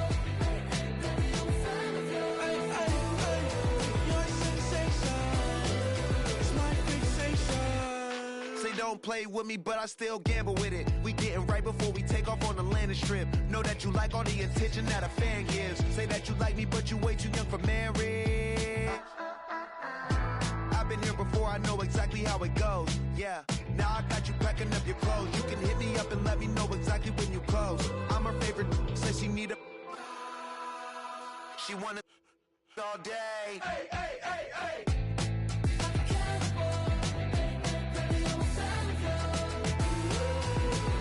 Baby, I'm a fan of you. Hey, hey, hey. Your sensation is my fixation. Say don't play with me, but I still gamble with it. We getting right before we take off on the landing strip. Know that you like all the attention that a fan gives. Say that you like me, but you way too young for marriage. I've been here before, I know exactly how it goes. Yeah, now I got you packing up your clothes. You can hit me up and let me know exactly when you close. I'm her favorite, says she need a. She wanna all day. Hey, hey, hey, hey.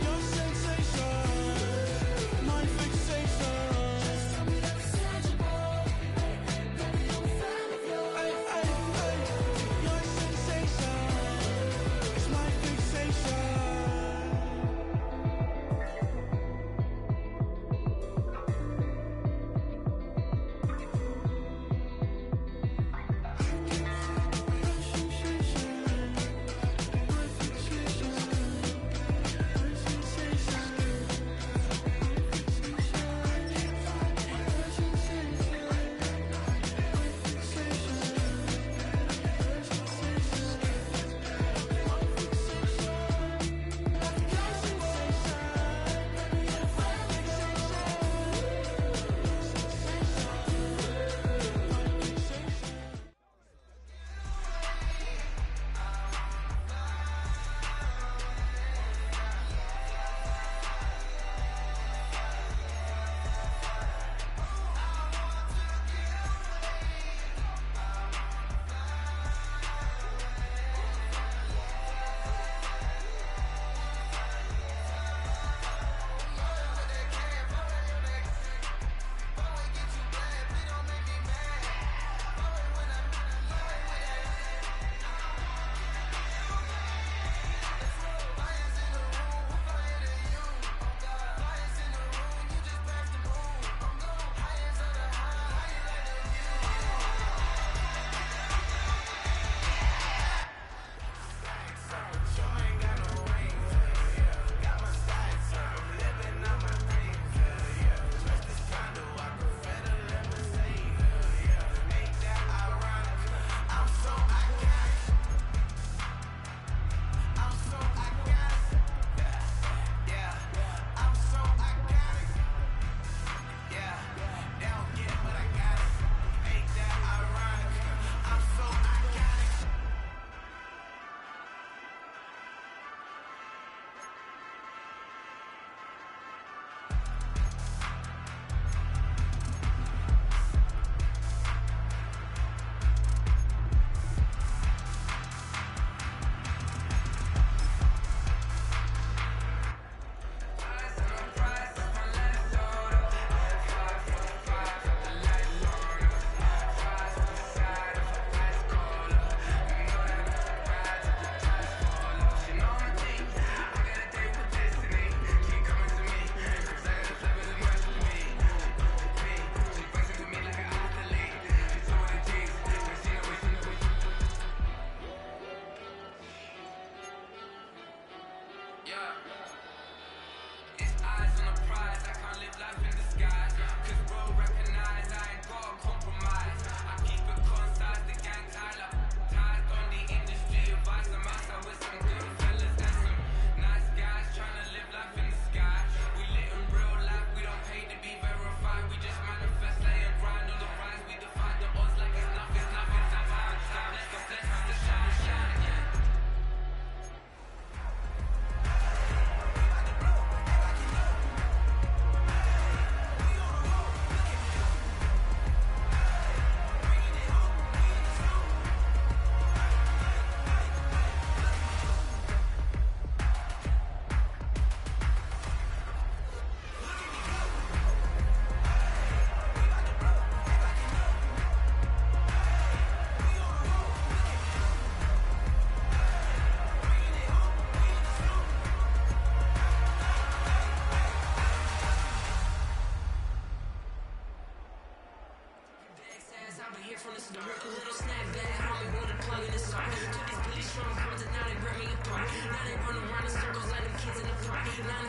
Your sensation, my fixation. Just tell me that it's tangible. Baby, I'm a fan of you. Hey, hey, hey. Your sensation is my fixation.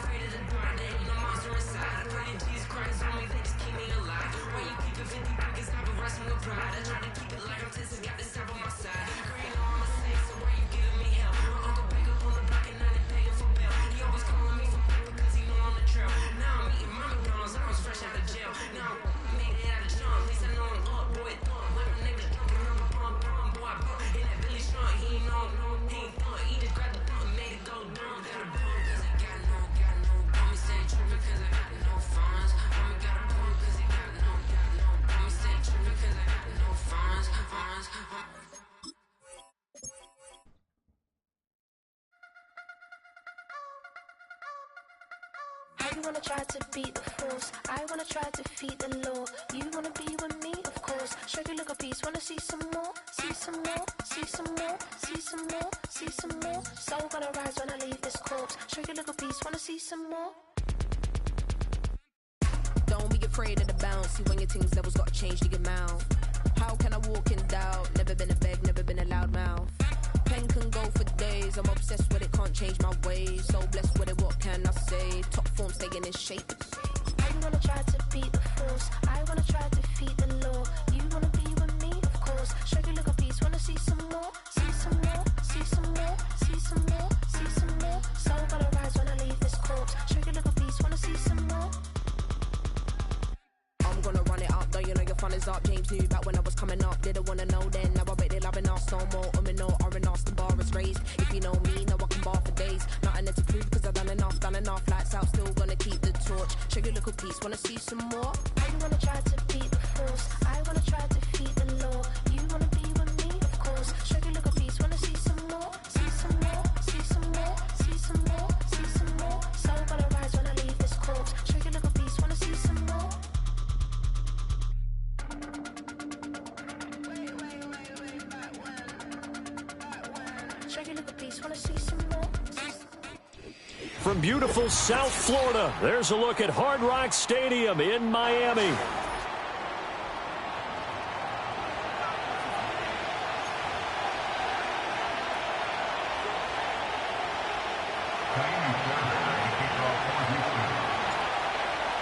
afraid of the dark, there ain't no monster inside. I pray that Jesus Christ on me, they just keep me alive. When you keep it 50 pockets, I've been wrestling with pride. I try to keep it like I'm testing, got this stuff on my side. Girl, you know I'm a saint, so why you giving me hell? My uncle back up on the block and now they begging for bail. He always calling me for paper because he know I'm the trail. Now I'm eating my McDonald's, I was fresh out of jail. Now I'm made it out of junk, at least I know I'm up, boy, thump. When them niggas jumping, I'm a bum, boy, I bump. In that Billy Strong, he ain't know, he ain't thump. He just grabbed the bump and made it go dumb. Got a bump cause I got no, bump me stay tripping cause I got no funds. Mommy got a bump cause he got no, bump me stay tripping cause I got no funds. You wanna try to beat the force, I wanna try to defeat the law. You wanna be with me, of course. Show you look a piece, wanna see some more, see some more, see some more, see some more, see some more. Soul gonna rise when I leave this corpse. Show you look a piece, wanna see some more. Don't be afraid of the bounce. See when your things levels gotta change to your mouth. How can I walk in doubt? Never been a beg, never been a loud mouth. Pen can go for days. I'm obsessed with it, can't change my ways. So blessed with it, what can I say? Top form staying in shape. You wanna try to beat the force, I wanna try to defeat the law. You wanna be with me, of course. Show you look a piece, wanna see some more, see some more, see some more, see some more, see some more. Soul gonna rise when I leave this corpse. Show you look a piece, wanna see some more. I'm gonna run it up, though you know your fun is up. James knew back when I was coming up. Didn't wanna know then, now I bet they loving us. No more, no R&Us, the bar is raised. If you know me, now I can bar for days. Nothing to prove cause I've done enough. Lights out, still gonna keep the torch. Show you little piece, wanna see some more? You wanna try to beat the force, I wanna try to defeat the law. You wanna be with me, of course. Show you look a piece, wanna see some more, see some more, see some more, see some more, see some more. Soul gonna rise when I leave this corpse. Show you look a piece, wanna see some more. Show you look a piece, wanna see some more. From beautiful South Florida, there's a look at Hard Rock Stadium in Miami.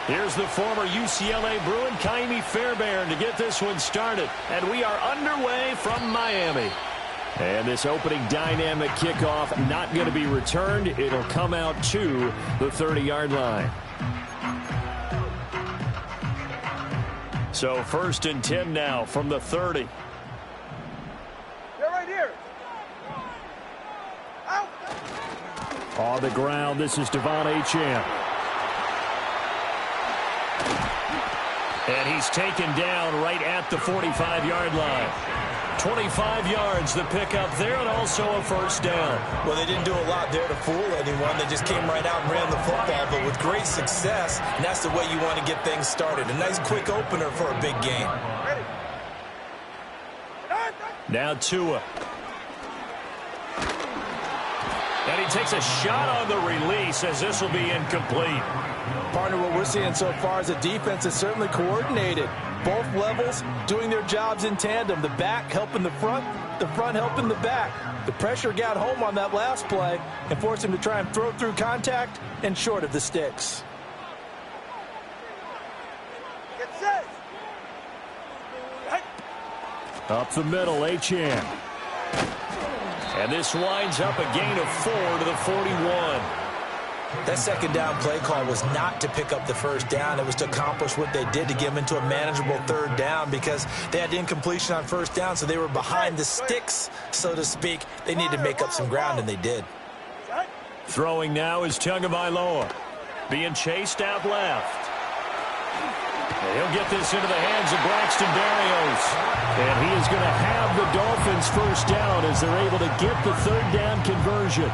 Here's the former UCLA Bruin, Kaimi Fairbairn, to get this one started. And we are underway from Miami. And this opening dynamic kickoff not going to be returned. It'll come out to the 30-yard line. So 1st and 10 now from the 30. They're right here. Out. On the ground, this is Devon Achane. And he's taken down right at the 45-yard line. 25 yards the pickup there, and also a first down. Well, they didn't do a lot there to fool anyone. They just came right out and ran the football, but with great success, and that's the way you want to get things started. A nice quick opener for a big game. Now Tua. And he takes a shot on the release as this will be incomplete. Partner, what we're seeing so far is a defense that's certainly coordinated. Both levels doing their jobs in tandem. The back helping the front helping the back. The pressure got home on that last play and forced him to try and throw through contact and short of the sticks. Get set. Up the middle, Achane. And this winds up a gain of 4 to the 41. That second down play call was not to pick up the first down. It was to accomplish what they did to get them into a manageable third down because they had incompletion on first down, so they were behind the sticks, so to speak. They needed to make up some ground, and they did. Throwing now is Tagovailoa. Being chased out left. And he'll get this into the hands of Braxton Berrios. And he is going to have the Dolphins first down as they're able to get the third down conversion.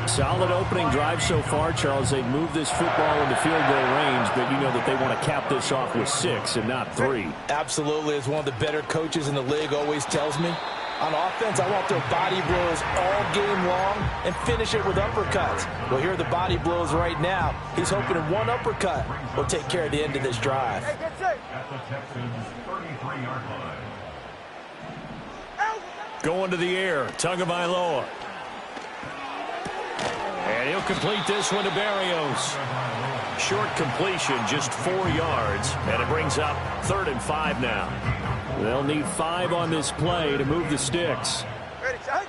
Solid opening drive so far, Charles. They moved this football into field goal range, but you know that they want to cap this off with 6 and not 3. Absolutely. As one of the better coaches in the league always tells me, on offense, I want their body blows all game long and finish it with uppercuts. Well, here are the body blows right now. He's hoping one uppercut will take care of the end of this drive. Going to the air, Tagovailoa. And he'll complete this one to Barrios. Short completion, just 4 yards, and it brings up 3rd and 5 now. They'll need 5 on this play to move the sticks. Ready, set.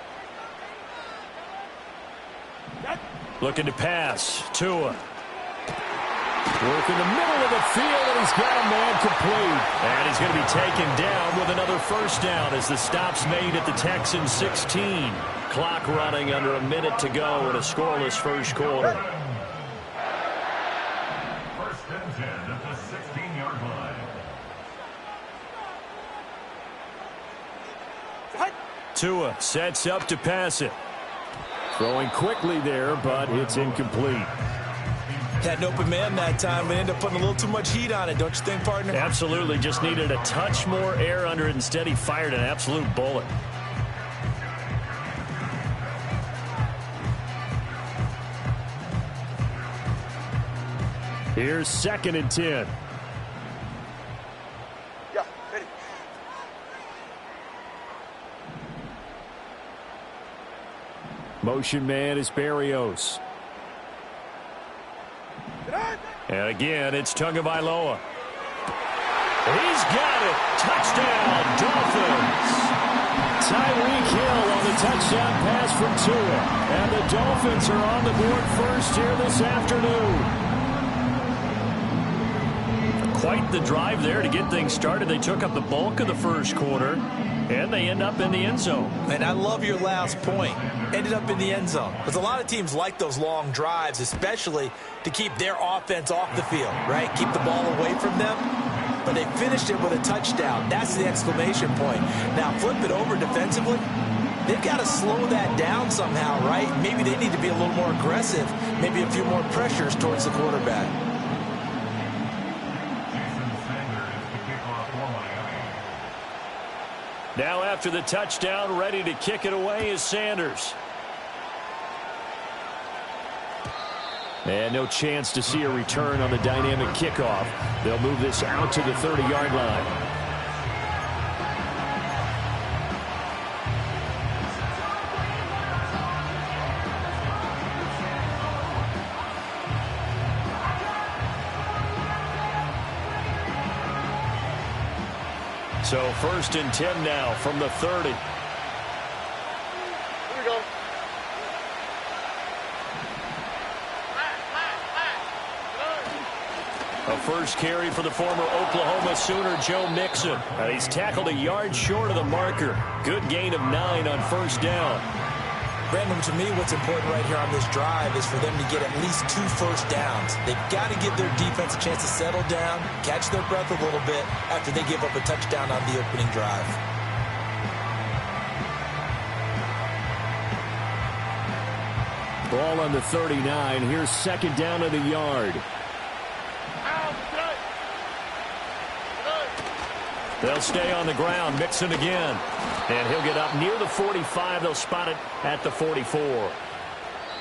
Looking to pass. Tua. Work in the middle of the field, and he's got a man complete. And he's going to be taken down with another first down as the stop's made at the Texans' 16. Clock running under a minute to go in a scoreless first quarter. First and 10 at the 16-yard line. Tua sets up to pass it. Throwing quickly there, but it's incomplete. Had an open man that time, but ended up putting a little too much heat on it, don't you think, partner? Absolutely. Just needed a touch more air under it. Instead, he fired an absolute bullet. Here's 2nd and 10. Yeah, ready. Motion man is Barrios. And again, it's Tagovailoa. He's got it. Touchdown, Dolphins. Tyreek Hill on the touchdown pass from Tua. And the Dolphins are on the board first here this afternoon. Quite the drive there to get things started. They took up the bulk of the first quarter, and they end up in the end zone. And I love your last point. Ended up in the end zone. Because a lot of teams like those long drives, especially to keep their offense off the field, right? Keep the ball away from them. But they finished it with a touchdown. That's the exclamation point. Now, flip it over defensively. They've got to slow that down somehow, right? Maybe they need to be a little more aggressive. Maybe a few more pressures towards the quarterback. Now after the touchdown, ready to kick it away is Sanders. And no chance to see a return on the dynamic kickoff. They'll move this out to the 30-yard line. So 1st and 10 now from the 30. Here we go. A first carry for the former Oklahoma Sooner, Joe Mixon. And he's tackled a yard short of the marker. Good gain of 9 on first down. Brandon, to me, what's important right here on this drive is for them to get at least 2 first downs. They've got to give their defense a chance to settle down, catch their breath a little bit after they give up a touchdown on the opening drive. Ball on the 39. Here's 2nd down at a yard. They'll stay on the ground. Mixon again. And he'll get up near the 45. They'll spot it at the 44.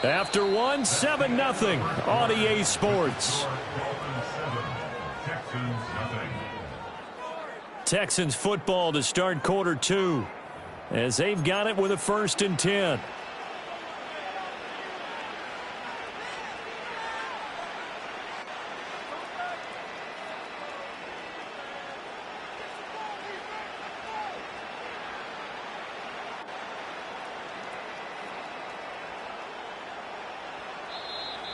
After one, 7-0 on EA Sports. Texans football to start quarter 2 as they've got it with a 1st and 10.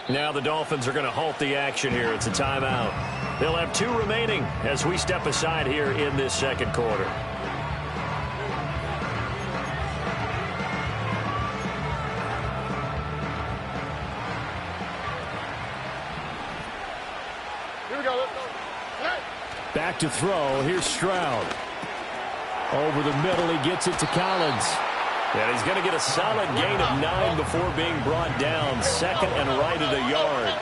Now the Dolphins are going to halt the action here. It's a timeout. They'll have 2 remaining as we step aside here in this second quarter. Here we go. Let's go. Hey. Back to throw. Here's Stroud. Over the middle, he gets it to Collins. And he's going to get a solid gain of 9 before being brought down. 2nd and right at a yard.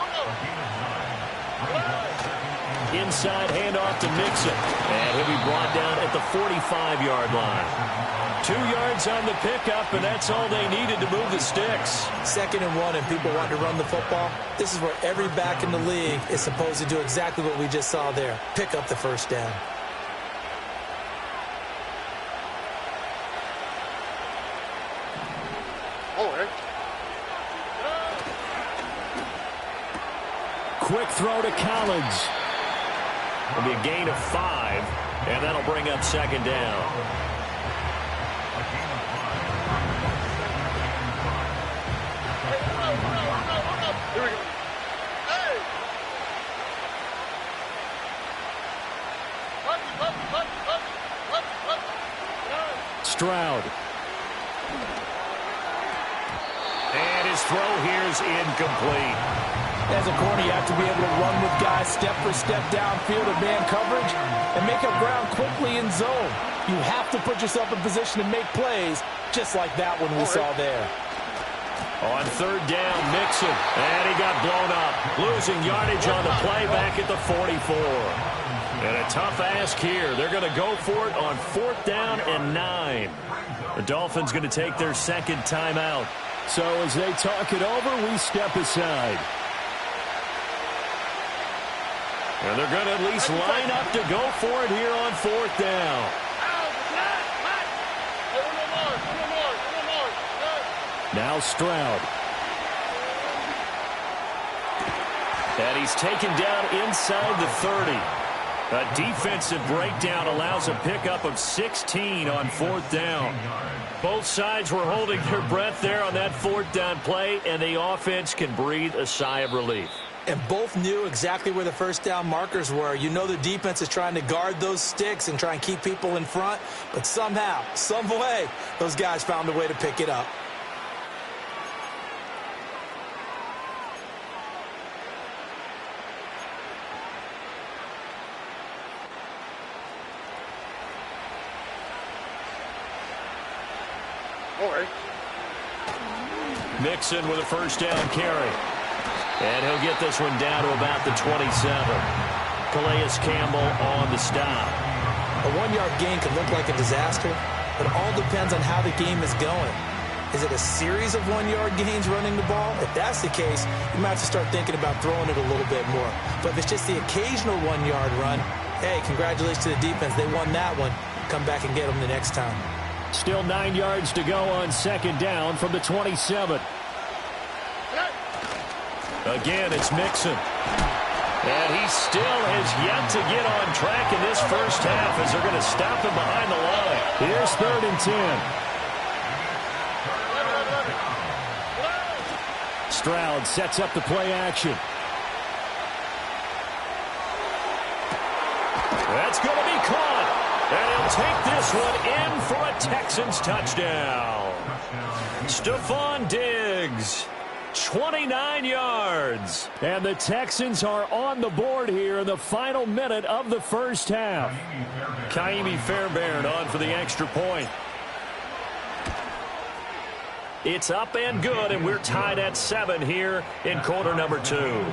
Inside handoff to Mixon. And he'll be brought down at the 45-yard line. 2 yards on the pickup, and that's all they needed to move the sticks. 2nd and 1, and people want to run the football. This is where every back in the league is supposed to do exactly what we just saw there. Pick up the first down. quick throw to Collins. It'll be a gain of 5, and that'll bring up second down. Here we go. Hey! Stroud. And his throw here is incomplete. As a corner, you have to be able to run with guys step for step downfield in man coverage and make up ground quickly in zone. You have to put yourself in position to make plays just like that one we saw there. On third down, Mixon. And he got blown up. Losing yardage on the play back at the 44. And a tough ask here. They're going to go for it on 4th down and 9. The Dolphins going to take their second timeout. So as they talk it over, we step aside. And they're going to at least line up to go for it here on 4th down. Now Stroud. And he's taken down inside the 30. A defensive breakdown allows a pickup of 16 on 4th down. Both sides were holding their breath there on that 4th down play, and the offense can breathe a sigh of relief. And both knew exactly where the first down markers were. You know the defense is trying to guard those sticks and try and keep people in front, but somehow, some way, those guys found a way to pick it up. Mixon with a first down carry. And he'll get this one down to about the 27. Calais Campbell on the stop. A 1-yard gain could look like a disaster, but it all depends on how the game is going. Is it a series of 1-yard gains running the ball? If that's the case, you might have to start thinking about throwing it a little bit more. But if it's just the occasional 1-yard run, hey, congratulations to the defense. They won that one. Come back and get them the next time. Still 9 yards to go on second down from the 27. Again, it's Mixon. And he still has yet to get on track in this first half as they're going to stop him behind the line. Here's 3rd and 10. Stroud sets up the play action. That's going to be caught. And he'll take this one in for a Texans touchdown. Stephon Diggs, 29 yards. And the Texans are on the board here in the final minute of the first half. Kaimi Fairbairn on for the extra point. It's up and good, and we're tied at 7 here in quarter number 2.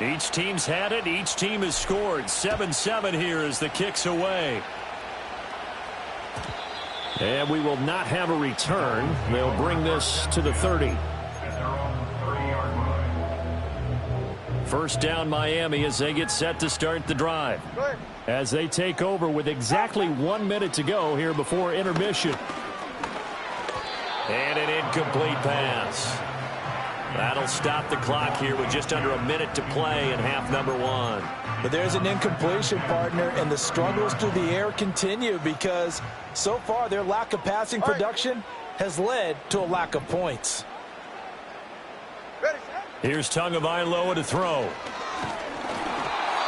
Each team's had it. Each team has scored. 7-7 here as the kick's away. And we will not have a return. They'll bring this to the 30. First down Miami as they get set to start the drive. As they take over with exactly 1 minute to go here before intermission. And an incomplete pass. That'll stop the clock here with just under a minute to play in half number 1. But there's an incompletion, partner, and the struggles through the air continue because so far their lack of passing production has led to a lack of points. Here's Tagovailoa to throw.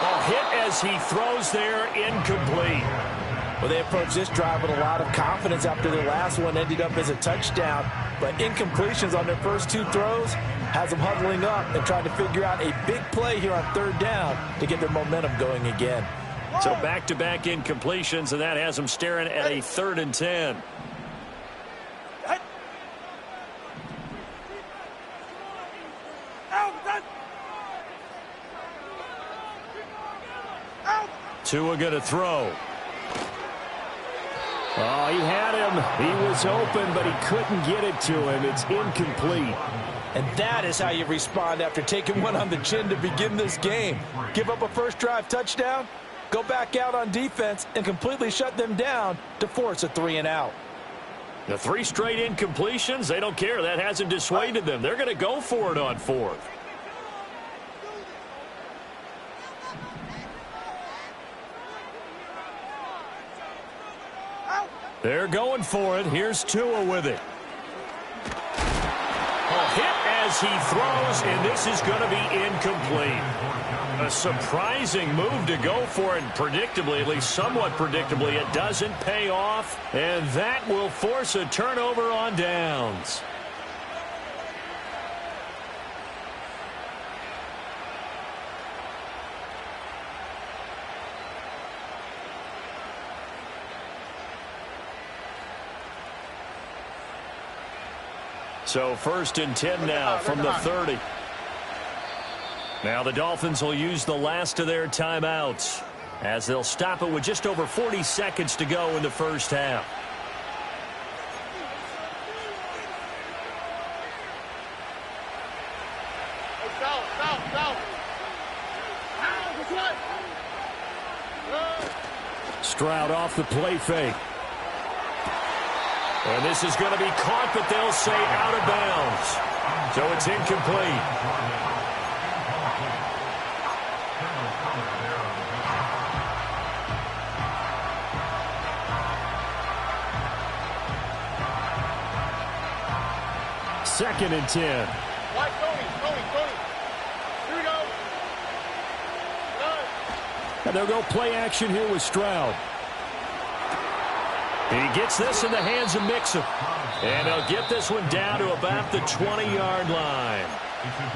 A hit as he throws there, incomplete. Well, they approached this drive with a lot of confidence after their last one ended up as a touchdown. But incompletions on their first 2 throws has them huddling up and trying to figure out a big play here on 3rd down to get their momentum going again. So back-to-back incompletions, and that has them staring at a 3rd and 10. Tua going to throw. Oh, he had him. He was open, but he couldn't get it to him. It's incomplete. And that is how you respond after taking one on the chin to begin this game. Give up a first drive touchdown, go back out on defense, and completely shut them down to force a 3-and-out. The 3 straight incompletions, they don't care. That hasn't dissuaded them. They're going to go for it on 4th. They're going for it. Here's Tua with it. Hit as he throws, and this is going to be incomplete. A surprising move to go for it, and predictably, at least somewhat predictably, it doesn't pay off, and that will force a turnover on downs. So 1st and 10 now from the 30. Now the Dolphins will use the last of their timeouts as they'll stop it with just over 40 seconds to go in the first half. Stroud off the play fake. And this is going to be caught, but they'll say out of bounds. So it's incomplete. Second and 10. Here we go. And they'll go play action here with Stroud. He gets this in the hands of Mixon. And they'll get this one down to about the 20-yard line.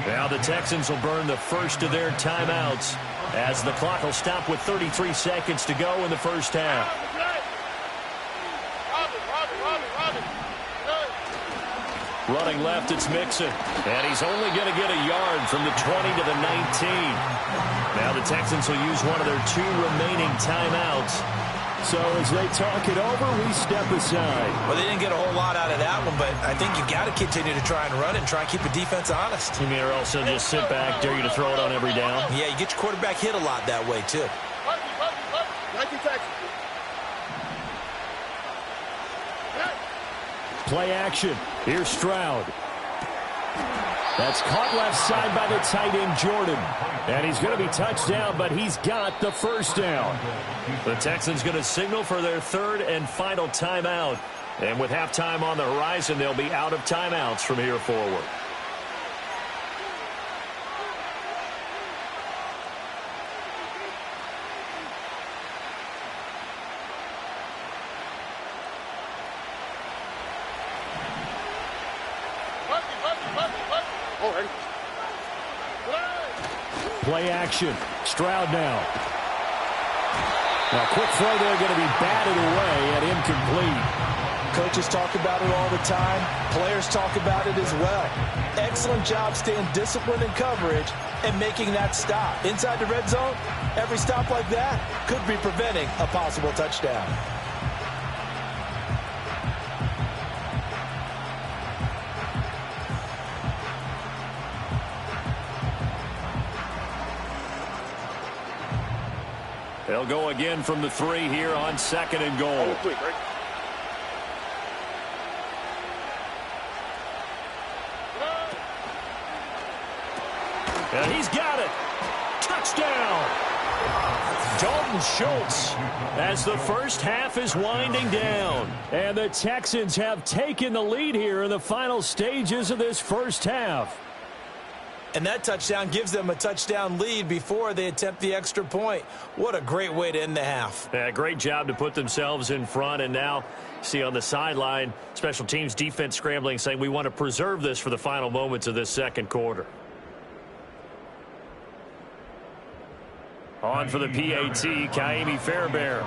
Now the Texans will burn the first of their timeouts as the clock will stop with 33 seconds to go in the first half. Running left, it's Mixon. And he's only going to get a yard from the 20 to the 19. Now the Texans will use one of their 2 remaining timeouts. So as they talk it over, we step aside. Well, they didn't get a whole lot out of that one, but I think you got to continue to try and run and try and keep the defense honest. You mean or also just sit back, dare you to throw it on every down? Yeah, you get your quarterback hit a lot that way, too. Play action. Here's Stroud. That's caught left side by the tight end, Jordan. And he's going to be touched down, but he's got the first down. The Texans going to signal for their 3rd and final timeout. And with halftime on the horizon, they'll be out of timeouts from here forward. Play action. Stroud now. Now, quick throw there, going to be batted away and incomplete. Coaches talk about it all the time. Players talk about it as well. Excellent job staying disciplined in coverage and making that stop. Inside the red zone, every stop like that could be preventing a possible touchdown. They'll go again from the 3 here on 2nd and goal. And he's got it. Touchdown. Dalton Schultz as the first half is winding down. And the Texans have taken the lead here in the final stages of this first half. And that touchdown gives them a touchdown lead before they attempt the extra point. What a great way to end the half. Yeah, great job to put themselves in front. And now, see on the sideline, special teams defense scrambling, saying we want to preserve this for the final moments of this second quarter. On for the PAT, Kaimi Fairbairn.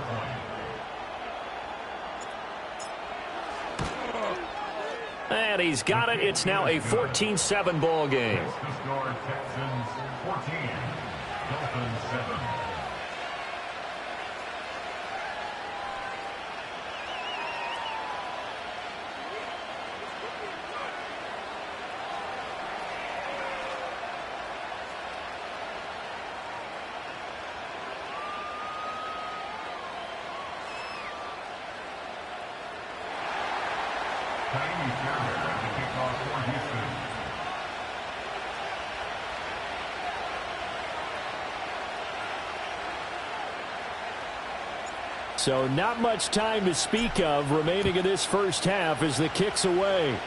And he's got it. It's now a 14-7 ball game. Texans 14, Dolphins 7. So not much time to speak of remaining in this first half as the kick's away.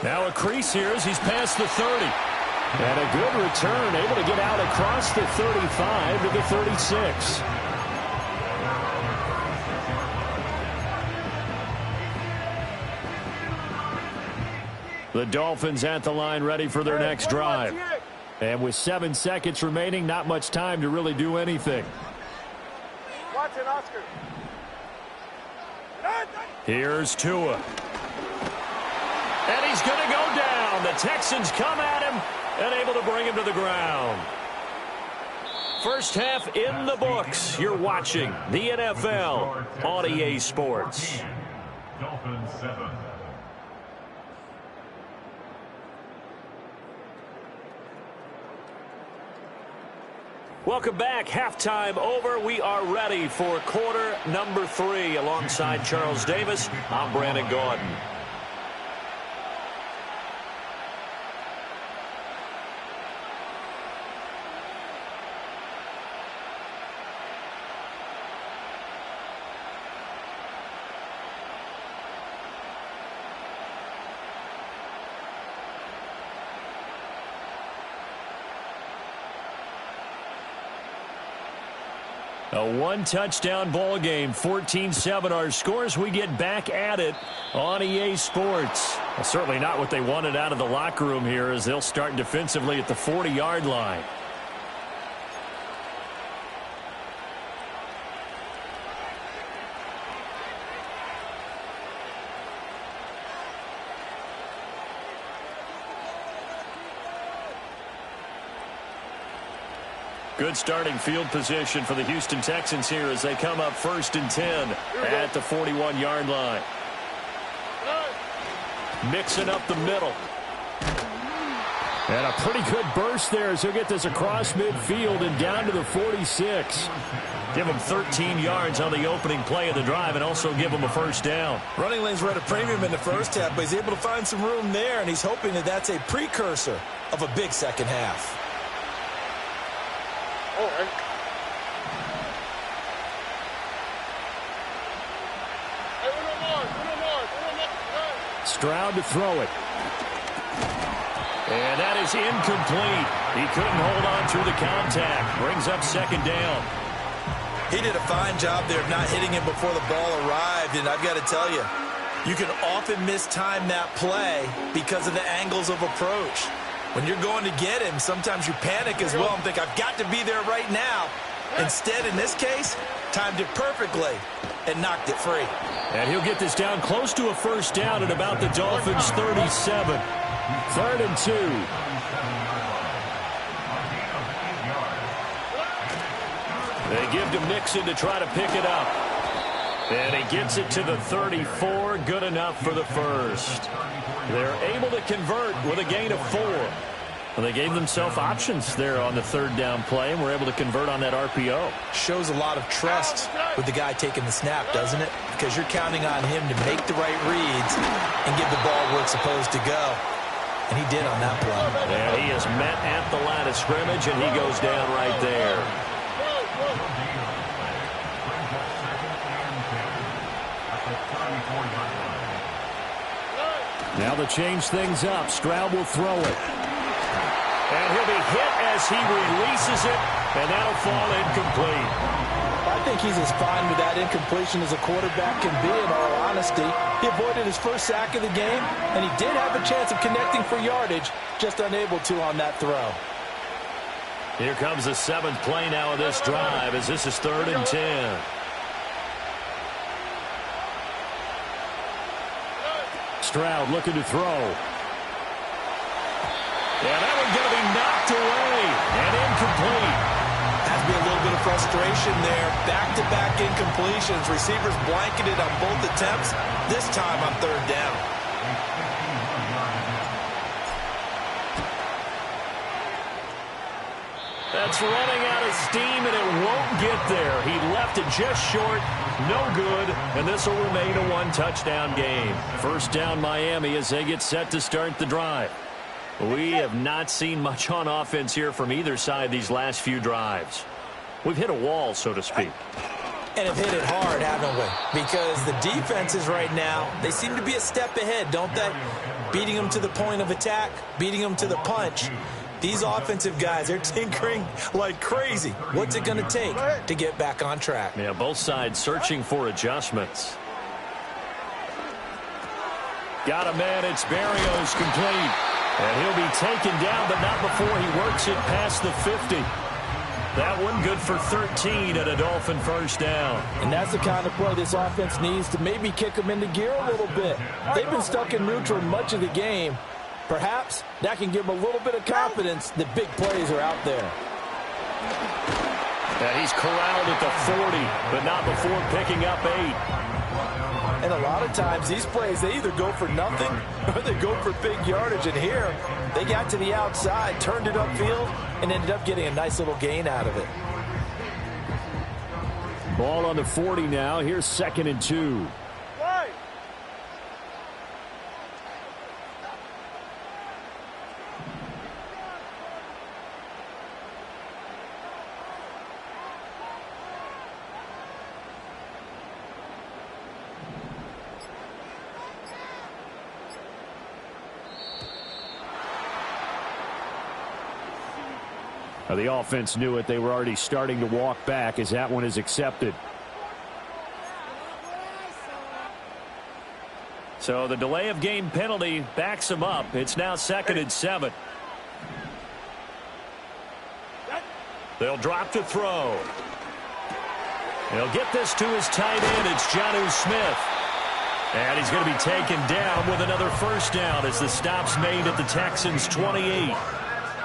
Now a crease here as he's past the 30. And a good return, able to get out across the 35 to the 36. The Dolphins at the line ready for their next drive. And with 7 seconds remaining, not much time to really do anything. Watch it, Oscar. Here's Tua. And he's going to go down. The Texans come at him and able to bring him to the ground. First half in the books. You're watching the NFL on EA Sports. Dolphins 7. Welcome back. Halftime over. We are ready for quarter number 3. Alongside Charles Davis, I'm Brandon Gordon. A one-touchdown ball game, 14-7 our scores. We get back at it on EA Sports. Well, certainly not what they wanted out of the locker room here as they'll start defensively at the 40-yard line. Good starting field position for the Houston Texans here as they come up 1st and 10 at the 41-yard line. Mixing up the middle. And a pretty good burst there as he'll get this across midfield and down to the 46. Give him 13 yards on the opening play of the drive and also give him a first down. Running lanes were at a premium in the first half, but he's able to find some room there, and he's hoping that that's a precursor of a big second half. All right. Stroud to throw it. And that is incomplete. He couldn't hold on through the contact. Brings up 2nd down. He did a fine job there of not hitting him before the ball arrived, and I've got to tell you, you can often mistime that play because of the angles of approach. When you're going to get him, sometimes you panic as well and think, I've got to be there right now. Instead, in this case, timed it perfectly and knocked it free. And he'll get this down close to a first down at about the Dolphins' 37. 3rd and 2. They give to Mixon to try to pick it up. And he gets it to the 34. Good enough for the first. They're able to convert with a gain of 4. Well, they gave themselves options there on the 3rd down play and were able to convert on that RPO. Shows a lot of trust with the guy taking the snap, doesn't it? Because you're counting on him to make the right reads and give the ball where it's supposed to go. And he did on that play. And he is met at the line of scrimmage, and he goes down right there. Now to change things up, Stroud will throw it. And he'll be hit as he releases it, and that'll fall incomplete. I think he's as fine with that incompletion as a quarterback can be, in all honesty. He avoided his first sack of the game, and he did have a chance of connecting for yardage, just unable to on that throw. Here comes the 7th play now of this drive as this is 3rd and 10. Stroud looking to throw. Yeah, that one's going to be knocked away and incomplete. Has to be a little bit of frustration there. Back-to-back incompletions. Receivers blanketed on both attempts, this time on 3rd down. That's running out of steam, and it won't get there. He left it just short. No good, and this will remain a one-touchdown game. First down, Miami, as they get set to start the drive. We have not seen much on offense here from either side these last few drives. We've hit a wall, so to speak. And have hit it hard, haven't we? Because the defenses right now, they seem to be a step ahead, don't they? Beating them to the point of attack, beating them to the punch. These offensive guys, they're tinkering like crazy. What's it going to take to get back on track? Yeah, both sides searching for adjustments. Got a man, it's Barrios complete. And he'll be taken down, but not before he works it past the 50. That one good for 13 and a Dolphin first down. And that's the kind of play this offense needs to maybe kick them into gear a little bit. They've been stuck in neutral much of the game. Perhaps that can give them a little bit of confidence that big plays are out there. And he's corralled at the 40, but not before picking up 8. And a lot of times these plays, they either go for nothing or they go for big yardage. And here, they got to the outside, turned it upfield, and ended up getting a nice little gain out of it. Ball on the 40 now. Here's 2nd and 2. The offense knew it. They were already starting to walk back as that one is accepted. So the delay of game penalty backs him up. It's now 2nd and 7. They'll drop to throw. He'll get this to his tight end. It's Jonnu Smith. And he's going to be taken down with another first down as the stop's made at the Texans' 28.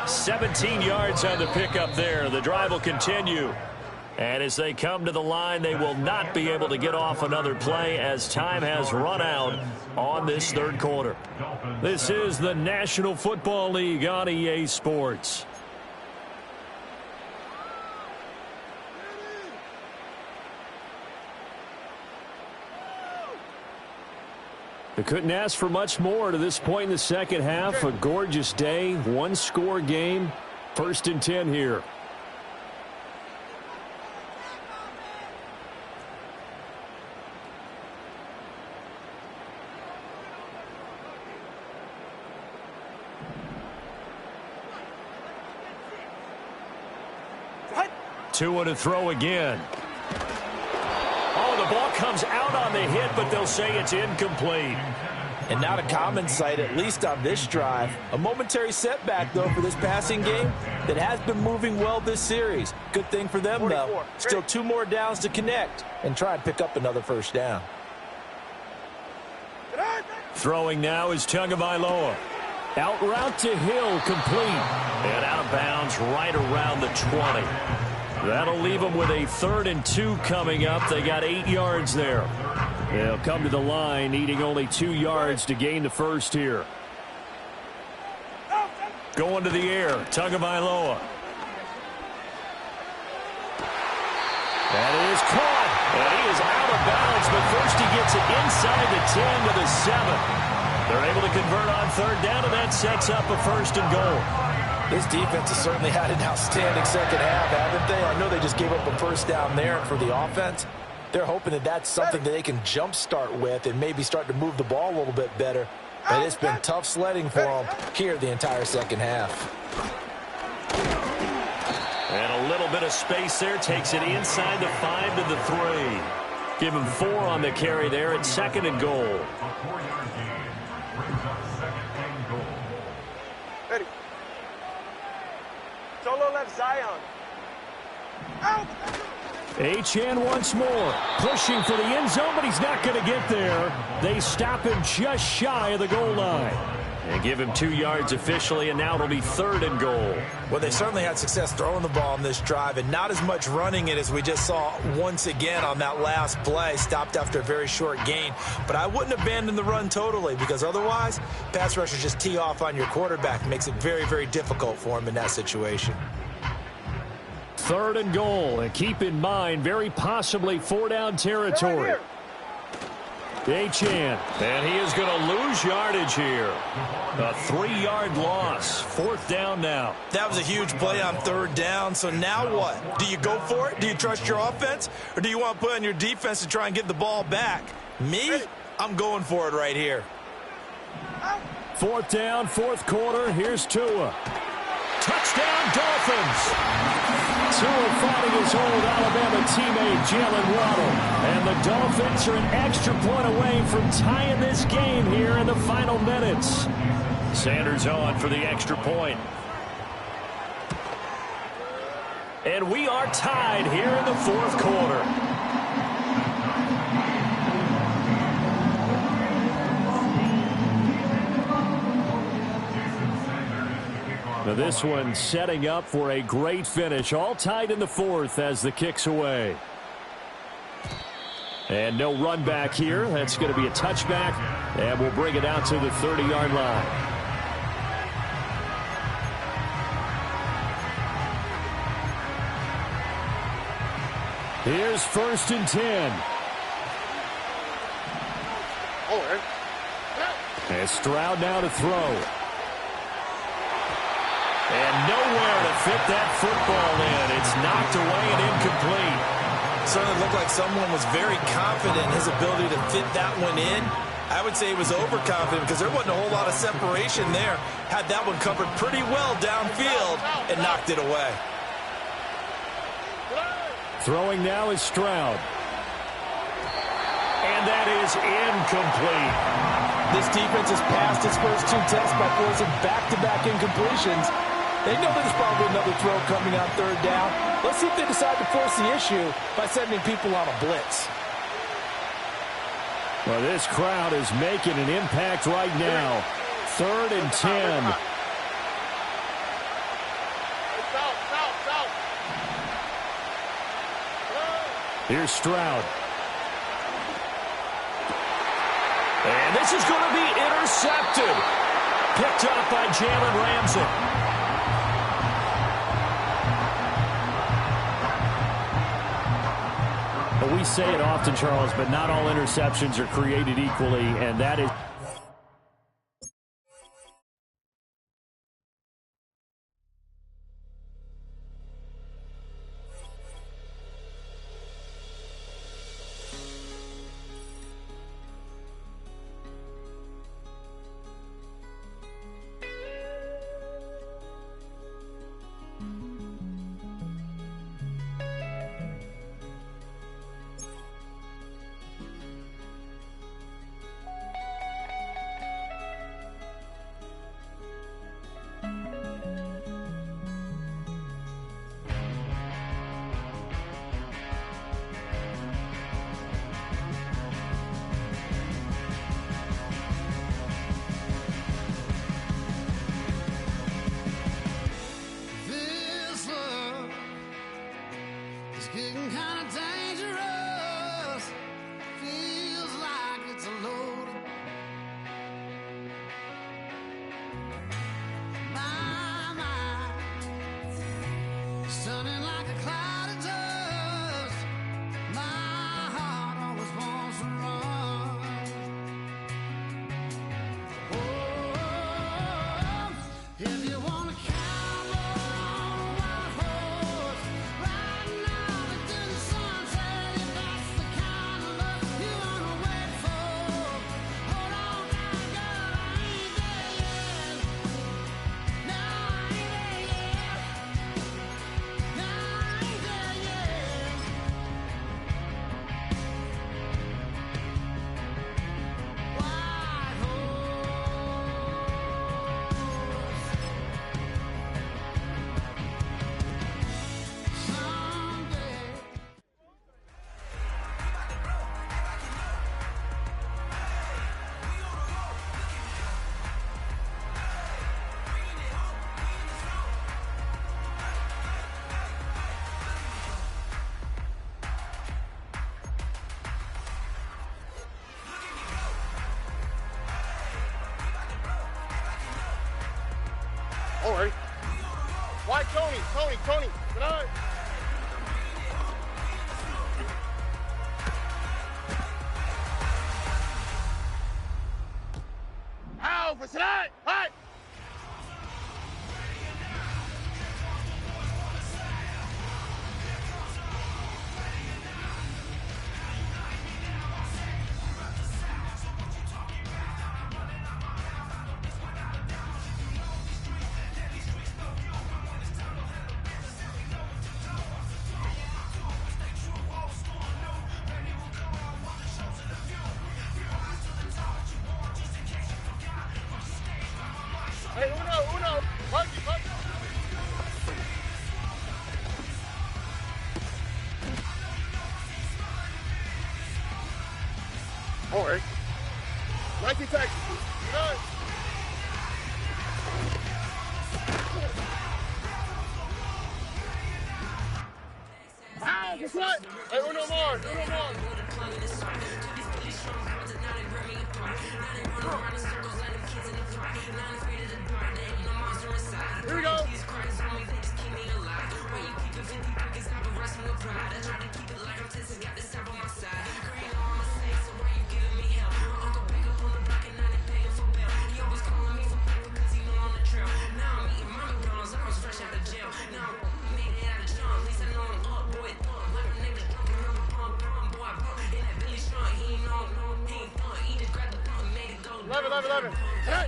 17 yards on the pickup there. The drive will continue. And as they come to the line, they will not be able to get off another play as time has run out on this third quarter. This is the National Football League on EA Sports. They couldn't ask for much more to this point in the second half. A gorgeous day, one-score game. 1st and 10 here. Tua to throw again. The ball comes out on the hit, but they'll say it's incomplete. And not a common sight, at least on this drive. A momentary setback, though, for this passing game that has been moving well this series. Good thing for them, though. Still 2 more downs to connect and try and pick up another first down. Throwing now is Tagovailoa. Out route to Hill, complete. And out of bounds right around the 20. That'll leave them with a 3rd and 2 coming up. They got 8 yards there. They'll come to the line, needing only 2 yards to gain the first here. Going to the air, Tagovailoa. That is caught. And he is out of bounds, but first he gets it inside the 10 to the 7. They're able to convert on 3rd down, and that sets up a 1st and goal. This defense has certainly had an outstanding second half, haven't they? I know they just gave up a first down there for the offense. They're hoping that that's something that they can jumpstart with and maybe start to move the ball a little bit better. But it's been tough sledding for them here the entire second half. And a little bit of space there. Takes it inside the 5 to the 3. Give him 4 on the carry there at 2nd and goal. Solo left Zion. Out! Achane once more. Pushing for the end zone, but he's not going to get there. They stop him just shy of the goal line. And give him 2 yards officially, and now it'll be 3rd and goal. Well, they certainly had success throwing the ball on this drive, and not as much running it as we just saw once again on that last play. Stopped after a very short gain. But I wouldn't abandon the run totally, because otherwise, pass rushers just tee off on your quarterback. It makes it very, very difficult for him in that situation. 3rd and goal. And keep in mind, very possibly 4-down territory. Achan, and he is going to lose yardage here. A 3-yard loss. 4th down now. That was a huge play on 3rd down. So now what? Do you go for it? Do you trust your offense? Or do you want to put on your defense to try and get the ball back? Me? I'm going for it right here. 4th down, 4th quarter. Here's Tua. Touchdown, Dolphins. Tua fighting his old Alabama teammate Jalen Waddle. And the Dolphins are an extra point away from tying this game here in the final minutes. Sanders on for the extra point. And we are tied here in the 4th quarter. Now this one setting up for a great finish. All tied in the 4th as the kick's away. And no run back here. That's going to be a touchback. And we'll bring it out to the 30-yard line. Here's 1st and 10. And Stroud now to throw. And nowhere to fit that football in. It's knocked away and incomplete. Certainly looked like someone was very confident in his ability to fit that one in. I would say he was overconfident because there wasn't a whole lot of separation there. Had that one covered pretty well downfield and knocked it away. Throwing now is Stroud. And that is incomplete. This defense has passed its first 2 tests by forcing back-to-back incompletions. They know there's probably another throw coming on 3rd down. Let's see if they decide to force the issue by sending people on a blitz. Well, this crowd is making an impact right now. 3rd and 10. Here's Stroud. And this is going to be intercepted. Picked up by Jalen Ramsey. We say it often, Charles, but not all interceptions are created equally, and that is... All right. Why Tony? Tony, good night. for tonight. Hi. Hey, uno, Marky. All right. 19 Texas. Good. Ah, that's right. Hey, uno more. Here we go. Love it. Hey.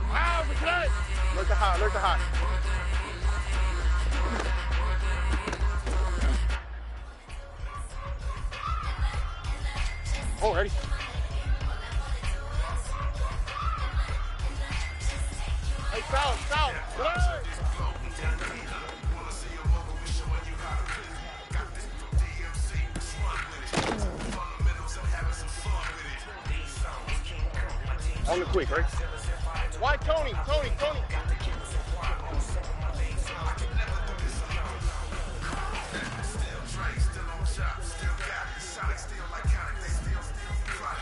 Wow, for tonight. Look the hot. Oh, ready. Hey, foul. Hey. On the quick, right? Why Tony?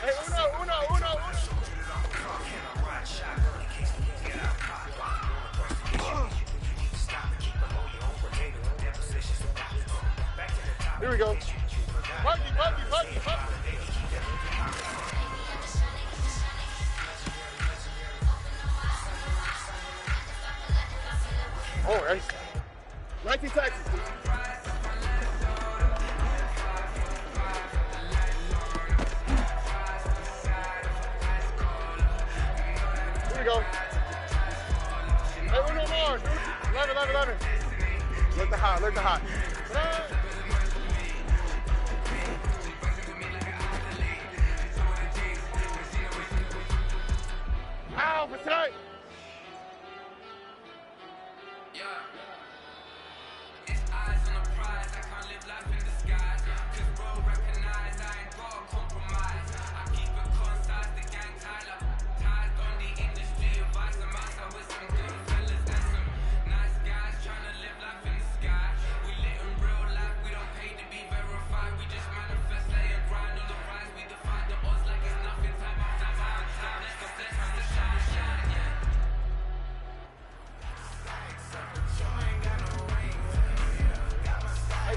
Hey, uno. Here we go. Marky. All right. 19 Texas. Here we go. Hey, uno more. 11. Look the hot. Ow, for tonight.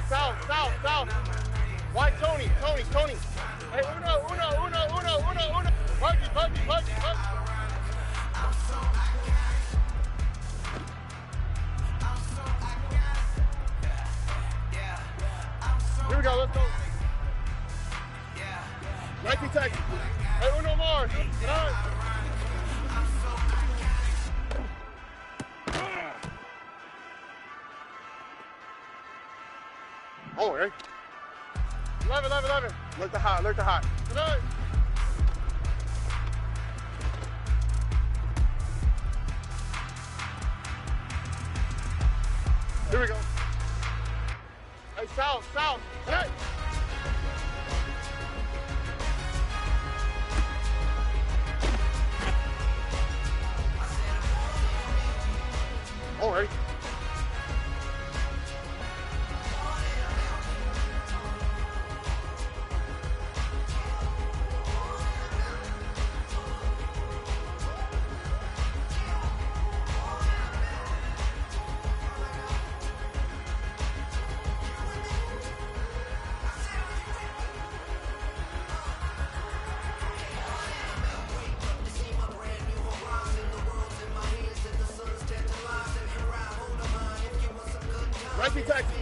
South. Why Tony? Hey, uno. Buggy. Here we go, let's go. 19 Texas. Hey, uno more. Oh, right. 11. Look the hot. Tonight. Here we go. Hey, south. Hey. All right. Righty taxi.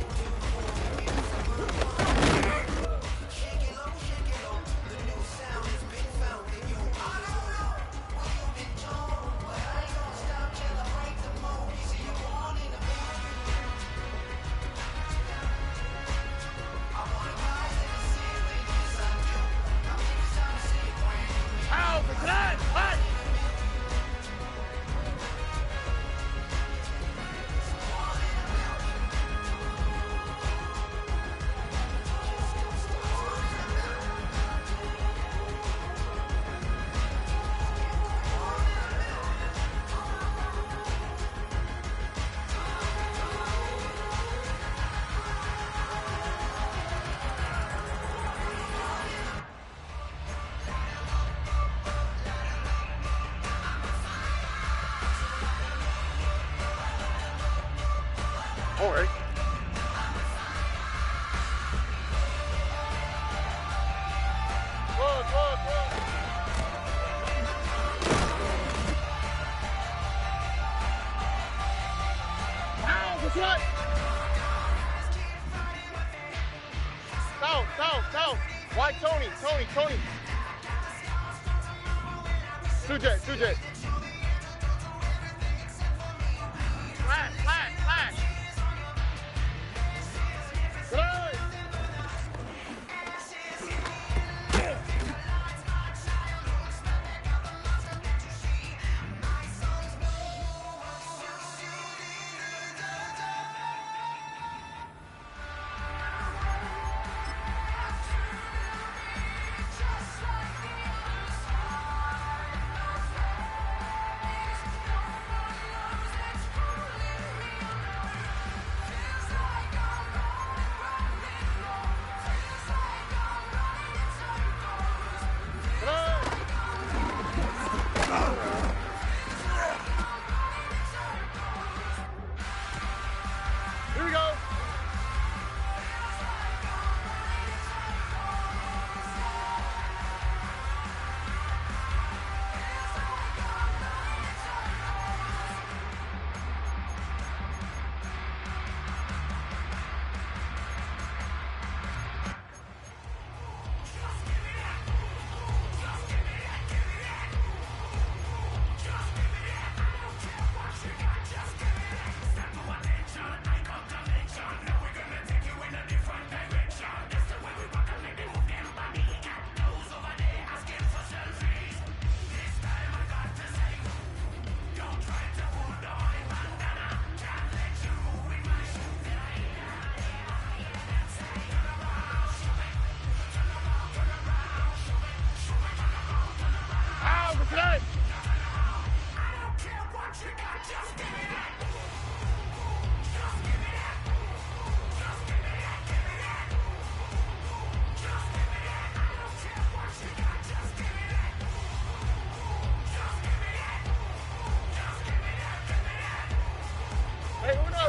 All right. Ow, that's right. Down. Why Tony? 2J. Flash. Good. Here we go. Hey, uno.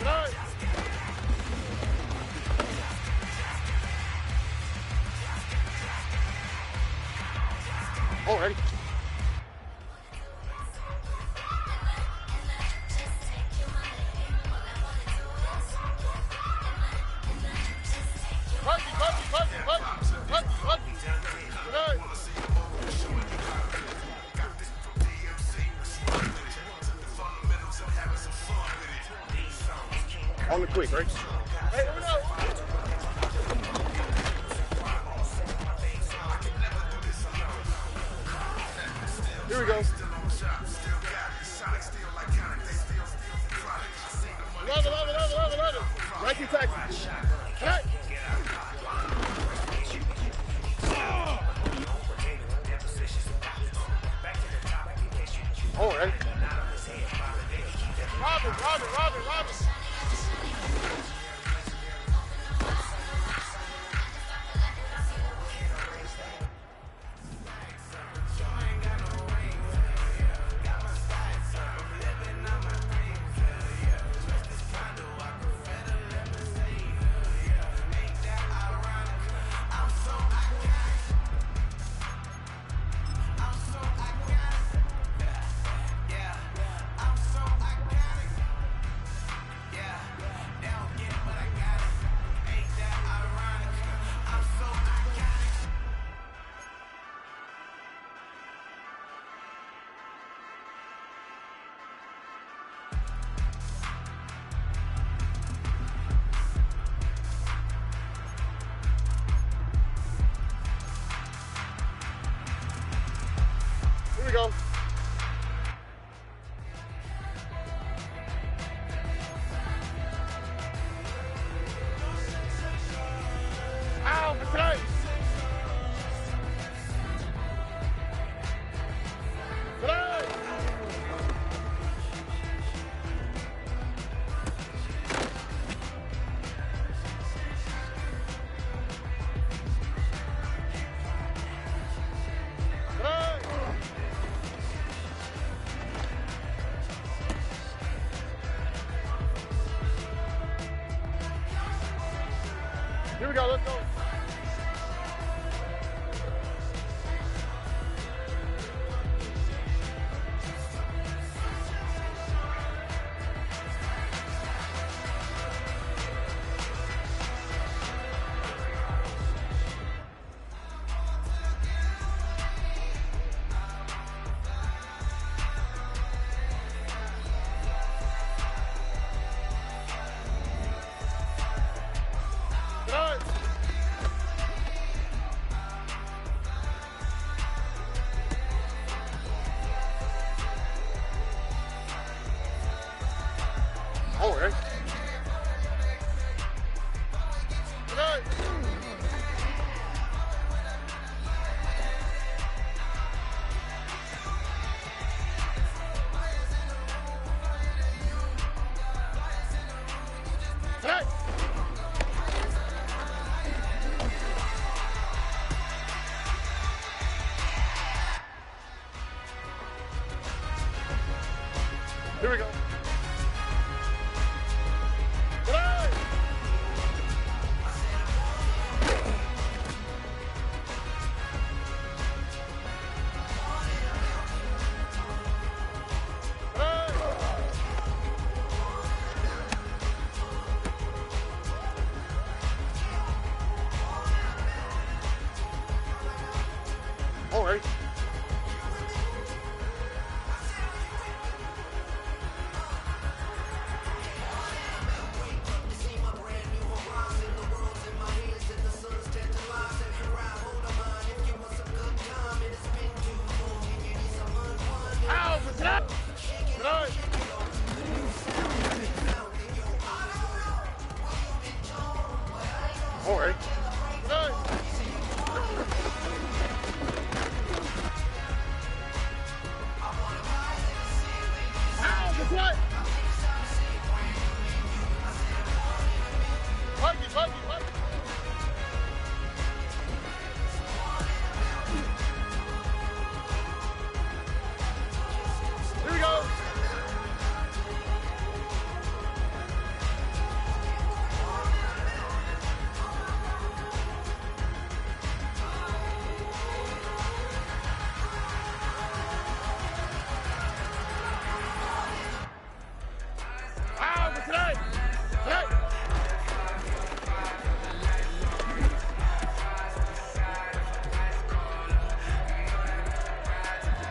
Right. Already. On the quick, right? Hey, Uno! Here we go. Love it. Righty taxi. Hey! All right. Robin. Here we go, let's go. Oh, right. Here we go. All right. All right. What? Buggy. Here we go.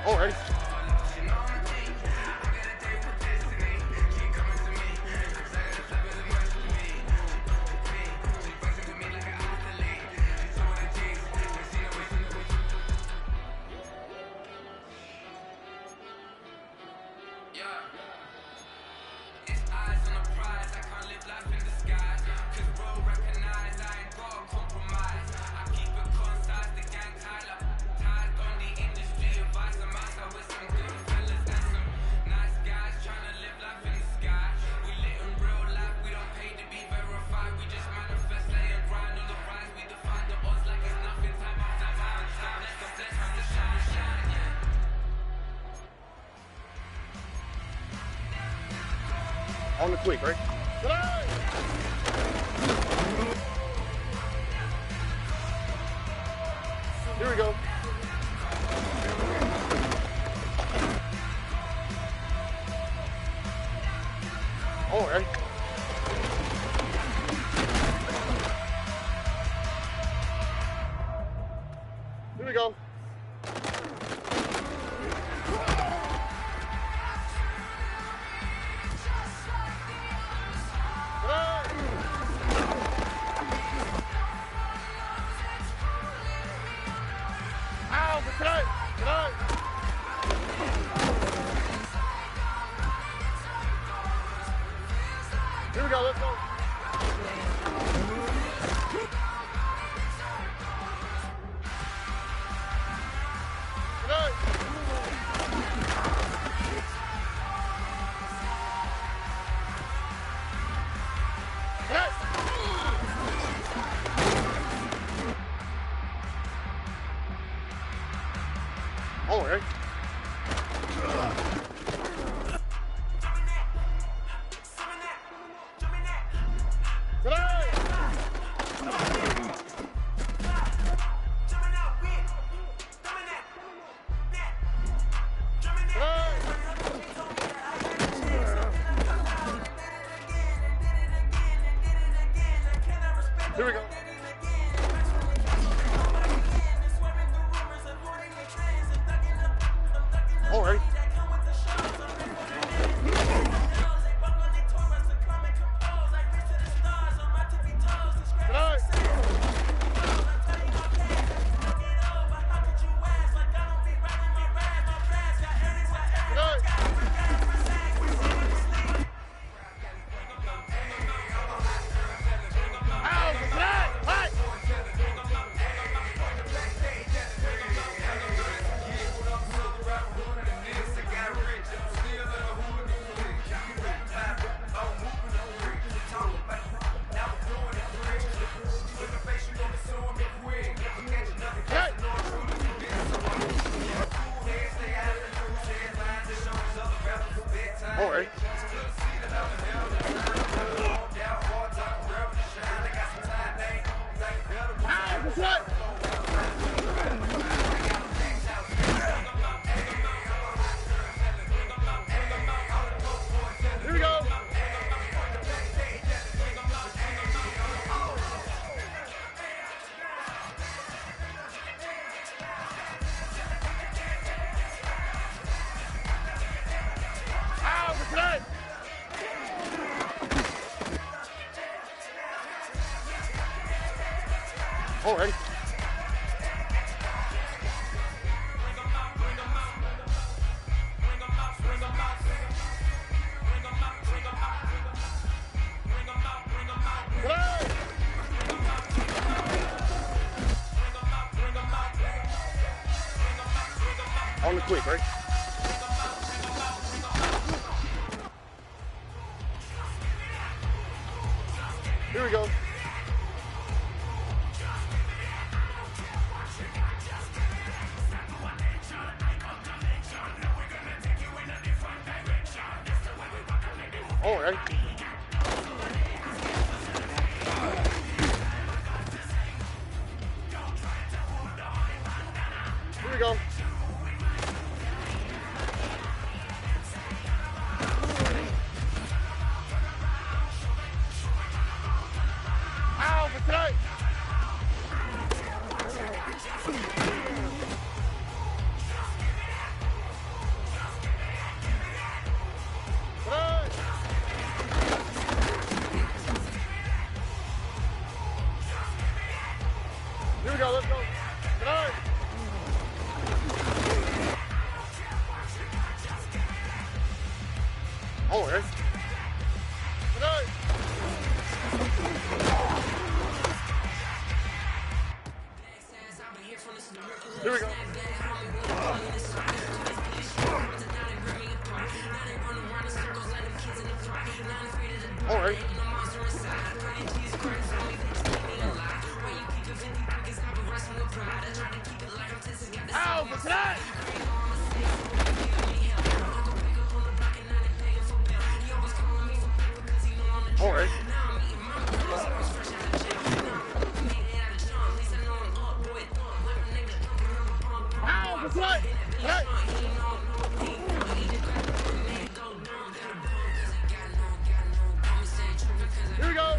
All right. On the quick, right? Here we go. All right. Here we go. Here we go, let's go. All right. Good night. Here we go. All right. All right. Here we go. All right. On the quick, right? Here we go. All right. Here we go. Ow, for tonight. Here we go, let's go. Tonight. All right. Tonight. Here we go. All right. Ow, for tonight! All right. Ow, for tonight! Hey! Here we go!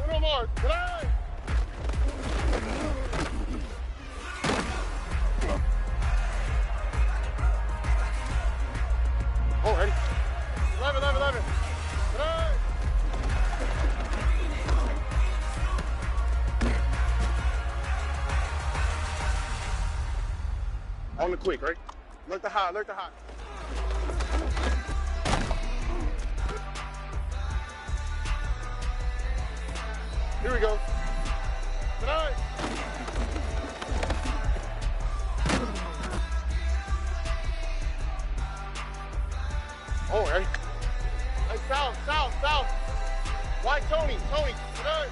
Uno more. Tonight. Alrighty. 11. Tonight. On the quick, right? Alert the hot. Here we go. Tonight. All right. Hey, south. Why Tony? Tonight.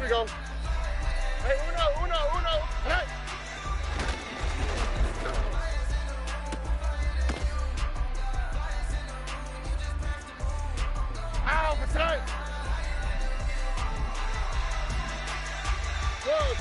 we go. Hey, uno. Hey. Ow, for tonight. Whoa.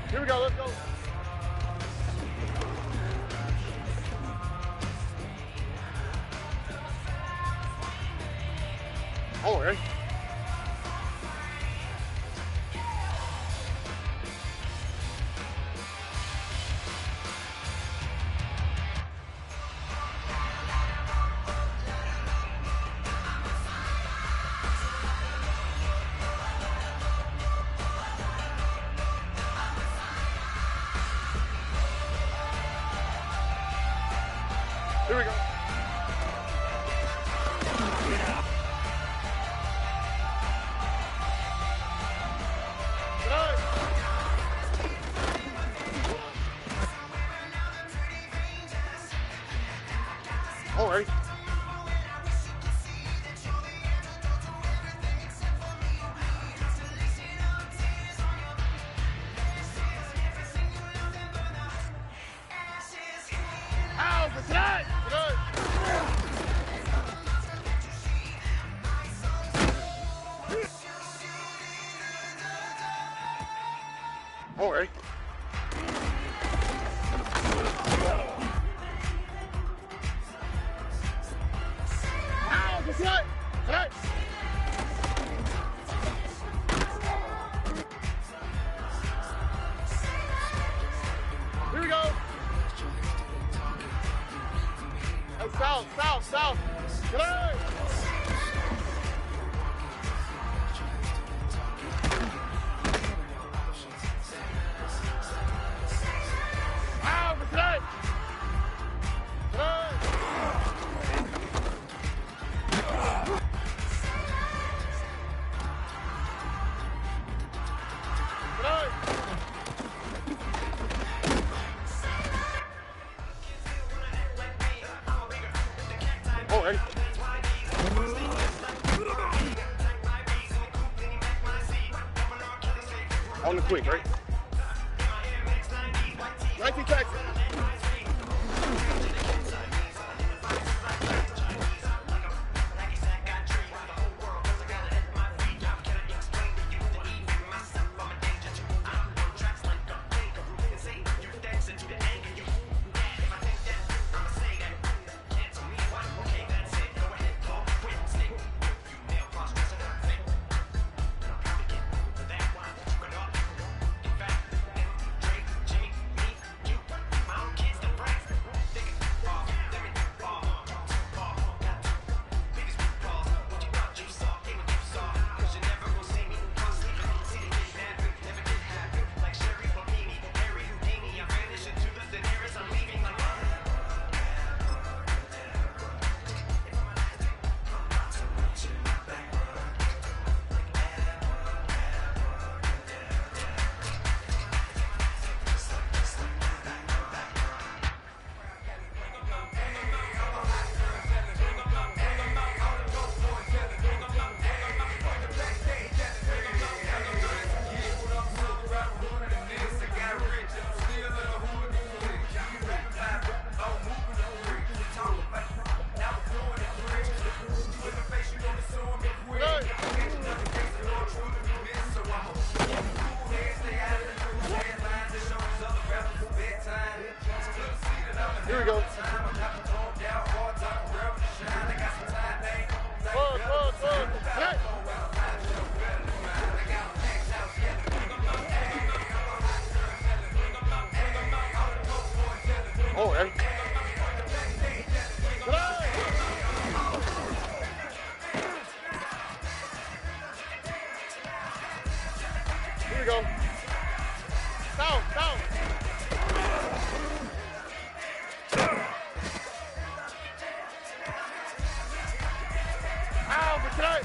Here we go, let's go. Oh, right. Here we go. All right. Ow, for tonight! All right. Ow, for tonight! Tonight! Here we go. Hey, south. Tonight! Ow, for tonight! Tonight! Tonight! All right. On the quick, right? 19 Texas. for tonight.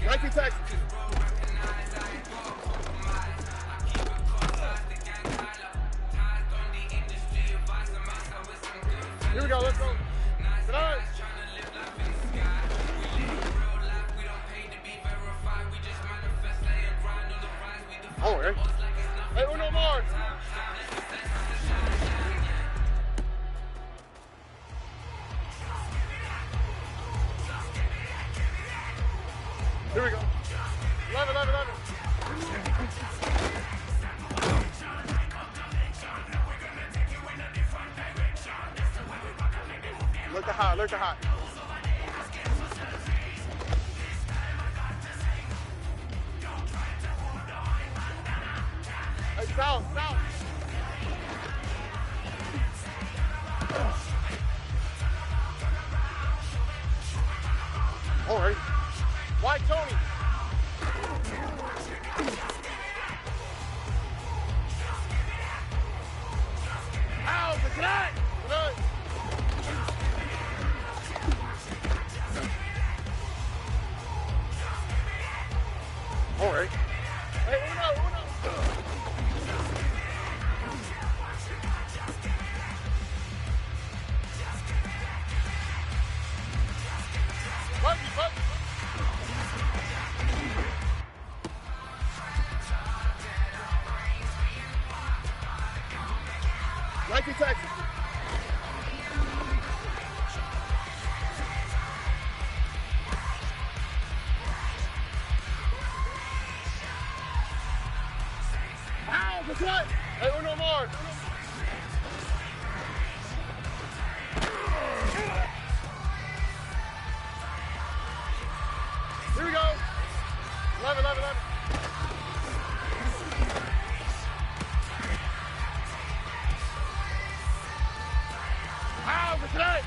Nike Texas. Here we go, let's go. Tonight. Oh, hey. Hey, uno more. Here we go. 11, 11, 11. Look at hot, look at hot. Hey, south, south. All right. White Tony. Ow, good night. Good night. All right. Hey, uno. Buggy. Nike Texas. Ow, good night. Hey, uno more. Here we go. 11, 11, 11. Ow, good night.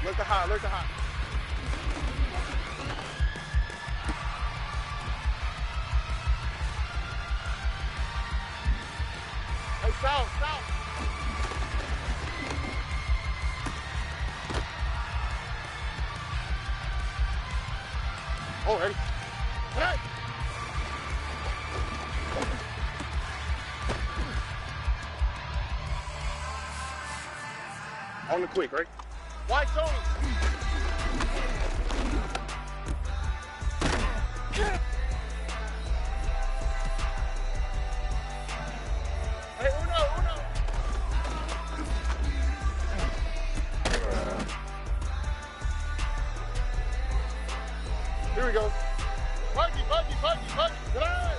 Look at hot, look at hot. Hey, south, south. Oh, ready. Hey. On the quick, right? White Tony. Hey, uno. Here we go. Buggy. Good night.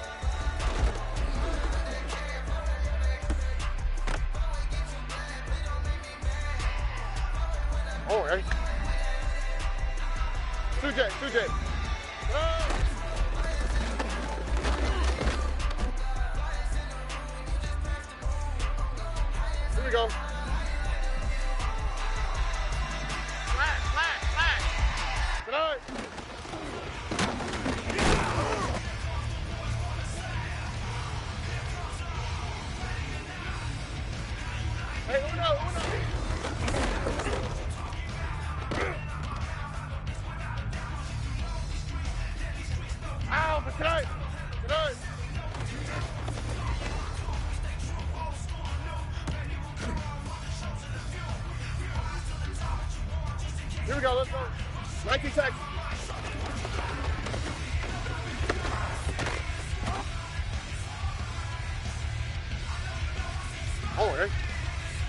All right. 2J. Here we go. Flag. Tonight. Hey, uno. Ow, for tonight. Here we go, let's go. Nike Tech. Oh, okay.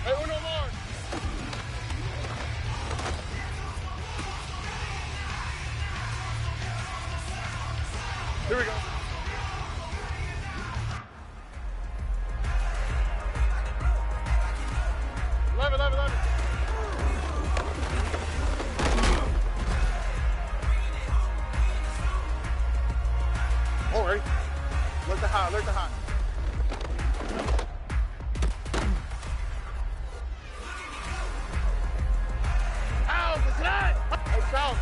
Hey, uno more. Here we go. Eleven. All right. Let the hot. Out, it's not. Hey, south.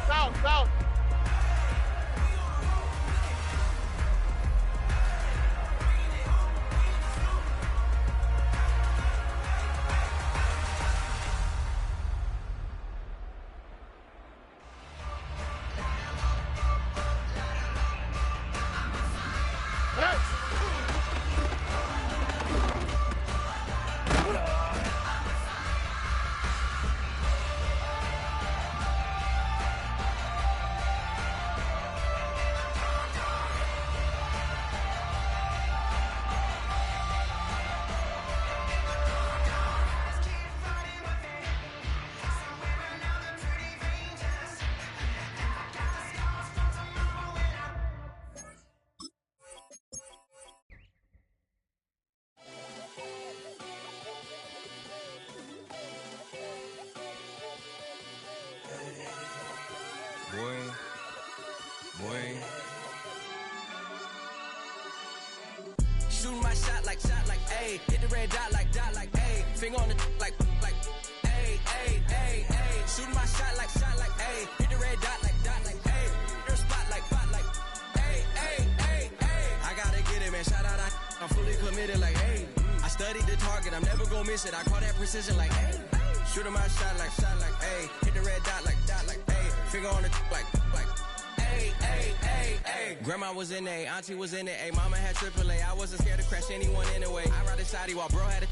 Boy. Shooting my shot like, ayy. Hit the red dot like, ayy. Finger on the like, ayy. Shooting my shot like, ayy. Hit the red dot like, ayy. Your spot like, ayy. I gotta get it, man. Shout out, I'm fully committed like, ayy. I studied the target, I'm never gonna miss it. I call that precision like, ayy. Shooting my shot like, ayy. Hit the red dot like, ayy. Finger on the like, ayy. Grandma was in A, auntie was in it, ayy. Mama had AAA, I wasn't scared to crash anyone anyway. I ride a shoddy while bro had to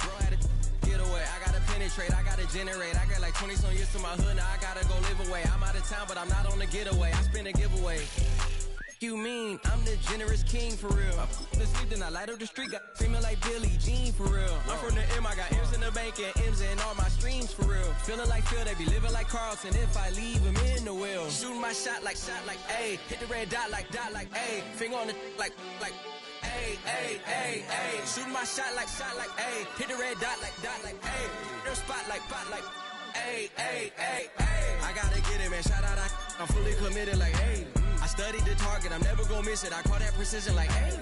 get away. I gotta penetrate, I gotta generate. I got like 20 some years to my hood, now I gotta go live away. I'm out of town, but I'm not on the getaway. I spin a giveaway. You mean I'm the generous king for real? I the sleep, then I light up the street, got screaming like Billie Jean for real. I'm from the M, I got M's in the bank and M's in all my streams for real. Feeling like Phil, they be living like Carlson if I leave him in the wheel. Shooting my shot like, ayy. Hit the red dot like, ayy. Finger on the like, ayy. Shooting my shot like, ayy. Hit the red dot like, ayy. Their spot like, ayy. I gotta get it, man. Shout out, I'm fully committed like, ayy. I studied the target, I'm never gonna miss it. I call that precision like, ayy.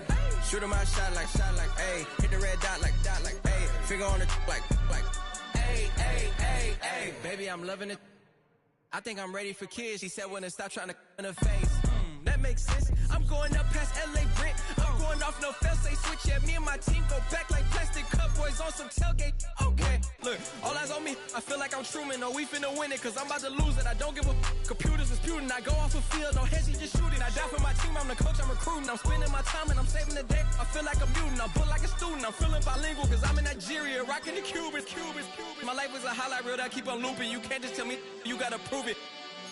Shooting my shot like, ayy. Hit the red dot like, ayy. Finger on the like, ayy. Baby, I'm loving it. I think I'm ready for kids. She said when to stop trying to in her face. That makes sense. I'm going up past LA Brent. I'm going off no fail, say switch. Yeah, me and my team go back like plastic cup boys on some tailgate. Okay, look, all eyes on me. I feel like I'm Truman. No, we finna win it, cause I'm about to lose it. I don't give a computers disputing. I go off a field, no heads, he just shooting. I die for my team, I'm the coach, I'm recruiting. I'm spending my time and I'm saving the day. I feel like a mutant, I'm built like a student. I'm feeling bilingual, cause I'm in Nigeria, rocking the Cubans. My life was a highlight reel that I keep on looping. You can't just tell me, you gotta prove it.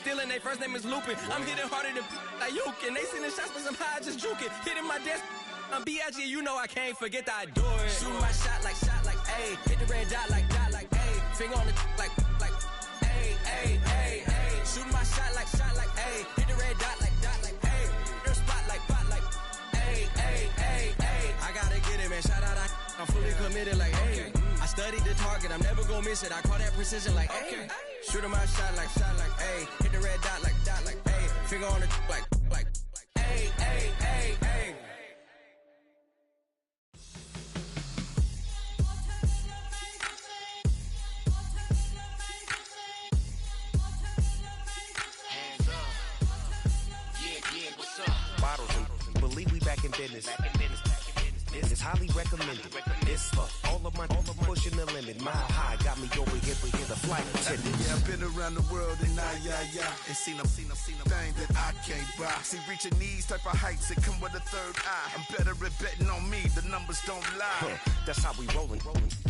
Stealing, their first name is Lupin. I'm hitting harder than like Yuke. And they sending shots, but somehow I just juke it. Hitting my desk, I'm B.I.G. You know I can't forget that I do it. Shooting my shot like, ayy. Hit the red dot like, ayy. Finger on the like, ayy. Shooting my shot like, ayy. Hit the red dot like, ayy. Your spot like, ayy. I gotta get it, man. Shout out, I'm fully committed like, ayy. I studied the target, I'm never gonna miss it. I call that precision like, ayy. Shooting my shot like, ayy. Hit the red dot like, ayy. Finger nigga on the like, hey, hey, hey, hey. Bottles and believe we back in business. This is highly recommended. This for all of my pushing the limit. Mile high got me over here for the flight attendant. Yeah, I've been around the world and and seen them thing that I can't buy. See, reaching these type of heights, it come with a third eye. I'm better at betting on me, the numbers don't lie. That's how we rollin'.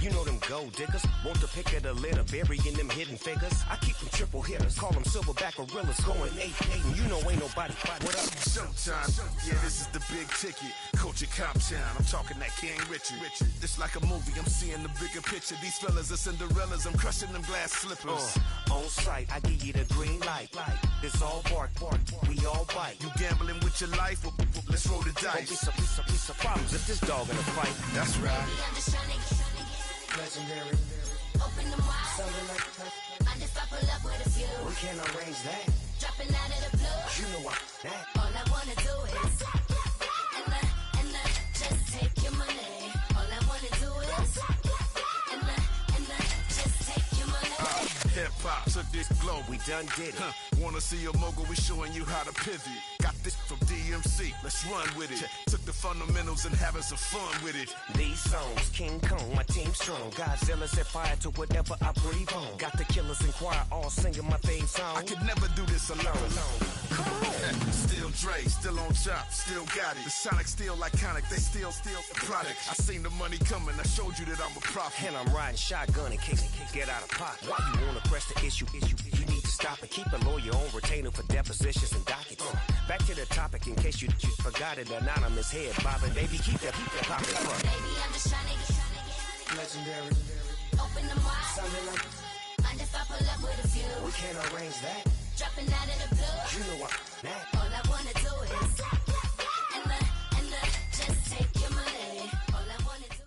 You know them gold diggers, want to pick at a litter, burying them hidden figures. I keep them triple hitters, call them silverback gorillas, going 8-8, and you know ain't nobody. What up? Showtime, yeah, this is the big ticket. Culture Cop Town, I'm talking that King Richard. This like a movie, I'm seeing the bigger picture. These fellas are Cinderellas, I'm crushing them glass slippers. On sight, I give you the green light. It's all bark, we all bite. You gambling with your life? Well, let's roll the dice. Don't be some problems if this dog in a fight. That's right. I'm just trying to get Legendary. open them wide. Something like I just I pull up with a few. we can't arrange that. Dropping out of the blue. You know what? That. All I wanna do is and just take your money. All I wanna do is and just take your money. Hip hop took this globe. We done did it. Wanna see a mogul? We showing you how to pivot. Got this from DMC. Let's run with it. Took the fundamentals and having some fun with it. These songs, King Kong, my team strong. Godzilla set fire to whatever I breathe on. Got the killers in choir all singing my theme song. I could never do this alone. Still Dre, still on top, still got it. The Sonic still iconic, they still the product. I seen the money coming, I showed you that I'm a prophet. And I'm riding shotgun in case get out of pocket. Why you wanna press the issue? You need to stop it. Keep a lawyer on retainer for depositions and dockets. Back to the topic in case you forgot it. Anonymous head bobbing, baby, keep that popping front. Baby, I'm just trying to get Legendary. open them wide. Something like I just I pull up with a few. we can't arrange that. Dropping out of the blue. You know what? That. All I wanna do is and just take your money. All I wanna do.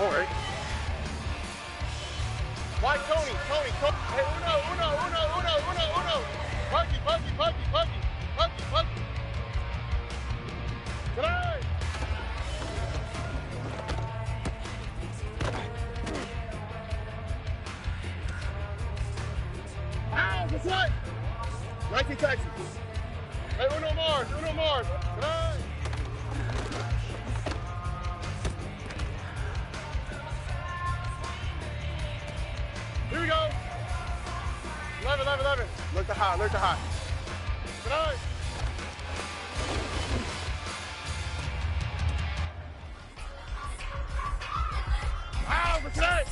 All right. Why Tony? Hey, uno. Puggy. Tonight. That's right. Nike Texas. Hey, uno Mars. Tonight. Here we go. 11. Look to high. Tonight. For tonight.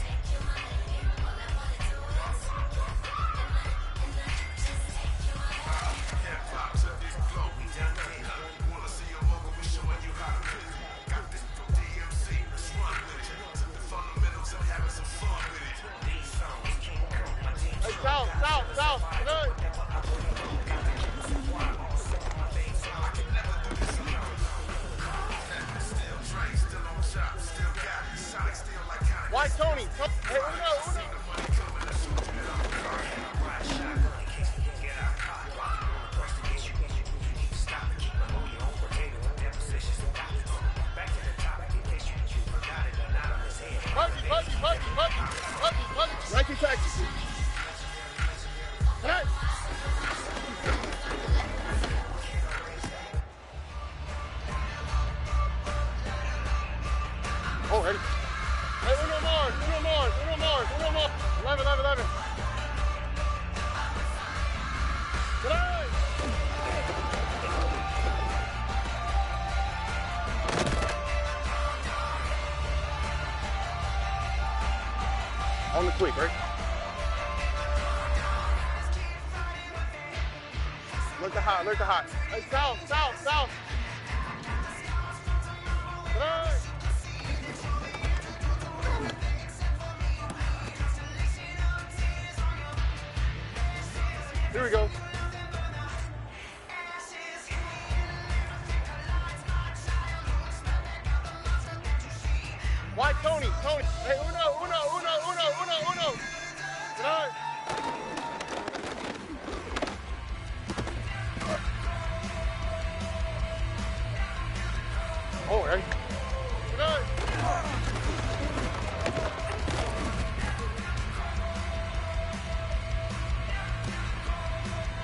South, tonight. ready? Hey, uno more. 11. Get out! On the quick, right? Look to hot. Hey, south. Get out! Here we go. White Tony. Hey, uno. Get out. Oh, right. Get out.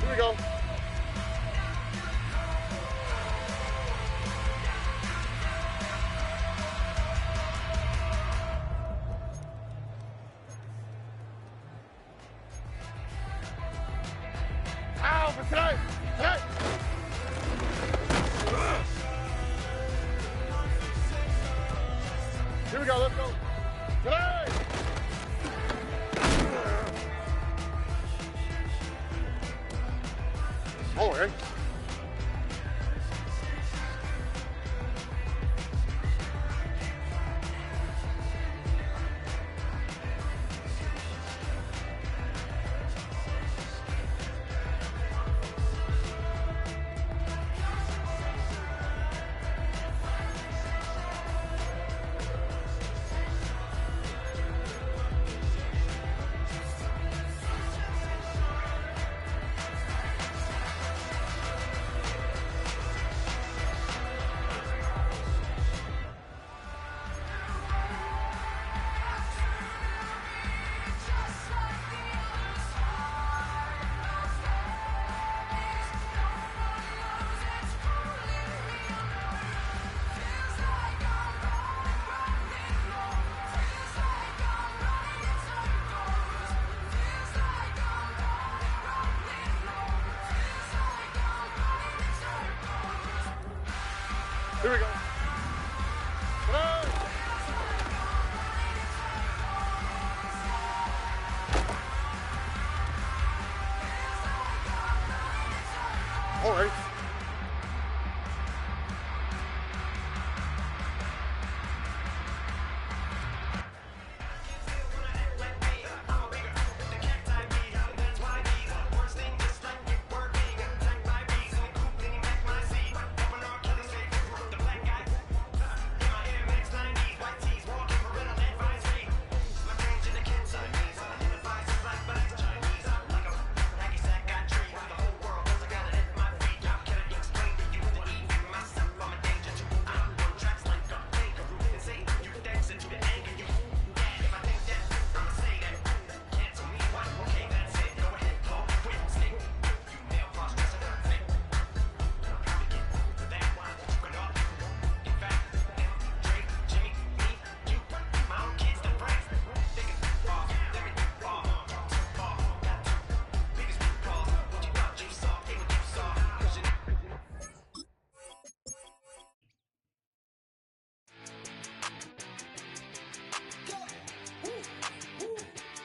Here we go. Ow, for tonight. Here we go, let's go. Tonight. Oh, right. Here we go.